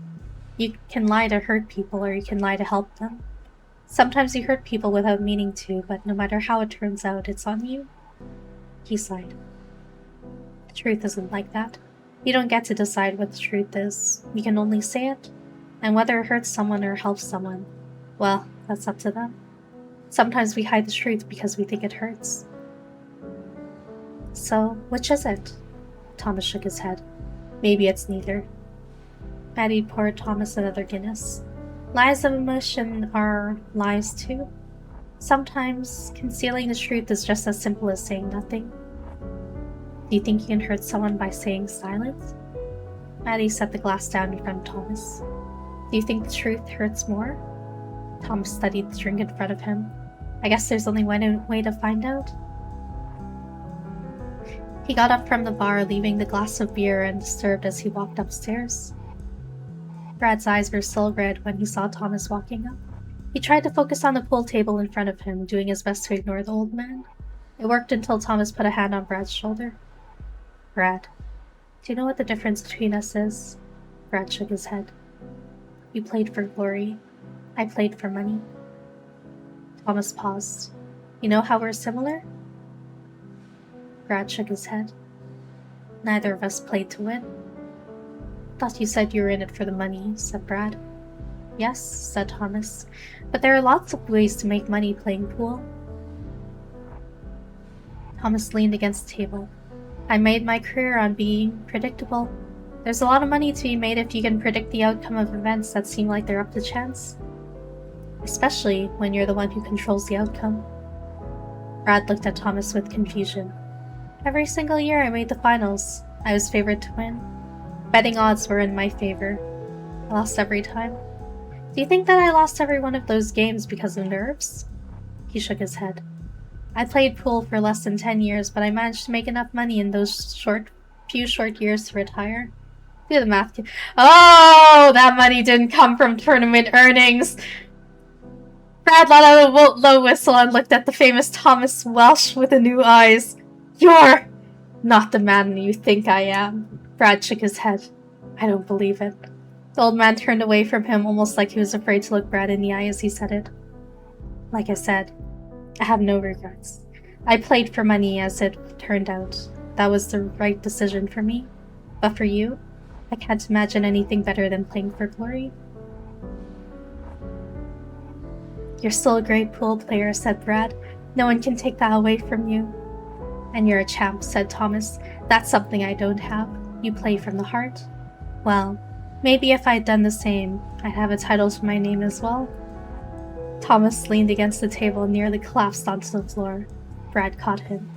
You can lie to hurt people, or you can lie to help them. Sometimes you hurt people without meaning to, but no matter how it turns out, it's on you. He sighed. The truth isn't like that. You don't get to decide what the truth is. You can only say it, and whether it hurts someone or helps someone, well, that's up to them. Sometimes we hide the truth because we think it hurts. So, which is it? Thomas shook his head. Maybe it's neither. Maddie poured Thomas another Guinness. Lies of emotion are lies too. Sometimes concealing the truth is just as simple as saying nothing. Do you think you can hurt someone by saying silence? Maddie set the glass down in front of Thomas. Do you think the truth hurts more? Thomas studied the drink in front of him. I guess there's only one way to find out. He got up from the bar, leaving the glass of beer undisturbed as he walked upstairs. Brad's eyes were still red when he saw Thomas walking up. He tried to focus on the pool table in front of him, doing his best to ignore the old man. It worked until Thomas put a hand on Brad's shoulder. Brad, do you know what the difference between us is? Brad shook his head. You played for glory. I played for money. Thomas paused. You know how we're similar? Brad shook his head. Neither of us played to win. Thought you said you were in it for the money, said Brad. Yes, said Thomas, but there are lots of ways to make money playing pool. Thomas leaned against the table. I made my career on being predictable. There's a lot of money to be made if you can predict the outcome of events that seem like they're up to chance. Especially when you're the one who controls the outcome. Brad looked at Thomas with confusion. Every single year I made the finals. I was favored to win. Betting odds were in my favor. I lost every time. Do you think that I lost every one of those games because of nerves? He shook his head. I played pool for less than 10 years, but I managed to make enough money in those few short years to retire. Do the math. Oh, that money didn't come from tournament earnings. Brad let out a low whistle and looked at the famous Thomas Welsh with the new eyes. You're not the man you think I am. Brad shook his head. I don't believe it. The old man turned away from him almost like he was afraid to look Brad in the eye as he said it. Like I said, I have no regrets. I played for money as it turned out. That was the right decision for me. But for you, I can't imagine anything better than playing for glory. You're still a great pool player, said Brad. No one can take that away from you. And you're a champ, said Thomas. That's something I don't have. You play from the heart. Well, maybe if I'd done the same, I'd have a title to my name as well. Thomas leaned against the table and nearly collapsed onto the floor. Brad caught him.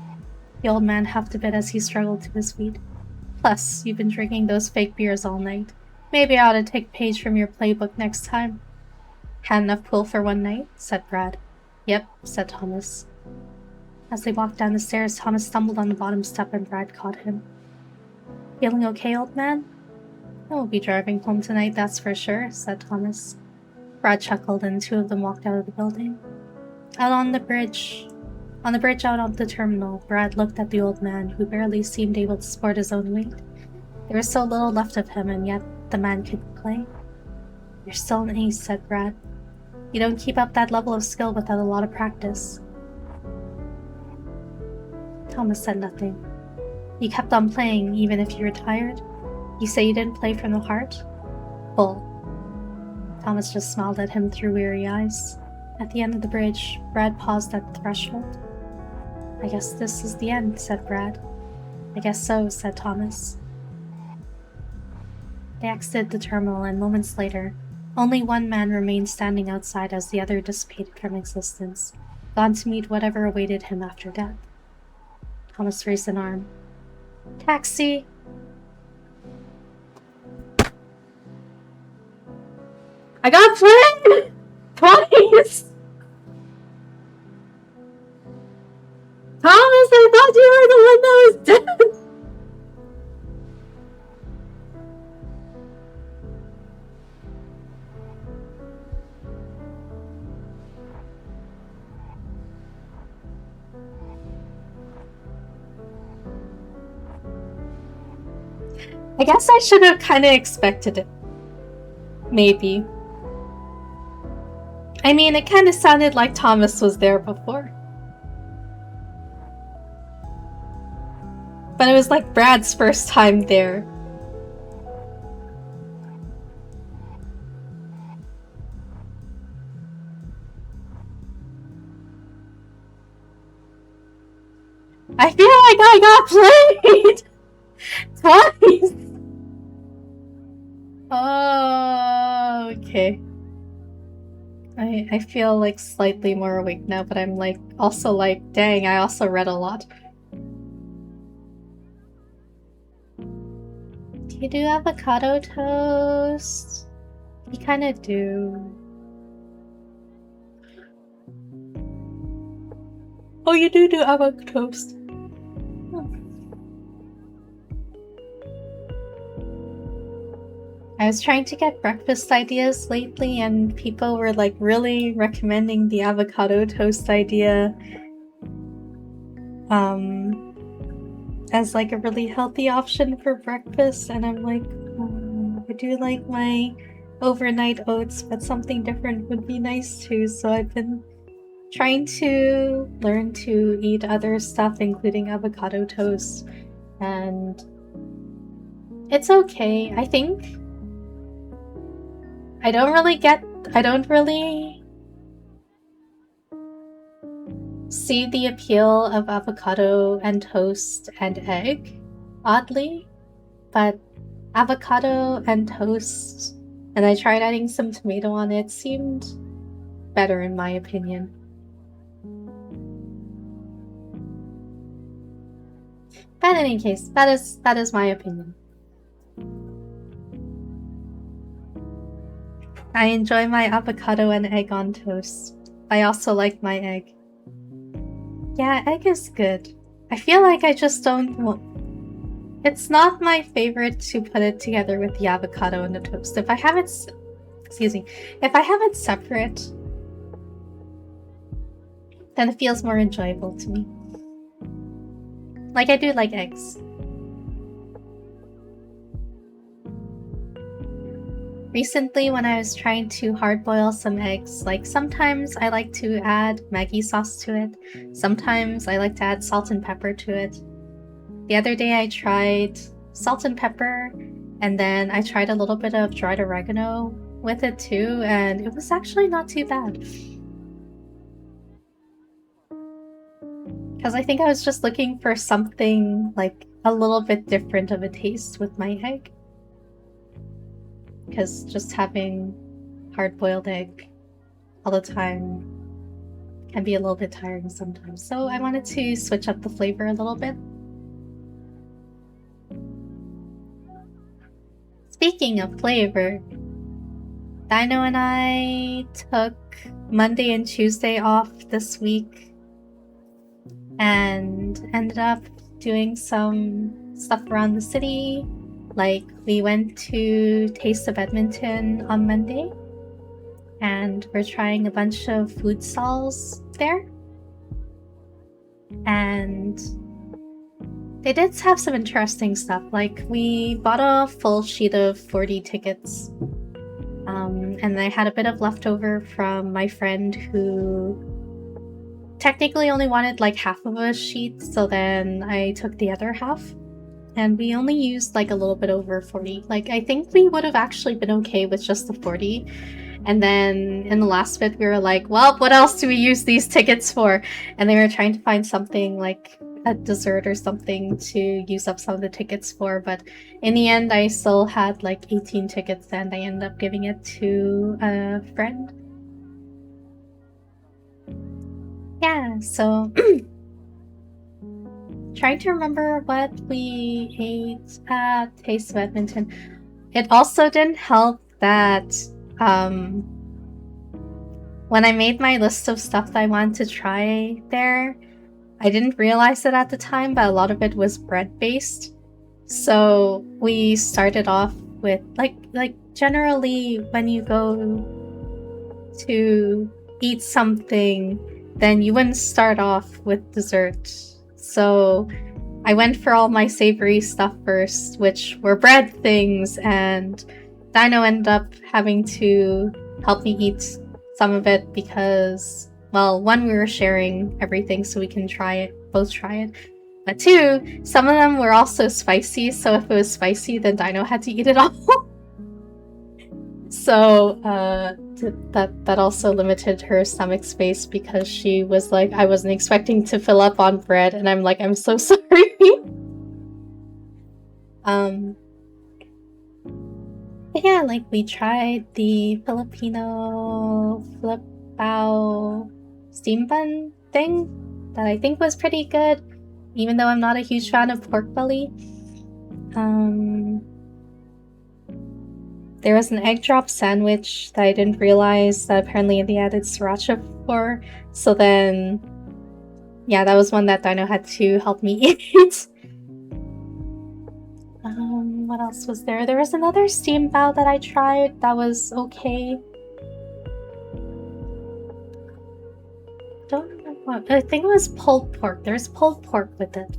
The old man huffed a bit as he struggled to his feet. Plus, you've been drinking those fake beers all night. Maybe I ought to take a page from your playbook next time. Had enough pool for one night? Said Brad. Yep, said Thomas. As they walked down the stairs, Thomas stumbled on the bottom step and Brad caught him. Feeling okay, old man? I won't be driving home tonight, that's for sure, said Thomas. Brad chuckled and the two of them walked out of the building. Out on the bridge out on the terminal, Brad looked at the old man, who barely seemed able to support his own weight. There was so little left of him, and yet the man could play. You're still an ace, said Brad. You don't keep up that level of skill without a lot of practice. Thomas said nothing. You kept on playing, even if you were tired? You say you didn't play from the heart? Bull. Thomas just smiled at him through weary eyes. At the end of the bridge, Brad paused at the threshold. I guess this is the end, said Brad. I guess so, said Thomas. They exited the terminal, and moments later, only one man remained standing outside as the other dissipated from existence, gone to meet whatever awaited him after death. Thomas raised an arm. Taxi! I got played! Twice! Thomas, I thought you were the one that was dead! I guess I should have kind of expected it. Maybe. I mean, it kind of sounded like Thomas was there before. But it was like Brad's first time there. I feel like I got played! Twice! Oh, okay. I feel like slightly more awake now, but I'm like, also like, dang, I also read a lot. Do you do avocado toast? You kind of do. Oh, you do avocado toast. I was trying to get breakfast ideas lately, and people were like really recommending the avocado toast idea as like a really healthy option for breakfast. And I'm like, I do like my overnight oats, but something different would be nice too. So I've been trying to learn to eat other stuff, including avocado toast, and it's okay. I think I don't really see the appeal of avocado and toast and egg, oddly, but avocado and toast, and I tried adding some tomato on it, seemed better in my opinion. But in any case, that is my opinion. I enjoy my avocado and egg on toast. I also like my egg. Yeah, egg is good. I feel like I just don't want... It's not my favorite to put it together with the avocado and the toast. If I have it... Excuse me. If I have it separate, then it feels more enjoyable to me. Like, I do like eggs. Recently, when I was trying to hard-boil some eggs, like sometimes I like to add Maggi sauce to it. Sometimes I like to add salt and pepper to it. The other day I tried salt and pepper, and then I tried a little bit of dried oregano with it too, and it was actually not too bad. Because I think I was just looking for something like a little bit different of a taste with my egg. Because just having hard-boiled egg all the time can be a little bit tiring sometimes. So I wanted to switch up the flavor a little bit. Speaking of flavor, Dino and I took Monday and Tuesday off this week and ended up doing some stuff around the city. Like, we went to Taste of Edmonton on Monday, and we're trying a bunch of food stalls there. And they did have some interesting stuff. Like, we bought a full sheet of 40 tickets, and I had a bit of leftover from my friend who technically only wanted like half of a sheet, so then I took the other half. And we only used like a little bit over 40. Like, I think we would have actually been okay with just the 40. And then in the last bit, we were like, well, what else do we use these tickets for? And they were trying to find something like a dessert or something to use up some of the tickets for. But in the end, I still had like 18 tickets, and I ended up giving it to a friend. Yeah, so... Trying to remember what we ate at Taste of Edmonton. It also didn't help that when I made my list of stuff that I wanted to try there, I didn't realize it at the time, but a lot of it was bread-based. So we started off with, like generally when you go to eat something, then you wouldn't start off with dessert. So I went for all my savory stuff first, which were bread things, and Dino ended up having to help me eat some of it because, well, one, we were sharing everything so we can both try it. But two, some of them were also spicy, so if it was spicy, then Dino had to eat it all. So that also limited her stomach space because she was like, I wasn't expecting to fill up on bread, and I'm like, I'm so sorry. But yeah, like, we tried the Filipino flip bao steam bun thing that I think was pretty good, even though I'm not a huge fan of pork belly. There was an egg drop sandwich that I didn't realize that apparently they added sriracha for. So then, yeah, that was one that Dino had to help me eat. What else was there? There was another steam bao that I tried that was okay. Don't know what. I think it was pulled pork. There's pulled pork with it.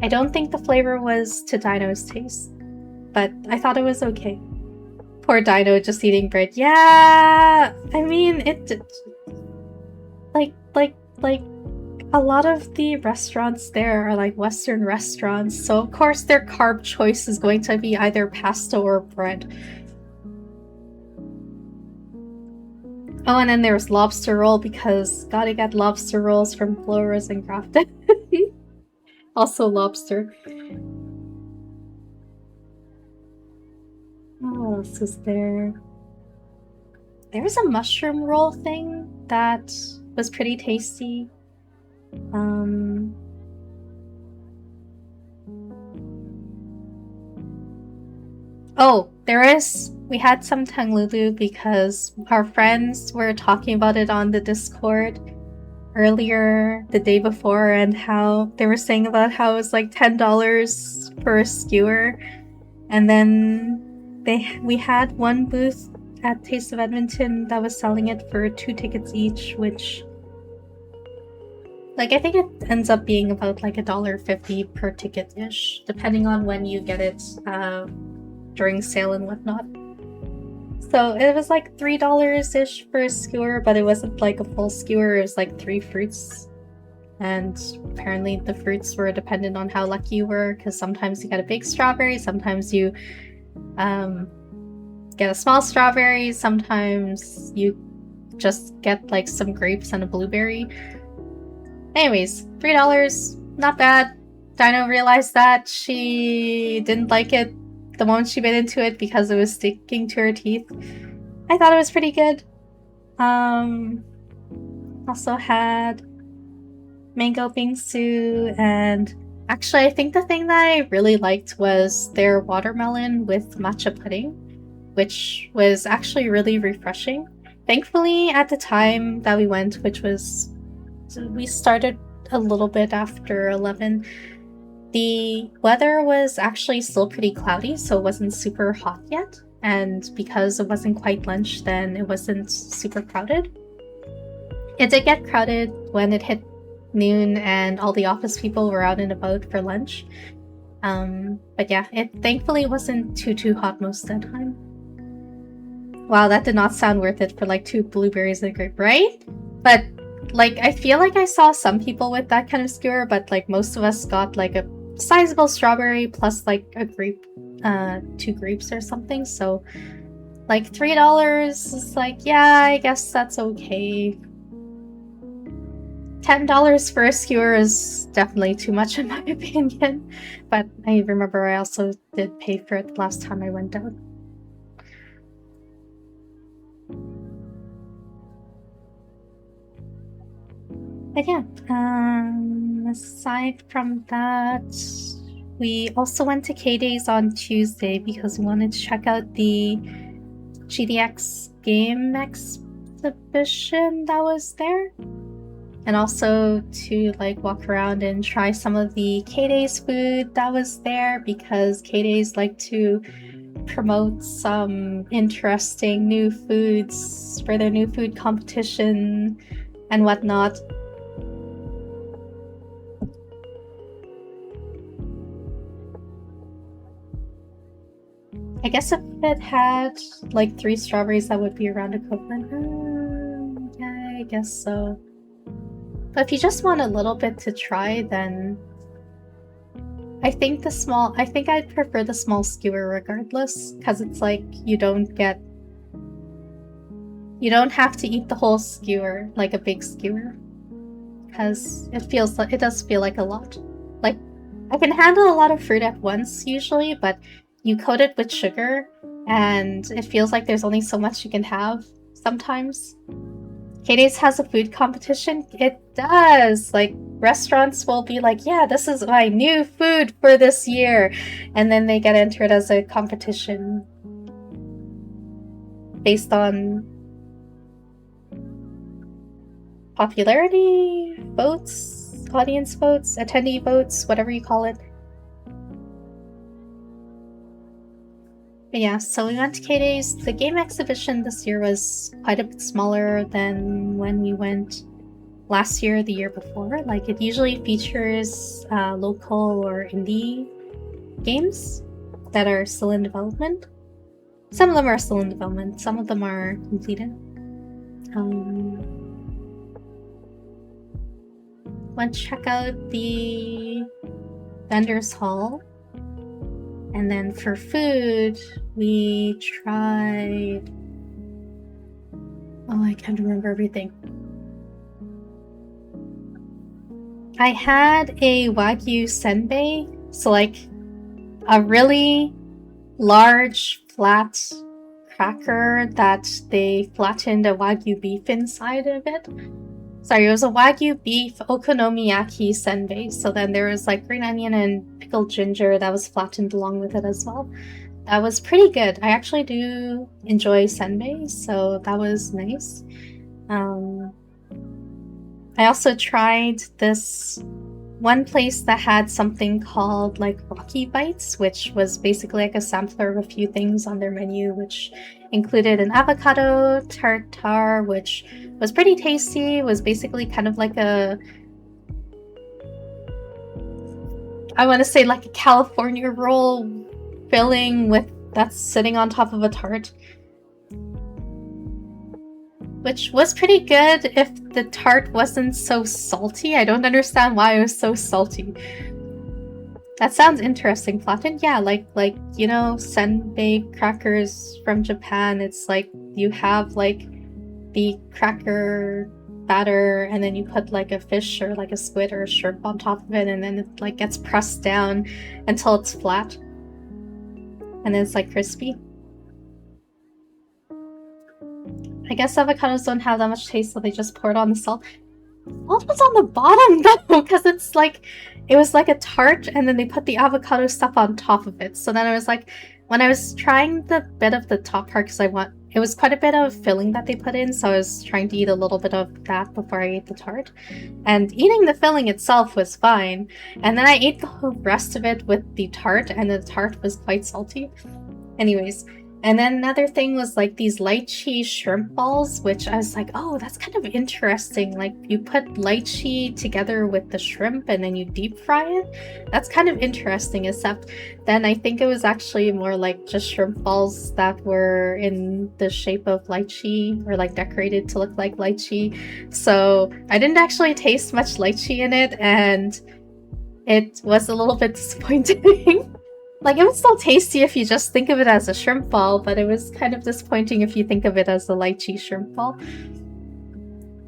I don't think the flavor was to Dino's taste, but I thought it was okay. Poor Dino just eating bread. Yeah, I mean like a lot of the restaurants there are like Western restaurants, so of course their carb choice is going to be either pasta or bread. Oh, and then there's lobster roll because gotta get lobster rolls from Flores and Grafton. Also lobster. What else is there? There's a mushroom roll thing that was pretty tasty. Oh, we had some tanglulu because our friends were talking about it on the Discord earlier the day before, and how they were saying about how it was like $10 for a skewer. And then we had one booth at Taste of Edmonton that was selling it for 2 tickets each, which, like, I think it ends up being about like $1.50 per ticket-ish, depending on when you get it during sale and whatnot. So it was like $3-ish for a skewer, but it wasn't like a full skewer, it was like 3 fruits. And apparently the fruits were dependent on how lucky you were, because sometimes you get a big strawberry, sometimes you get a small strawberry, sometimes you just get like some grapes and a blueberry. Anyways, $3, not bad. Dino realized that she didn't like it the moment she bit into it because it was sticking to her teeth. I thought it was pretty good. Also had mango bingsu, and actually I think the thing that I really liked was their watermelon with matcha pudding, which was actually really refreshing. Thankfully, at the time that we went, which was, we started a little bit after 11, the weather was actually still pretty cloudy, so it wasn't super hot yet, and because it wasn't quite lunch, then it wasn't super crowded. It did get crowded when it hit noon and all the office people were out and about for lunch. But yeah, it thankfully wasn't too hot most of the time. Wow, that did not sound worth it for like 2 blueberries and a grape, right? But like, I feel like I saw some people with that kind of skewer, but like most of us got like a sizable strawberry plus like a grape, 2 grapes or something. So like $3 is like, yeah, I guess that's okay. $10 for a skewer is definitely too much in my opinion, but I remember I also did pay for it last time I went out. But yeah, aside from that, we also went to K-Days on Tuesday because we wanted to check out the GDX game exhibition that was there. And also to like walk around and try some of the K-Days food that was there, because K-Days like to promote some interesting new foods for their new food competition and whatnot. I guess if it had like 3 strawberries, that would be around equivalent. Yeah, I guess so. But if you just want a little bit to try, then I think I'd prefer the small skewer regardless, because it's like you don't have to eat the whole skewer like a big skewer, because it does feel like a lot. Like, I can handle a lot of fruit at once usually, but you coat it with sugar and it feels like there's only so much you can have sometimes. K-Days has a food competition? It does! Like, restaurants will be like, yeah, this is my new food for this year, and then they get entered as a competition. based on popularity votes, audience votes, attendee votes, whatever you call it. But yeah, so we went to K-Days. The game exhibition this year was quite a bit smaller than when we went last year or the year before. Like, it usually features local or indie games that are still in development. Some of them are still in development, some of them are completed. Went to check out the vendors hall. And then for food, we tried... Oh, I can't remember everything. I had a Wagyu senbei, so like a really large flat cracker that they flattened a Wagyu beef inside of it. Sorry, it was a Wagyu beef okonomiyaki senbei. So then there was like green onion and pickled ginger that was flattened along with it as well. That was pretty good. I actually do enjoy senbei, so that was nice. I also tried this one place that had something called like Rocky Bites, which was basically like a sampler of a few things on their menu, which included an avocado tartare, which was pretty tasty. It was basically kind of like a, I want to say like a California roll filling with that's sitting on top of a tart, which was pretty good if the tart wasn't so salty. I don't understand why it was so salty. That sounds interesting, flattened. Yeah, like you know, senbei crackers from Japan. It's like you have like the cracker batter, and then you put like a fish or like a squid or a shrimp on top of it, and then it like gets pressed down until it's flat, and then it's like crispy. I guess avocados don't have that much taste, so they just pour it on the salt. Salt was on the bottom though, because it's like, it was like a tart, and then they put the avocado stuff on top of it. So then I was like, when I was trying the bit of the top part, because it was quite a bit of filling that they put in, so I was trying to eat a little bit of that before I ate the tart. And eating the filling itself was fine, and then I ate the whole rest of it with the tart, and the tart was quite salty. Anyways, and then another thing was like these lychee shrimp balls, which I was like, oh, that's kind of interesting. Like, you put lychee together with the shrimp and then you deep fry it. That's kind of interesting, except then I think it was actually more like just shrimp balls that were in the shape of lychee, or like decorated to look like lychee. So I didn't actually taste much lychee in it, and it was a little bit disappointing. Like, it was still tasty if you just think of it as a shrimp ball, but it was kind of disappointing if you think of it as a lychee shrimp ball.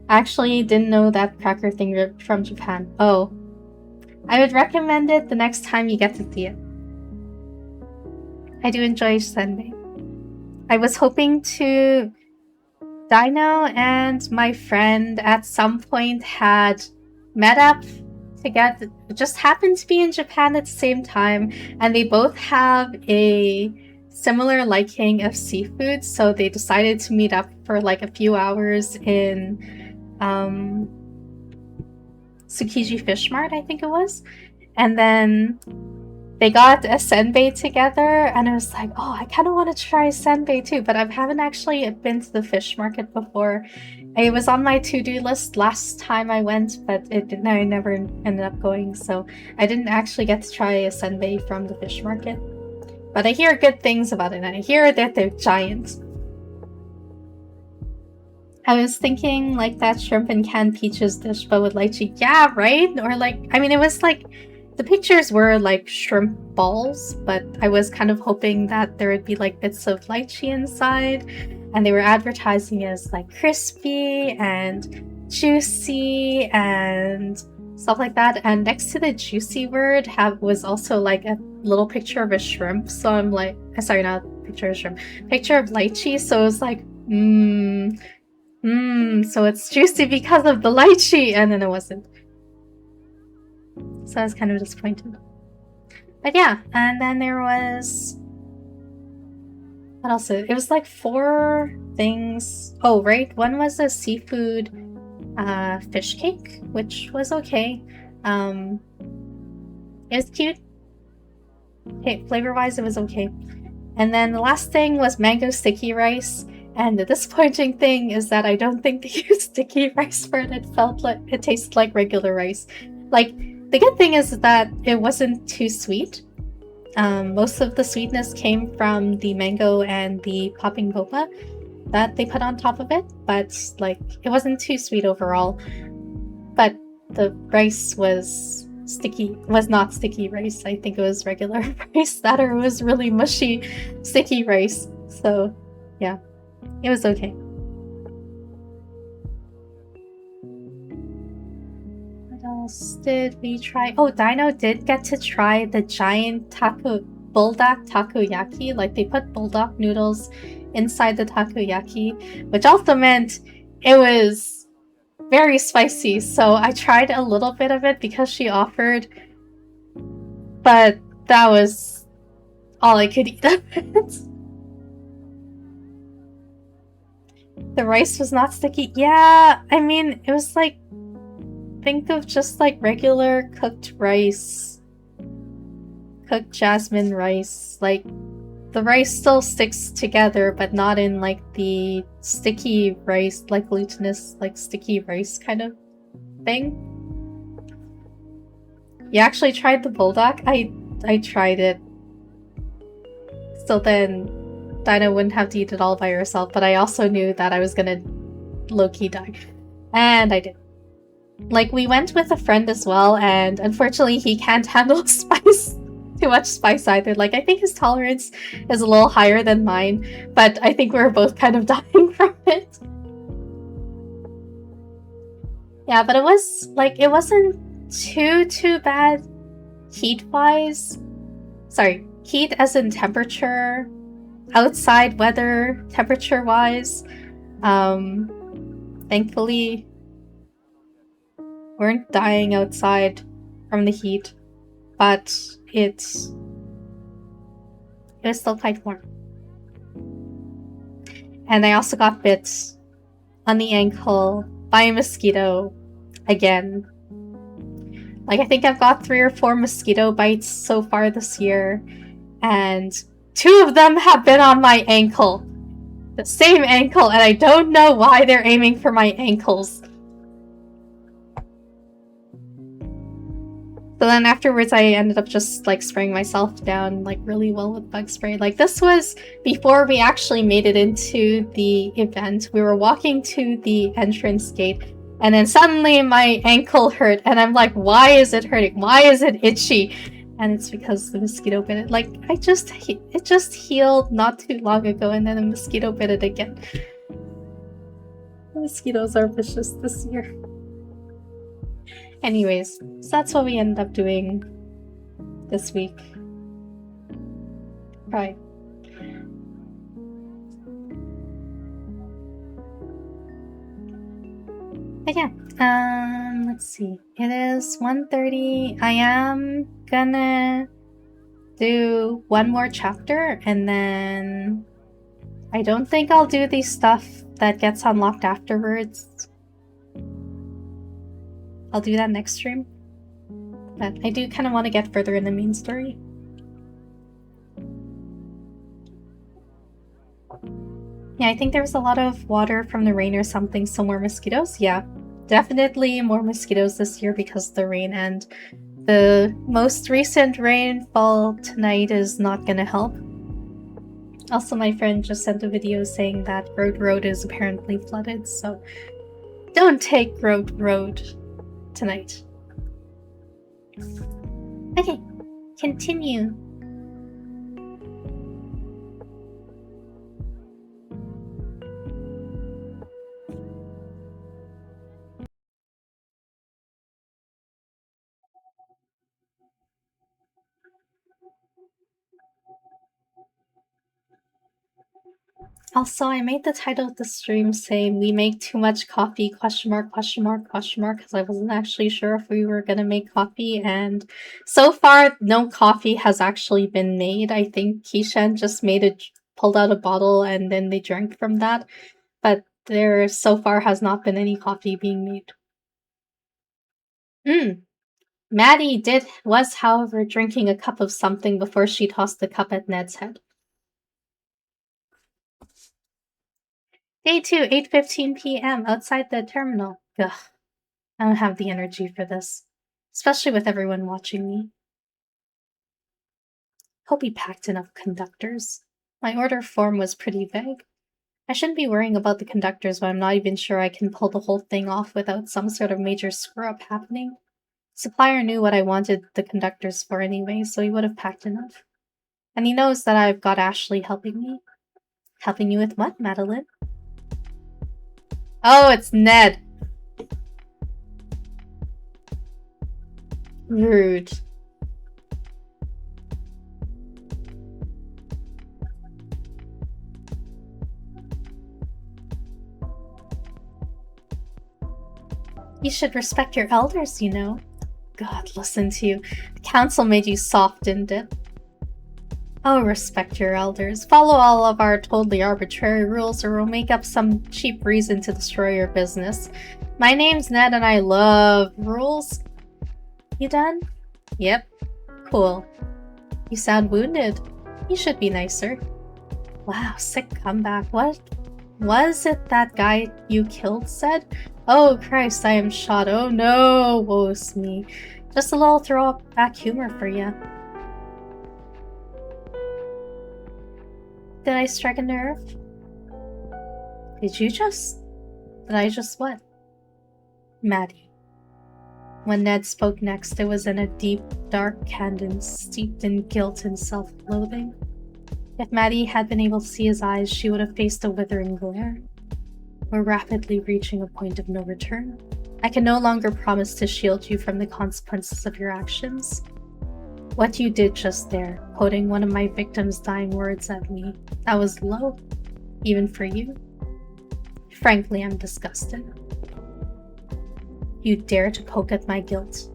I actually didn't know that cracker thing from Japan. Oh. I would recommend it the next time you get to see it. I do enjoy senbei. I was hoping to... Dino and my friend at some point had met up together, just happened to be in Japan at the same time, and they both have a similar liking of seafood, so they decided to meet up for like a few hours in Tsukiji Fish Mart, I think it was, and then they got a senbei together, and I was like, oh, I kind of want to try senbei too, but I haven't actually been to the fish market before. It was on my to-do list last time I went, but I never ended up going, so I didn't actually get to try a senbei from the fish market. But I hear good things about it, and I hear that they're giant. I was thinking like that shrimp and canned peaches dish, but with lychee. Yeah, right? Or like, I mean, it was like, the pictures were like shrimp balls, but I was kind of hoping that there would be like bits of lychee inside, and they were advertising as like crispy and juicy and stuff like that. And next to the juicy word was also like a little picture of a shrimp. So I'm like, sorry, not picture of shrimp, picture of lychee. So it was like, so it's juicy because of the lychee, and then it wasn't. So I was kind of disappointed. But yeah, and then there was What else? It was like 4 things. Oh, right. One was a seafood fish cake, which was okay. It was cute. Okay, flavor-wise, it was okay. And then the last thing was mango sticky rice. And the disappointing thing is that I don't think they used sticky rice for it. It felt like it tasted like regular rice. Like, the good thing is that it wasn't too sweet. Most of the sweetness came from the mango and the popping boba that they put on top of it, but like it wasn't too sweet overall. But the rice was not sticky rice. I think it was regular rice. That or it was really mushy, sticky rice. So yeah, it was okay. What else did we try? Oh, Dino did get to try the giant buldak takoyaki. Like they put buldak noodles inside the takoyaki, which also meant it was very spicy. So I tried a little bit of it because she offered, but that was all I could eat of it. The rice was not sticky. Yeah, I mean, it was like, think of just like regular cooked rice. Cooked jasmine rice. Like, the rice still sticks together, but not in like the sticky rice, like glutinous, like sticky rice kind of thing. You actually tried the bulldog? I tried it. So then Dinah wouldn't have to eat it all by herself, but I also knew that I was gonna low-key die. And I did. Like, we went with a friend as well, and unfortunately he can't handle spice. Too much spice either. Like, I think his tolerance is a little higher than mine, but I think we were both kind of dying from it. Yeah, but it was, like, it wasn't too bad heat-wise. Sorry, heat as in temperature. Outside weather, temperature-wise. Thankfully, weren't dying outside from the heat, but it was still quite warm. And I also got bit on the ankle by a mosquito again. Like, I think I've got 3 or 4 mosquito bites so far this year, and 2 of them have been on my ankle. The same ankle, and I don't know why they're aiming for my ankles. So then afterwards I ended up just like spraying myself down like really well with bug spray. Like, this was before we actually made it into the event. We were walking to the entrance gate and then suddenly my ankle hurt and I'm like, why is it hurting? Why is it itchy? And it's because the mosquito bit it. Like, it just healed not too long ago and then the mosquito bit it again. The mosquitoes are vicious this year. Anyways, so that's what we ended up doing this week. Right. But yeah, let's see. It is 1:30. I am gonna do one more chapter and then I don't think I'll do the stuff that gets unlocked afterwards. I'll do that next stream. But I do kind of want to get further in the main story. Yeah, I think there was a lot of water from the rain or something, so more mosquitoes. Yeah, definitely more mosquitoes this year because of the rain, and the most recent rainfall tonight is not gonna help. Also, my friend just sent a video saying that Road is apparently flooded, so don't take Road tonight. Okay, continue. Also, I made the title of the stream saying we make too much coffee, question mark, because I wasn't actually sure if we were gonna make coffee, and so far, no coffee has actually been made. I think Keishan just made pulled out a bottle and then they drank from that. But there so far has not been any coffee being made. Maddie was, however, drinking a cup of something before she tossed the cup at Ned's head. Day 2, 8:15 p.m. outside the terminal. Ugh. I don't have the energy for this. Especially with everyone watching me. Hope he packed enough conductors. My order form was pretty vague. I shouldn't be worrying about the conductors when I'm not even sure I can pull the whole thing off without some sort of major screw-up happening. Supplier knew what I wanted the conductors for anyway, so he would have packed enough. And he knows that I've got Ashley helping me. Helping you with what, Madeline? Oh, it's Ned. Rude. You should respect your elders, you know. God, listen to you. The council made you soft, didn't it? Oh, respect your elders. Follow all of our totally arbitrary rules or we'll make up some cheap reason to destroy your business. My name's Ned and I love rules. You done? Yep. Cool. You sound wounded. You should be nicer. Wow, sick comeback. What was it that guy you killed said? Oh Christ, I am shot. Oh no, woe's me. Just a little throwback humor for ya. Did I strike a nerve? Did I just what? Maddie. When Ned spoke next, it was in a deep, dark cadence, steeped in guilt and self-loathing. If Maddie had been able to see his eyes, she would have faced a withering glare. We're rapidly reaching a point of no return. I can no longer promise to shield you from the consequences of your actions. What you did just there, quoting one of my victim's dying words at me, that was low, even for you. Frankly, I'm disgusted. You dare to poke at my guilt.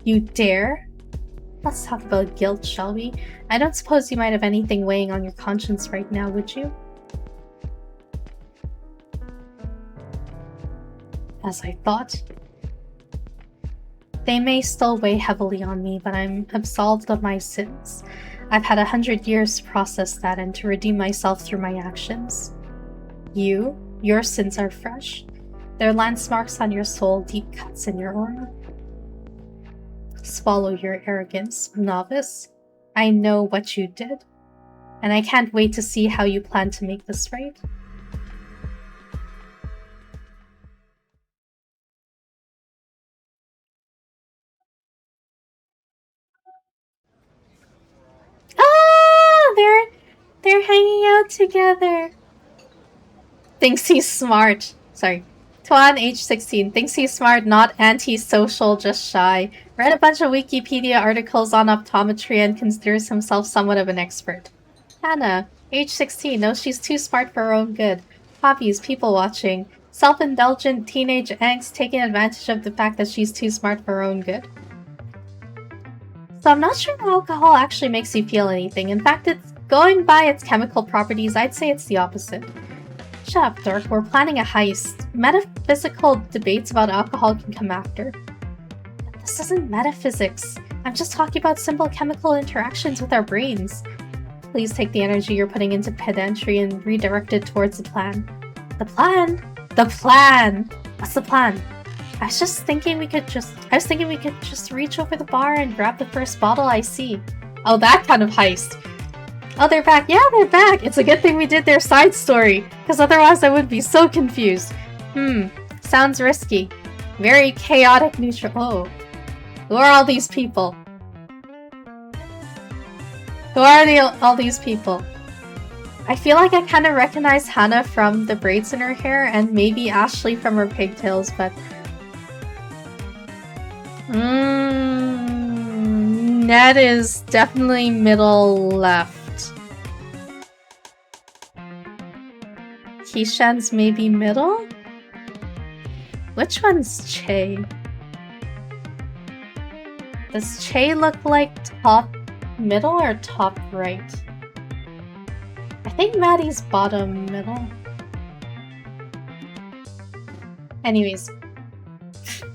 You dare? Let's talk about guilt, shall we? I don't suppose you might have anything weighing on your conscience right now, would you? As I thought. They may still weigh heavily on me, but I'm absolved of my sins. I've had 100 years to process that and to redeem myself through my actions. Your sins are fresh. They're landmarks on your soul, deep cuts in your aura. Swallow your arrogance, novice. I know what you did, and I can't wait to see how you plan to make this right. Ah, they're hanging out together. Thinks he's smart. Sorry. Tuan, age 16, thinks he's smart, not antisocial, just shy. Read a bunch of Wikipedia articles on optometry and considers himself somewhat of an expert. Hannah, age 16, knows she's too smart for her own good. Hobbies, people watching. Self-indulgent teenage angst taking advantage of the fact that she's too smart for her own good. So I'm not sure that alcohol actually makes you feel anything. In fact, it's going by its chemical properties, I'd say it's the opposite. Shut up, Dork. We're planning a heist. Metaphysical debates about alcohol can come after. This isn't metaphysics. I'm just talking about simple chemical interactions with our brains. Please take the energy you're putting into pedantry and redirect it towards the plan. The plan? The plan! What's the plan? I was thinking we could just reach over the bar and grab the first bottle I see. Oh, that kind of heist. Oh, they're back. Yeah, they're back. It's a good thing we did their side story, because otherwise I would be so confused. Sounds risky. Very chaotic neutral. Oh. Who are all these people? Who are all these people? I feel like I kind of recognize Hannah from the braids in her hair, and maybe Ashley from her pigtails, but... Ned is definitely middle left. Keishan's maybe middle? Which one's Che? Does Che look like top middle or top right? I think Maddie's bottom middle. Anyways.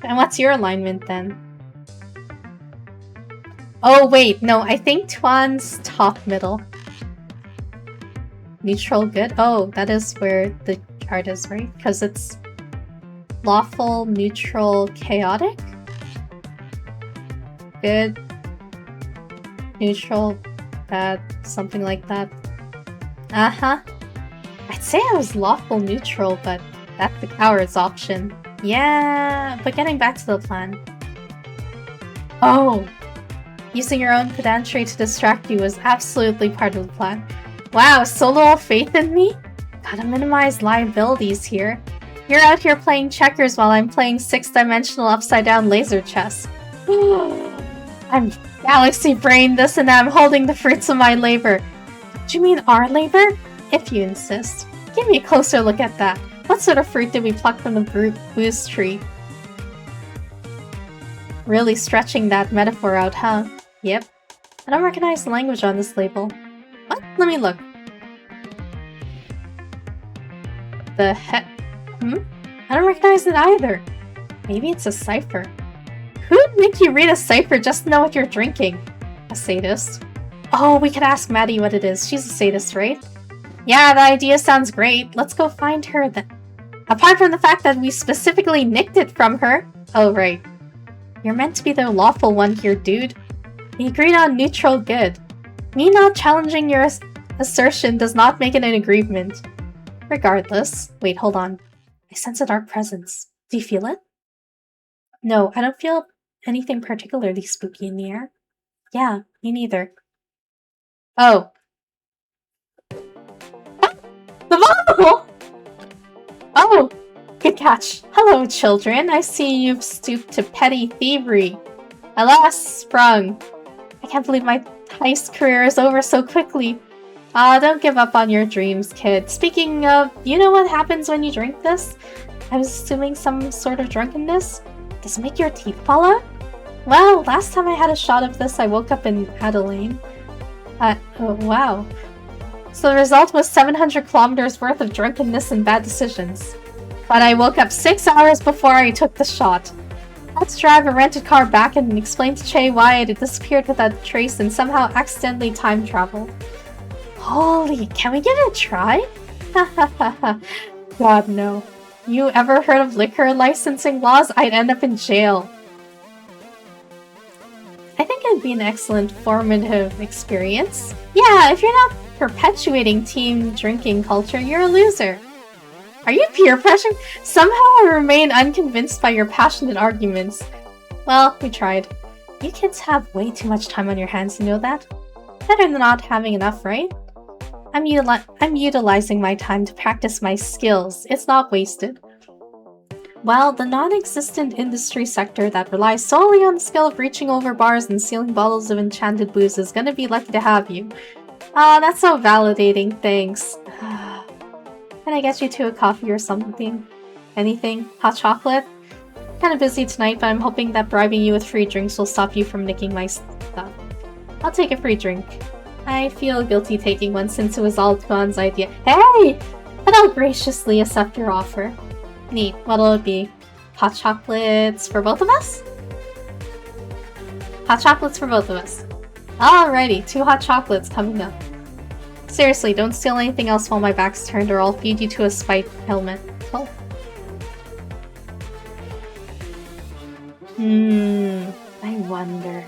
And what's your alignment then? Oh wait, no, I think Tuan's top middle. Neutral good? Oh, that is where the chart is, right? Because it's lawful, neutral, chaotic? Good. Neutral, bad, something like that. Uh-huh. I'd say I was lawful neutral, but that's the coward's option. Yeah, but getting back to the plan. Oh! Using your own pedantry to distract you was absolutely part of the plan. Wow, so little faith in me? Gotta minimize liabilities here. You're out here playing checkers while I'm playing 6-dimensional upside-down laser chess. I'm galaxy brain this and I'm holding the fruits of my labor. Do you mean our labor? If you insist. Give me a closer look at that. What sort of fruit did we pluck from the boost tree? Really stretching that metaphor out, huh? Yep. I don't recognize the language on this label. What? Let me look. The heck? I don't recognize it either. Maybe it's a cipher. Who'd make you read a cipher just to know what you're drinking? A sadist. Oh, we could ask Maddie what it is. She's a sadist, right? Yeah, the idea sounds great. Let's go find her then. Apart from the fact that we specifically nicked it from her. Oh, right. You're meant to be the lawful one here, dude. We agreed on neutral good. Me not challenging your assertion does not make it an agreement. Regardless. Wait, hold on. I sense a dark presence. Do you feel it? No, I don't feel anything particularly spooky in the air. Yeah, me neither. Oh. The bottle! Oh! Good catch. Hello, children. I see you've stooped to petty thievery. Alas, sprung. I can't believe my heist career is over so quickly. Don't give up on your dreams, kid. Speaking of, you know what happens when you drink this? I was assuming some sort of drunkenness. Does it make your teeth fall out? Well, last time I had a shot of this, I woke up in Adelaide. Oh, wow. So the result was 700 kilometers worth of drunkenness and bad decisions. But I woke up 6 hours before I took the shot. I had to drive a rented car back and explain to Che why it had disappeared without a trace and somehow accidentally time traveled. Holy, can we give it a try? God, no. You ever heard of liquor licensing laws? I'd end up in jail. I think it'd be an excellent formative experience. Yeah, if you're not perpetuating team drinking culture, you're a loser. Are you peer pressuring? Somehow I remain unconvinced by your passionate arguments. Well, we tried. You kids have way too much time on your hands, you know that? Better than not having enough, right? I'm utilizing my time to practice my skills. It's not wasted. Well, the non-existent industry sector that relies solely on the skill of reaching over bars and sealing bottles of enchanted booze is gonna be lucky to have you. Aw, that's so validating, thanks. Can I get you to a coffee or something? Anything? Hot chocolate? Kinda busy tonight, but I'm hoping that bribing you with free drinks will stop you from nicking my stuff. I'll take a free drink. I feel guilty taking one since it was all Tuan's idea. Hey! But I'll graciously accept your offer. Neat. What'll it be? Hot chocolates for both of us? Hot chocolates for both of us. Alrighty, 2 hot chocolates coming up. Seriously, don't steal anything else while my back's turned or I'll feed you to a spite helmet. Oh. I wonder.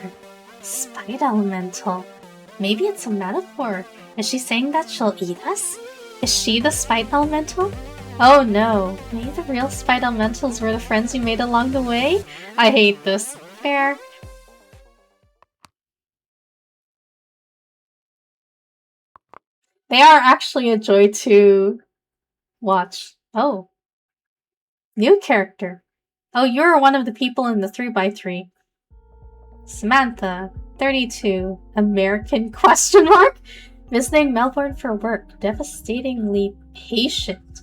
Spite elemental. Maybe it's a metaphor. Is she saying that she'll eat us? Is she the spite elemental? Oh no. Maybe the real spite elementals were the friends we made along the way? I hate this. Fair. They are actually a joy to watch. Oh. New character. Oh, you're one of the people in the 3x3. Samantha, 32, American question mark? Visiting Melbourne for work. Devastatingly patient.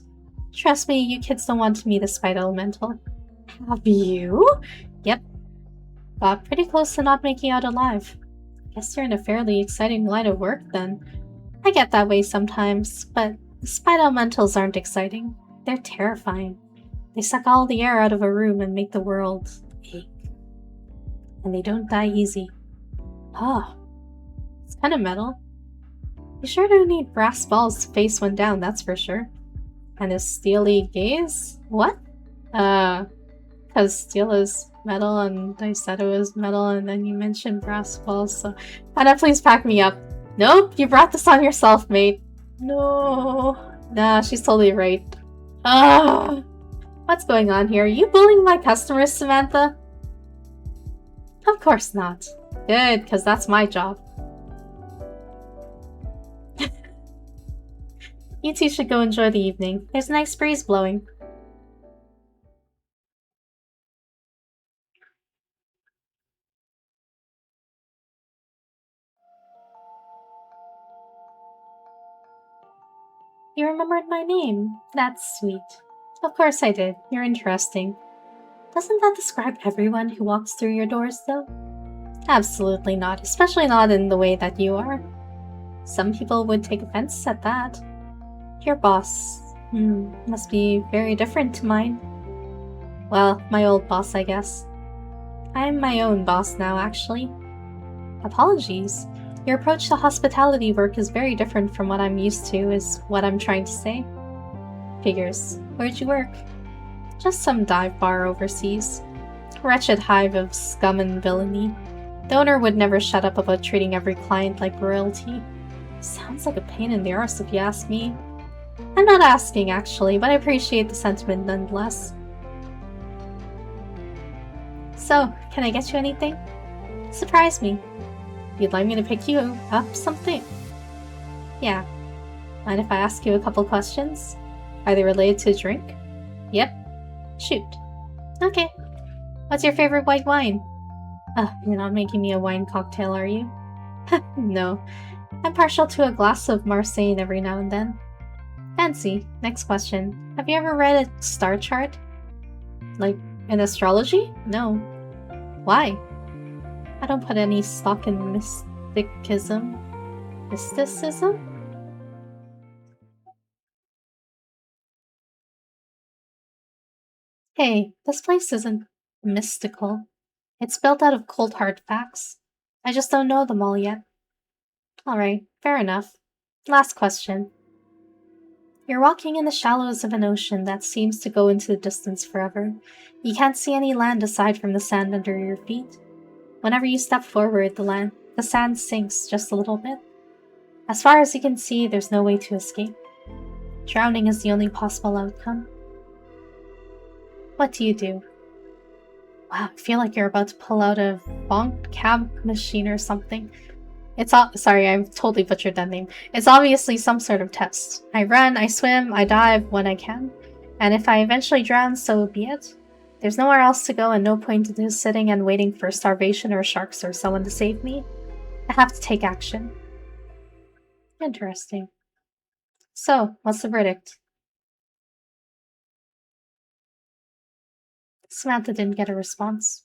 Trust me, you kids don't want to meet a spite elemental. Have you? Yep. Got pretty close to not making out alive. Guess you're in a fairly exciting line of work then. I get that way sometimes, but spite elementals aren't exciting. They're terrifying. They suck all the air out of a room and make the world ache. And they don't die easy. Oh, it's kind of metal. You sure do need brass balls to face one down, that's for sure. And a steely gaze? What? Because steel is metal and I said it was metal and then you mentioned brass balls, so... Anna, please pack me up. Nope, you brought this on yourself, mate. No. Nah, she's totally right. Ah, what's going on here? Are you bullying my customers, Samantha? Of course not. Good, because that's my job. You two should go enjoy the evening. There's a nice breeze blowing. You remembered my name. That's sweet. Of course I did. You're interesting. Doesn't that describe everyone who walks through your doors, though? Absolutely not, especially not in the way that you are. Some people would take offense at that. Your boss, must be very different to mine. Well, my old boss, I guess. I'm my own boss now, actually. Apologies. Your approach to hospitality work is very different from what I'm used to, is what I'm trying to say. Figures. Where'd you work? Just some dive bar overseas. Wretched hive of scum and villainy. The owner would never shut up about treating every client like royalty. Sounds like a pain in the arse if you ask me. I'm not asking, actually, but I appreciate the sentiment nonetheless. So, can I get you anything? Surprise me. You'd like me to pick you up something? Yeah. Mind if I ask you a couple questions? Are they related to drink? Yep. Shoot. Okay. What's your favorite white wine? You're not making me a wine cocktail, are you? No. I'm partial to a glass of Marseille every now and then. Fancy. Next question. Have you ever read a star chart? Like, in astrology? No. Why? I don't put any stock in mysticism. Mysticism? Hey, this place isn't mystical. It's built out of cold hard facts. I just don't know them all yet. Alright, fair enough. Last question. You're walking in the shallows of an ocean that seems to go into the distance forever. You can't see any land aside from the sand under your feet. Whenever you step forward, the sand sinks just a little bit. As far as you can see, there's no way to escape. Drowning is the only possible outcome. What do you do? Wow, I feel like you're about to pull out a bonk cab machine or something. Sorry, I've totally butchered that name. It's obviously some sort of test. I run, I swim, I dive when I can. And if I eventually drown, so be it. There's nowhere else to go and no point in just sitting and waiting for starvation or sharks or someone to save me. I have to take action. Interesting. So, what's the verdict? Samantha didn't get a response.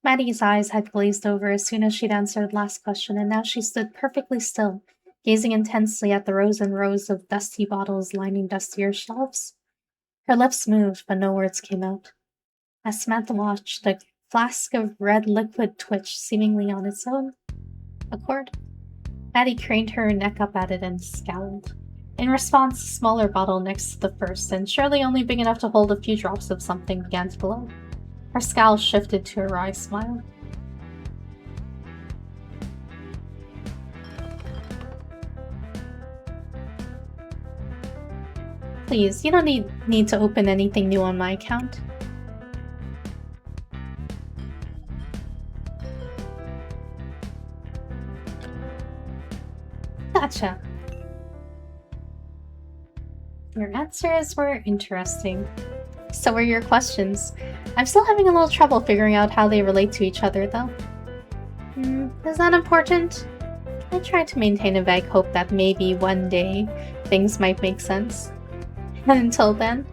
Maddie's eyes had glazed over as soon as she'd answered the last question, and now she stood perfectly still, gazing intensely at the rows and rows of dusty bottles lining dustier shelves. Her lips moved, but no words came out. As Samantha watched, the flask of red liquid twitched seemingly on its own accord. Maddie craned her neck up at it and scowled. In response, a smaller bottle next to the first, and surely only big enough to hold a few drops of something, began to glow. Her scowl shifted to a wry smile. Please, you don't need to open anything new on my account. Gotcha. Your answers were interesting. So were your questions. I'm still having a little trouble figuring out how they relate to each other, though. Is that important? I try to maintain a vague hope that maybe one day things might make sense. And until then,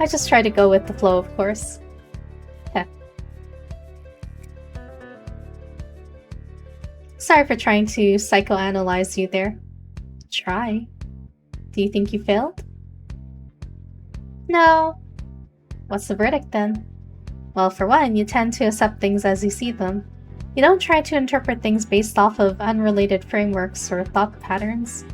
I just try to go with the flow, of course. Heh. Sorry for trying to psychoanalyze you there. try. Do you think you failed? No. What's the verdict then? Well, for one, you tend to accept things as you see them. You don't try to interpret things based off of unrelated frameworks or thought patterns.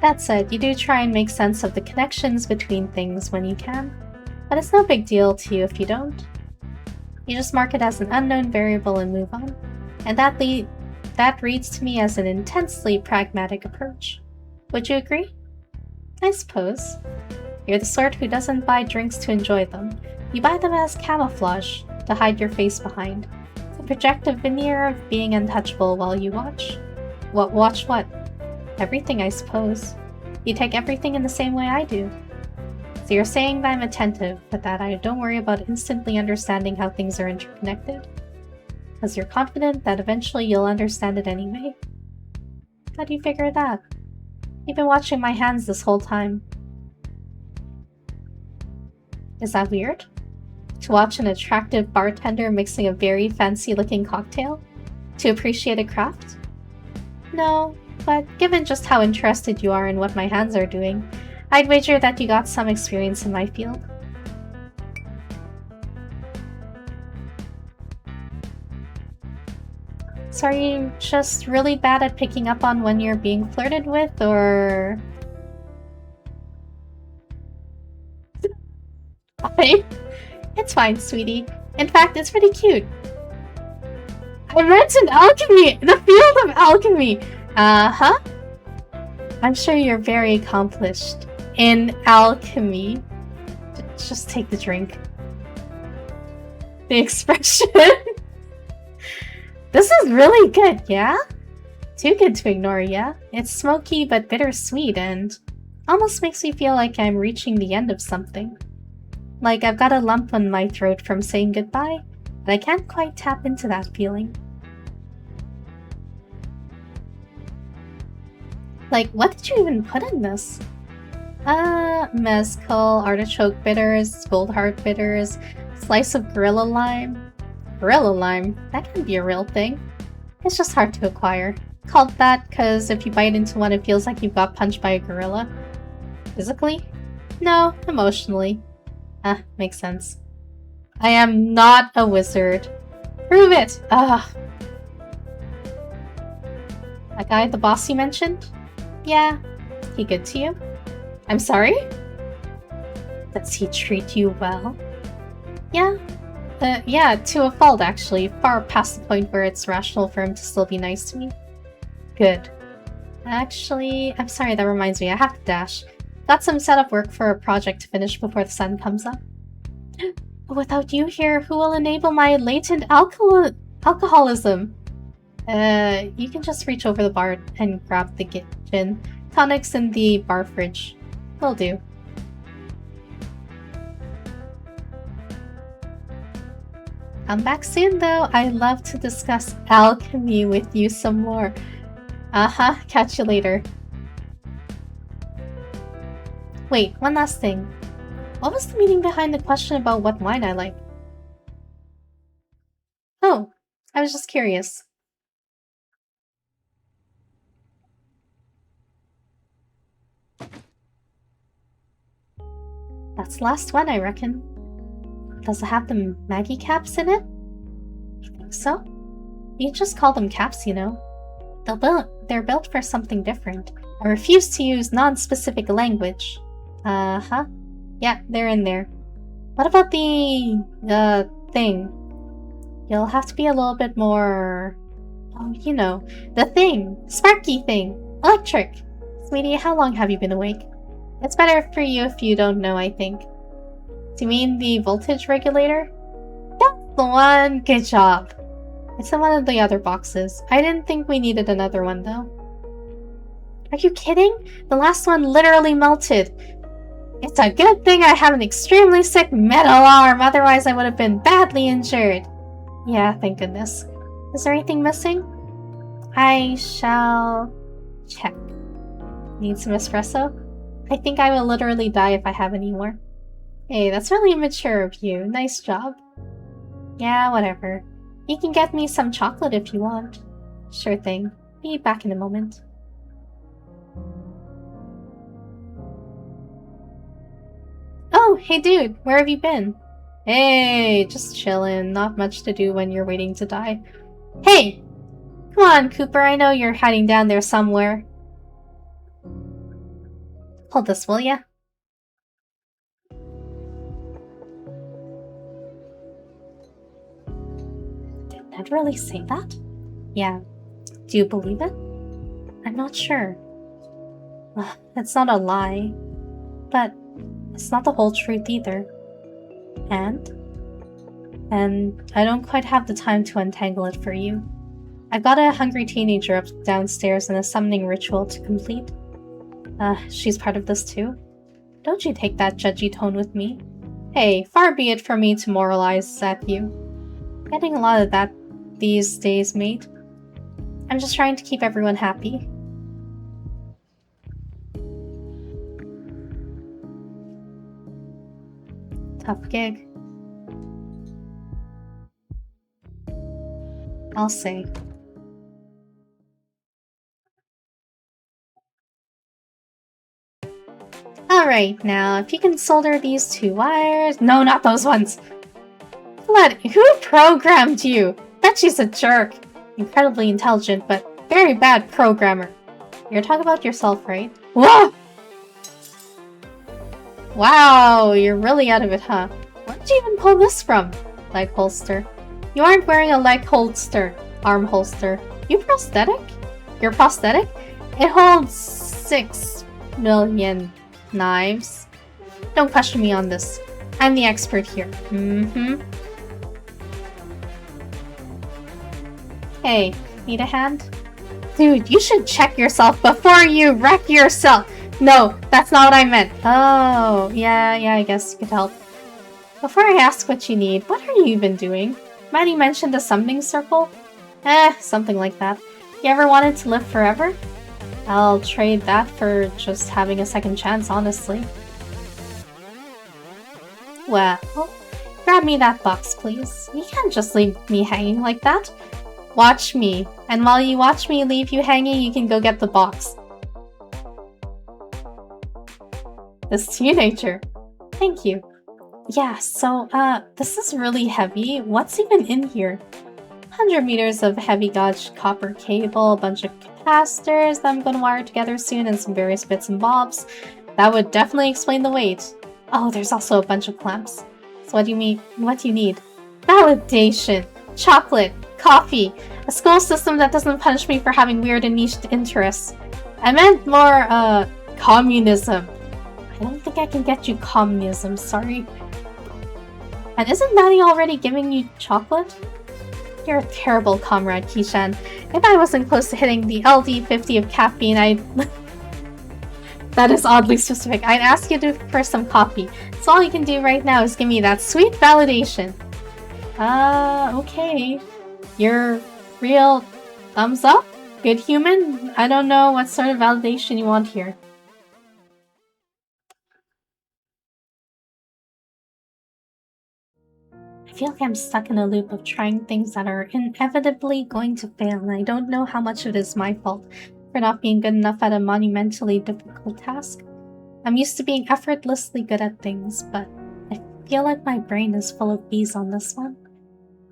That said, you do try and make sense of the connections between things when you can, but it's no big deal to you if you don't. You just mark it as an unknown variable and move on, and that reads to me as an intensely pragmatic approach. Would you agree? I suppose. You're the sort who doesn't buy drinks to enjoy them. You buy them as camouflage, to hide your face behind, to project a veneer of being untouchable while you watch. Watch what? Everything, I suppose. You take everything in the same way I do. So you're saying that I'm attentive, but that I don't worry about instantly understanding how things are interconnected? Because you're confident that eventually you'll understand it anyway? How do you figure that? You've been watching my hands this whole time. Is that weird? To watch an attractive bartender mixing a very fancy-looking cocktail? To appreciate a craft? No, but given just how interested you are in what my hands are doing, I'd wager that you got some experience in my field. So are you just really bad at picking up on when you're being flirted with, or... It's fine, sweetie. In fact, it's pretty cute. I mentioned alchemy! The field of alchemy! Uh-huh. I'm sure you're very accomplished in alchemy. Just take the drink. The expression. This is really good, yeah? Too good to ignore, yeah? It's smoky but bittersweet and almost makes me feel like I'm reaching the end of something. Like I've got a lump on my throat from saying goodbye, but I can't quite tap into that feeling. Like, what did you even put in this? Mezcal, artichoke bitters, gold heart bitters, slice of gorilla lime. Gorilla lime? That can be a real thing. It's just hard to acquire. Called that because if you bite into one it feels like you got punched by a gorilla. Physically? No, emotionally. Makes sense. I am not a wizard. Prove it! Ugh. That guy, the boss you mentioned? Yeah. He good to you? I'm sorry? Does he treat you well? Yeah. Yeah, to a fault actually. Far past the point where it's rational for him to still be nice to me. Good. Actually, I'm sorry, that reminds me, I have to dash. Got some setup work for a project to finish before the sun comes up. But without you here, who will enable my latent alcoholism? You can just reach over the bar and grab the gin. Tonic's in the bar fridge. Will do. Come back soon though, I'd love to discuss alchemy with you some more. Catch you later. Wait, one last thing. What was the meaning behind the question about what wine I like? Oh, I was just curious. That's the last one, I reckon. Does it have the Maggie caps in it? You think so? You just call them caps, you know. They're built for something different. I refuse to use non-specific language. Yeah, they're in there. What about the, thing? You'll have to be a little bit more... Oh, you know. The thing! Sparky thing! Electric! Sweetie, how long have you been awake? It's better for you if you don't know, I think. Do you mean the voltage regulator? That's the one! Good job! It's in one of the other boxes. I didn't think we needed another one, though. Are you kidding? The last one literally melted. It's a good thing I have an extremely sick metal arm, otherwise I would have been badly injured. Yeah, thank goodness. Is there anything missing? I shall check. Need some espresso? I think I will literally die if I have any more. Hey, that's really immature of you. Nice job. Yeah, whatever. You can get me some chocolate if you want. Sure thing. Be back in a moment. Oh, hey dude, where have you been? Hey, just chillin'. Not much to do when you're waiting to die. Hey! Come on, Cooper, I know you're hiding down there somewhere. Hold this, will ya? Did Ned really say that? Yeah. Do you believe it? I'm not sure. It's not a lie. But it's not the whole truth either. And I don't quite have the time to untangle it for you. I've got a hungry teenager up downstairs and a summoning ritual to complete. She's part of this too. Don't you take that judgy tone with me. Hey, far be it from me to moralize at you. Getting a lot of that these days, mate. I'm just trying to keep everyone happy. Tough gig. I'll say. Alright, now, if you can solder these two wires— No, not those ones! Blood, who programmed you? Bet she's a jerk. Incredibly intelligent, but very bad programmer. You're talking about yourself, right? Whoa! Wow, you're really out of it, huh? Where did you even pull this from? Leg holster. You aren't wearing a leg holster. Arm holster. You prosthetic? You're prosthetic? It holds 6 million knives. Don't question me on this. I'm the expert here. Hey, need a hand? Dude, you should check yourself before you wreck yourself! No, that's not what I meant. Oh, yeah, I guess you could help. Before I ask what you need, what are you even doing? Maddie mentioned a summoning circle? Something like that. You ever wanted to live forever? I'll trade that for just having a second chance, honestly. Well, grab me that box, please. You can't just leave me hanging like that. Watch me. And while you watch me leave you hanging, you can go get the box. This teenager. Thank you. Yeah, so, this is really heavy. What's even in here? 100 meters of heavy gauge copper cable, a bunch of capacitors that I'm gonna wire together soon, and some various bits and bobs. That would definitely explain the weight. Oh, there's also a bunch of clamps. So what do you mean? What do you need? Validation! Chocolate! Coffee! A school system that doesn't punish me for having weird and niche interests. I meant more, communism. I don't think I can get you communism, sorry. And isn't Maddie already giving you chocolate? You're a terrible comrade, Kishan. If I wasn't close to hitting the LD50 of caffeine, I'd... That is oddly specific. I'd ask you for some coffee. So all you can do right now is give me that sweet validation. Okay. You're real thumbs up? Good human? I don't know what sort of validation you want here. I feel like I'm stuck in a loop of trying things that are inevitably going to fail, and I don't know how much of it is my fault for not being good enough at a monumentally difficult task. I'm used to being effortlessly good at things, but I feel like my brain is full of bees on this one.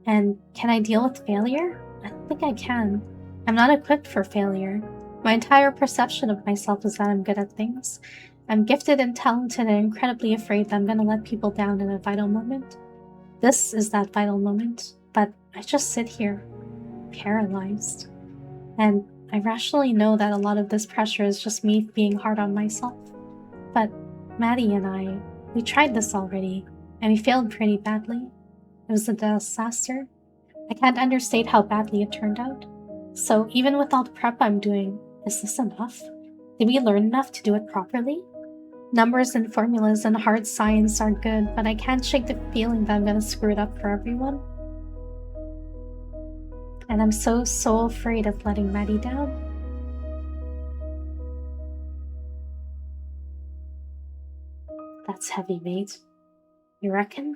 And can I deal with failure? I don't think I can. I'm not equipped for failure. My entire perception of myself is that I'm good at things. I'm gifted and talented and incredibly afraid that I'm gonna let people down in a vital moment. This is that vital moment, but I just sit here, paralyzed. And I rationally know that a lot of this pressure is just me being hard on myself. But Maddie and we tried this already, and we failed pretty badly. It was a disaster. I can't understate how badly it turned out. So even with all the prep I'm doing, is this enough? Did we learn enough to do it properly? Numbers and formulas and hard science are good, but I can't shake the feeling that I'm gonna screw it up for everyone. And I'm so afraid of letting Maddie down. That's heavy, mate. You reckon?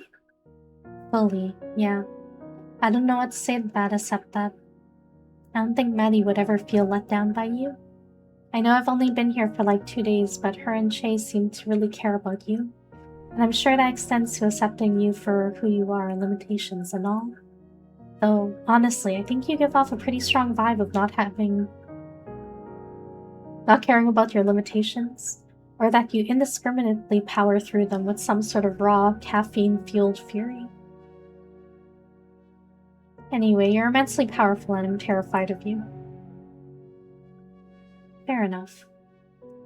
Fully, yeah. I don't know what to say to that except that I don't think Maddie would ever feel let down by you. I know I've only been here for like 2 days, but her and Chase seem to really care about you. And I'm sure that extends to accepting you for who you are and limitations and all. Though, honestly, I think you give off a pretty strong vibe of not caring about your limitations, or that you indiscriminately power through them with some sort of raw, caffeine-fueled fury. Anyway, you're immensely powerful and I'm terrified of you. Fair enough.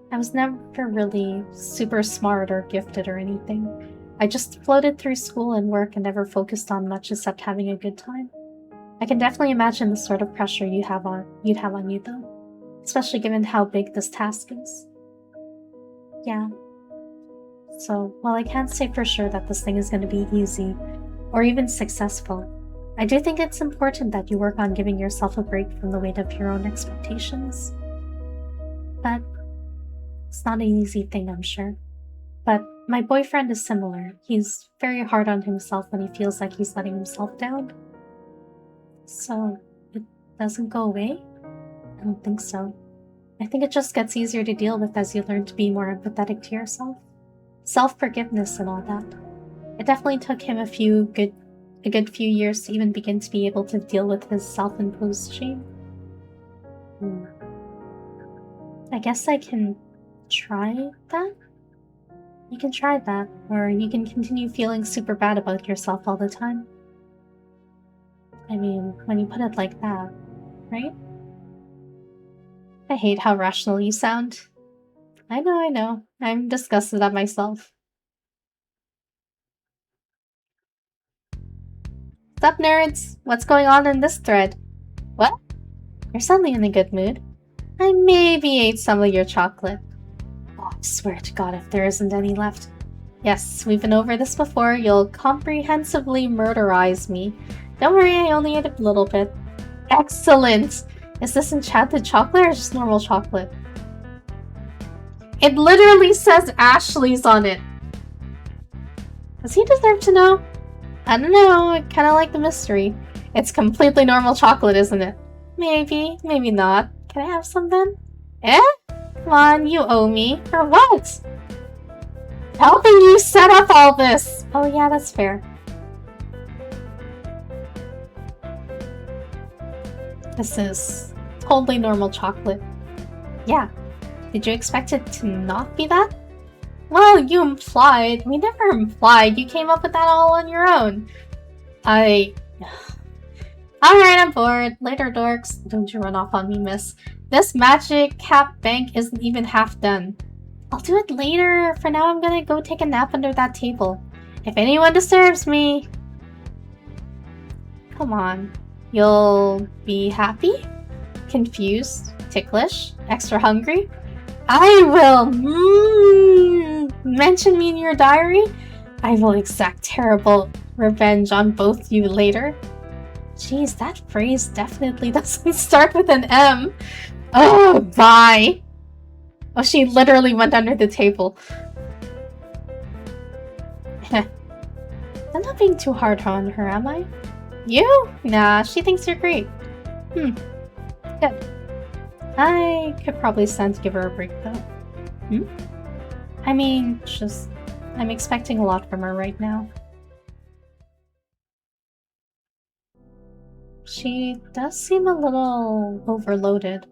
I was never really super smart or gifted or anything. I just floated through school and work and never focused on much except having a good time. I can definitely imagine the sort of pressure you'd have on you though, especially given how big this task is. Yeah. So, while I can't say for sure that this thing is going to be easy, or even successful, I do think it's important that you work on giving yourself a break from the weight of your own expectations. But it's not an easy thing, I'm sure. But my boyfriend is similar. He's very hard on himself when he feels like he's letting himself down. So, it doesn't go away? I don't think so. I think it just gets easier to deal with as you learn to be more empathetic to yourself. Self-forgiveness and all that. It definitely took him a good few years to even begin to be able to deal with his self-imposed shame. I guess I can try that? You can try that, or you can continue feeling super bad about yourself all the time. I mean, when you put it like that, right? I hate how rational you sound. I know. I'm disgusted at myself. What's up, nerds? What's going on in this thread? What? You're suddenly in a good mood. I maybe ate some of your chocolate. Oh, I swear to God if there isn't any left. Yes, we've been over this before. You'll comprehensively murderize me. Don't worry, I only ate a little bit. Excellent! Is this enchanted chocolate or just normal chocolate? It literally says Ashley's on it. Does he deserve to know? I don't know, I kinda like the mystery. It's completely normal chocolate, isn't it? Maybe, maybe not. Can I have some then? Eh? Come on, you owe me. For what? Helping you set up all this! Oh yeah, that's fair. This is totally normal chocolate. Yeah. Did you expect it to not be that? Well, you implied. We never implied. You came up with that all on your own. Alright, I'm bored. Later, dorks. Don't you run off on me, miss. This magic cap bank isn't even half done. I'll do it later. For now, I'm gonna go take a nap under that table. If anyone disturbs me... Come on. You'll be happy? Confused? Ticklish? Extra hungry? I will mention me in your diary? I will exact terrible revenge on both you later. Jeez, that phrase definitely doesn't start with an M. Oh, bye. Oh, she literally went under the table. I'm not being too hard on her, am I? You? Nah, she thinks you're great. Good. I could probably stand to give her a break, though. I mean, I'm expecting a lot from her right now. She does seem a little overloaded.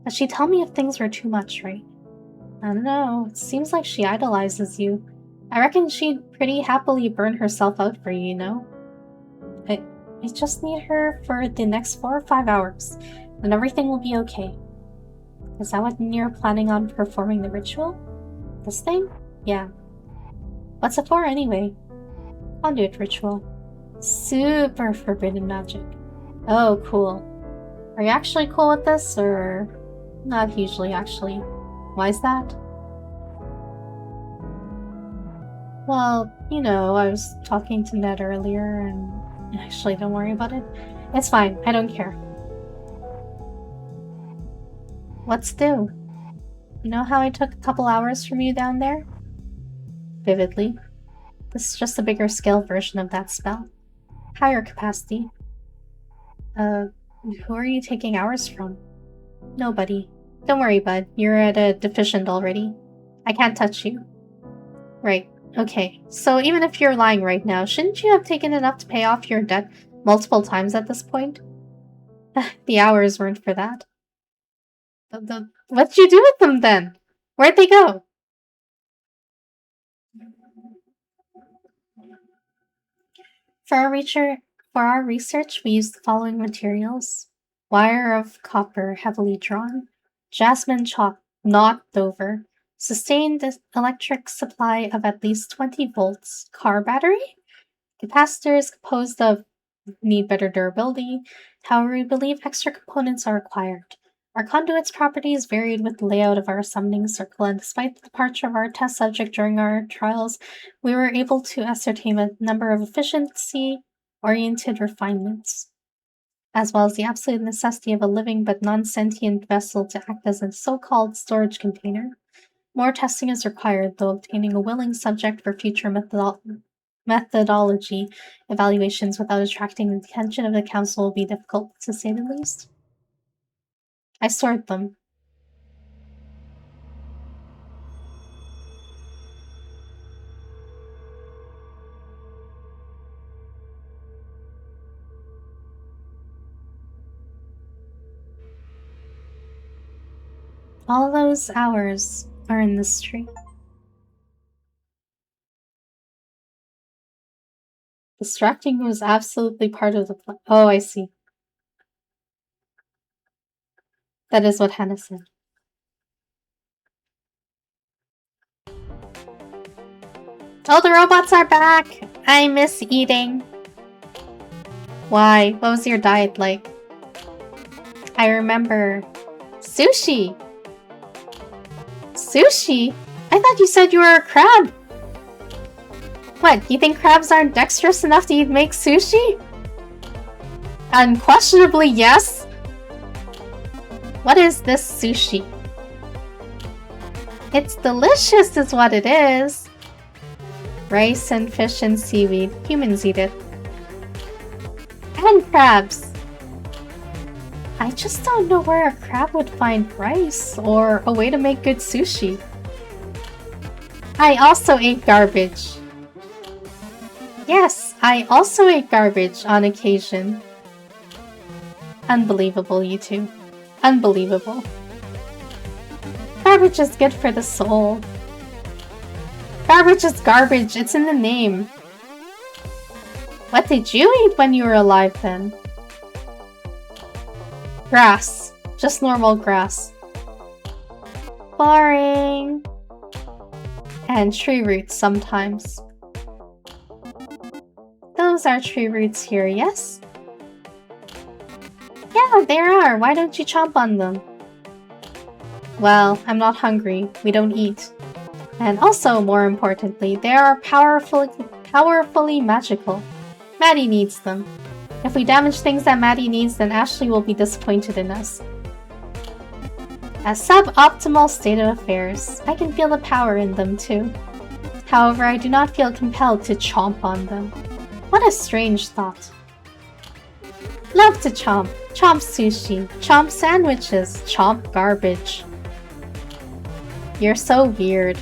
But she'd tell me if things were too much, right? I don't know, it seems like she idolizes you. I reckon she'd pretty happily burn herself out for you, you know? I just need her for the next 4 or 5 hours, and everything will be okay. Is that what you're planning on performing the ritual? This thing? Yeah. What's it for anyway? Conduit ritual. Super forbidden magic. Oh, cool. Are you actually cool with this, or... Not hugely, actually. Why is that? Well, you know, I was talking to Ned earlier, and... Actually, don't worry about it. It's fine, I don't care. What's due? You know how I took a couple hours from you down there? Vividly. This is just a bigger scale version of that spell. higher capacity. Who are you taking ours from? Nobody. Don't worry, bud. You're at a deficient already. I can't touch you. Right. Okay. So even if you're lying right now, shouldn't you have taken enough to pay off your debt multiple times at this point? The hours weren't for that. What'd you do with them then? Where'd they go? For our research, we used the following materials: wire of copper heavily drawn, jasmine chalk knocked over, sustained electric supply of at least 20 volts, car battery, capacitors composed of need better durability. However, we believe extra components are required. Our conduit's properties varied with the layout of our summoning circle, and despite the departure of our test subject during our trials, we were able to ascertain a number of efficiency-oriented refinements, as well as the absolute necessity of a living but non-sentient vessel to act as a so-called storage container. More testing is required, though obtaining a willing subject for future methodology evaluations without attracting the attention of the council will be difficult, to say the least. I stored them. All those hours are in this tree. Distracting was absolutely part of the plan. Oh, I see. That is what Hannah said. Oh, the robots are back! I miss eating. Why? What was your diet like? I remember. Sushi! Sushi? I thought you said you were a crab! What, you think crabs aren't dexterous enough to make sushi? Unquestionably, yes! What is this sushi? It's delicious is what it is. Rice and fish and seaweed. Humans eat it. And crabs. I just don't know where a crab would find rice or a way to make good sushi. I also ate garbage. Yes, I also ate garbage on occasion. Unbelievable, you two. Unbelievable. Garbage is good for the soul. Garbage is garbage, it's in the name. What did you eat when you were alive then? Grass. Just normal grass. Boring. And tree roots sometimes. Those are tree roots here, yes? Yeah, there are. Why don't you chomp on them? Well, I'm not hungry. We don't eat. And also, more importantly, they are powerfully magical. Maddie needs them. If we damage things that Maddie needs, then Ashley will be disappointed in us. A suboptimal state of affairs. I can feel the power in them too. However, I do not feel compelled to chomp on them. What a strange thought. Love to chomp. Chomp sushi. Chomp sandwiches. Chomp garbage. You're so weird.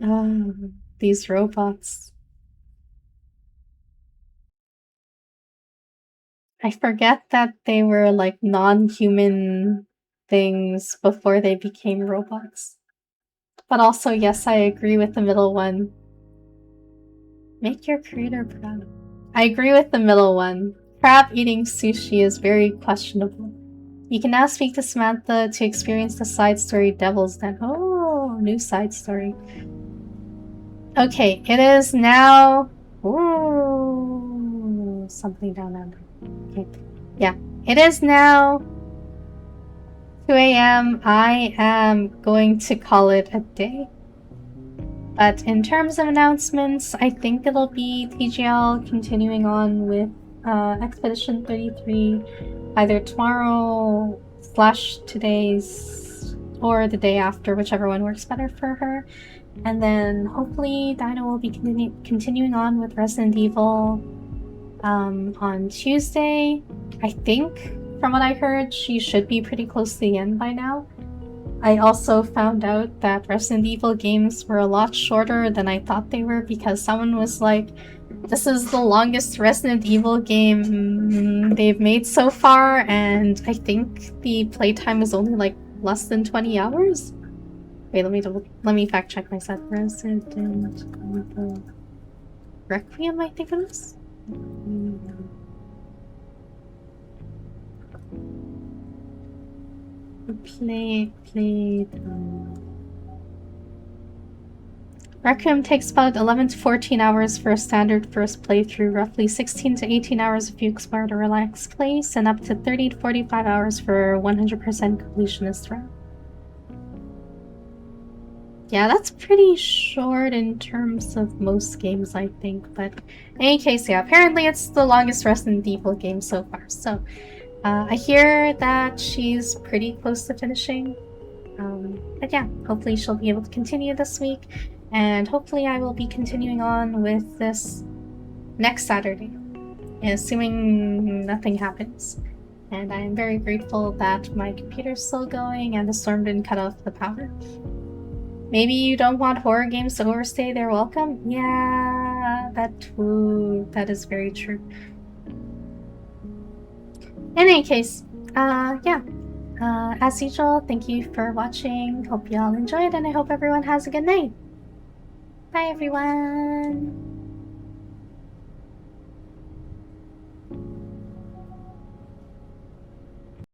Oh, these robots. I forget that they were like non-human things before they became robots. But also, yes, I agree with the middle one. Make your creator proud. I agree with the middle one. Crab eating sushi is very questionable. You can now speak to Samantha to experience the side story Devil's Den. Oh, new side story. Okay, it is now... Ooh, something down under. Okay, yeah. It is now 2 a.m. I am going to call it a day. But in terms of announcements, I think it'll be TGL continuing on with Expedition 33 either tomorrow / today's or the day after, whichever one works better for her. And then hopefully Dino will be continuing on with Resident Evil on Tuesday. I think, from what I heard, she should be pretty close to the end by now. I also found out that Resident Evil games were a lot shorter than I thought they were because someone was like, this is the longest Resident Evil game they've made so far, and I think the playtime is only like less than 20 hours? Wait, let me fact check myself. Resident Evil Requiem, I think it is? Played. Requiem takes about 11 to 14 hours for a standard first playthrough, roughly 16 to 18 hours if you explore at a relaxed pace, and up to 30 to 45 hours for 100% completionist run. Yeah, that's pretty short in terms of most games, I think, but in any case, yeah, apparently it's the longest Resident Evil game so far, so I hear that she's pretty close to finishing, but yeah, hopefully she'll be able to continue this week, and hopefully I will be continuing on with this next Saturday, assuming nothing happens. And I am very grateful that my computer's still going and the storm didn't cut off the power. Maybe you don't want horror games to overstay their welcome? Yeah, that is very true. In any case, yeah. As usual, thank you for watching. Hope you all enjoyed, and I hope everyone has a good night. Bye, everyone!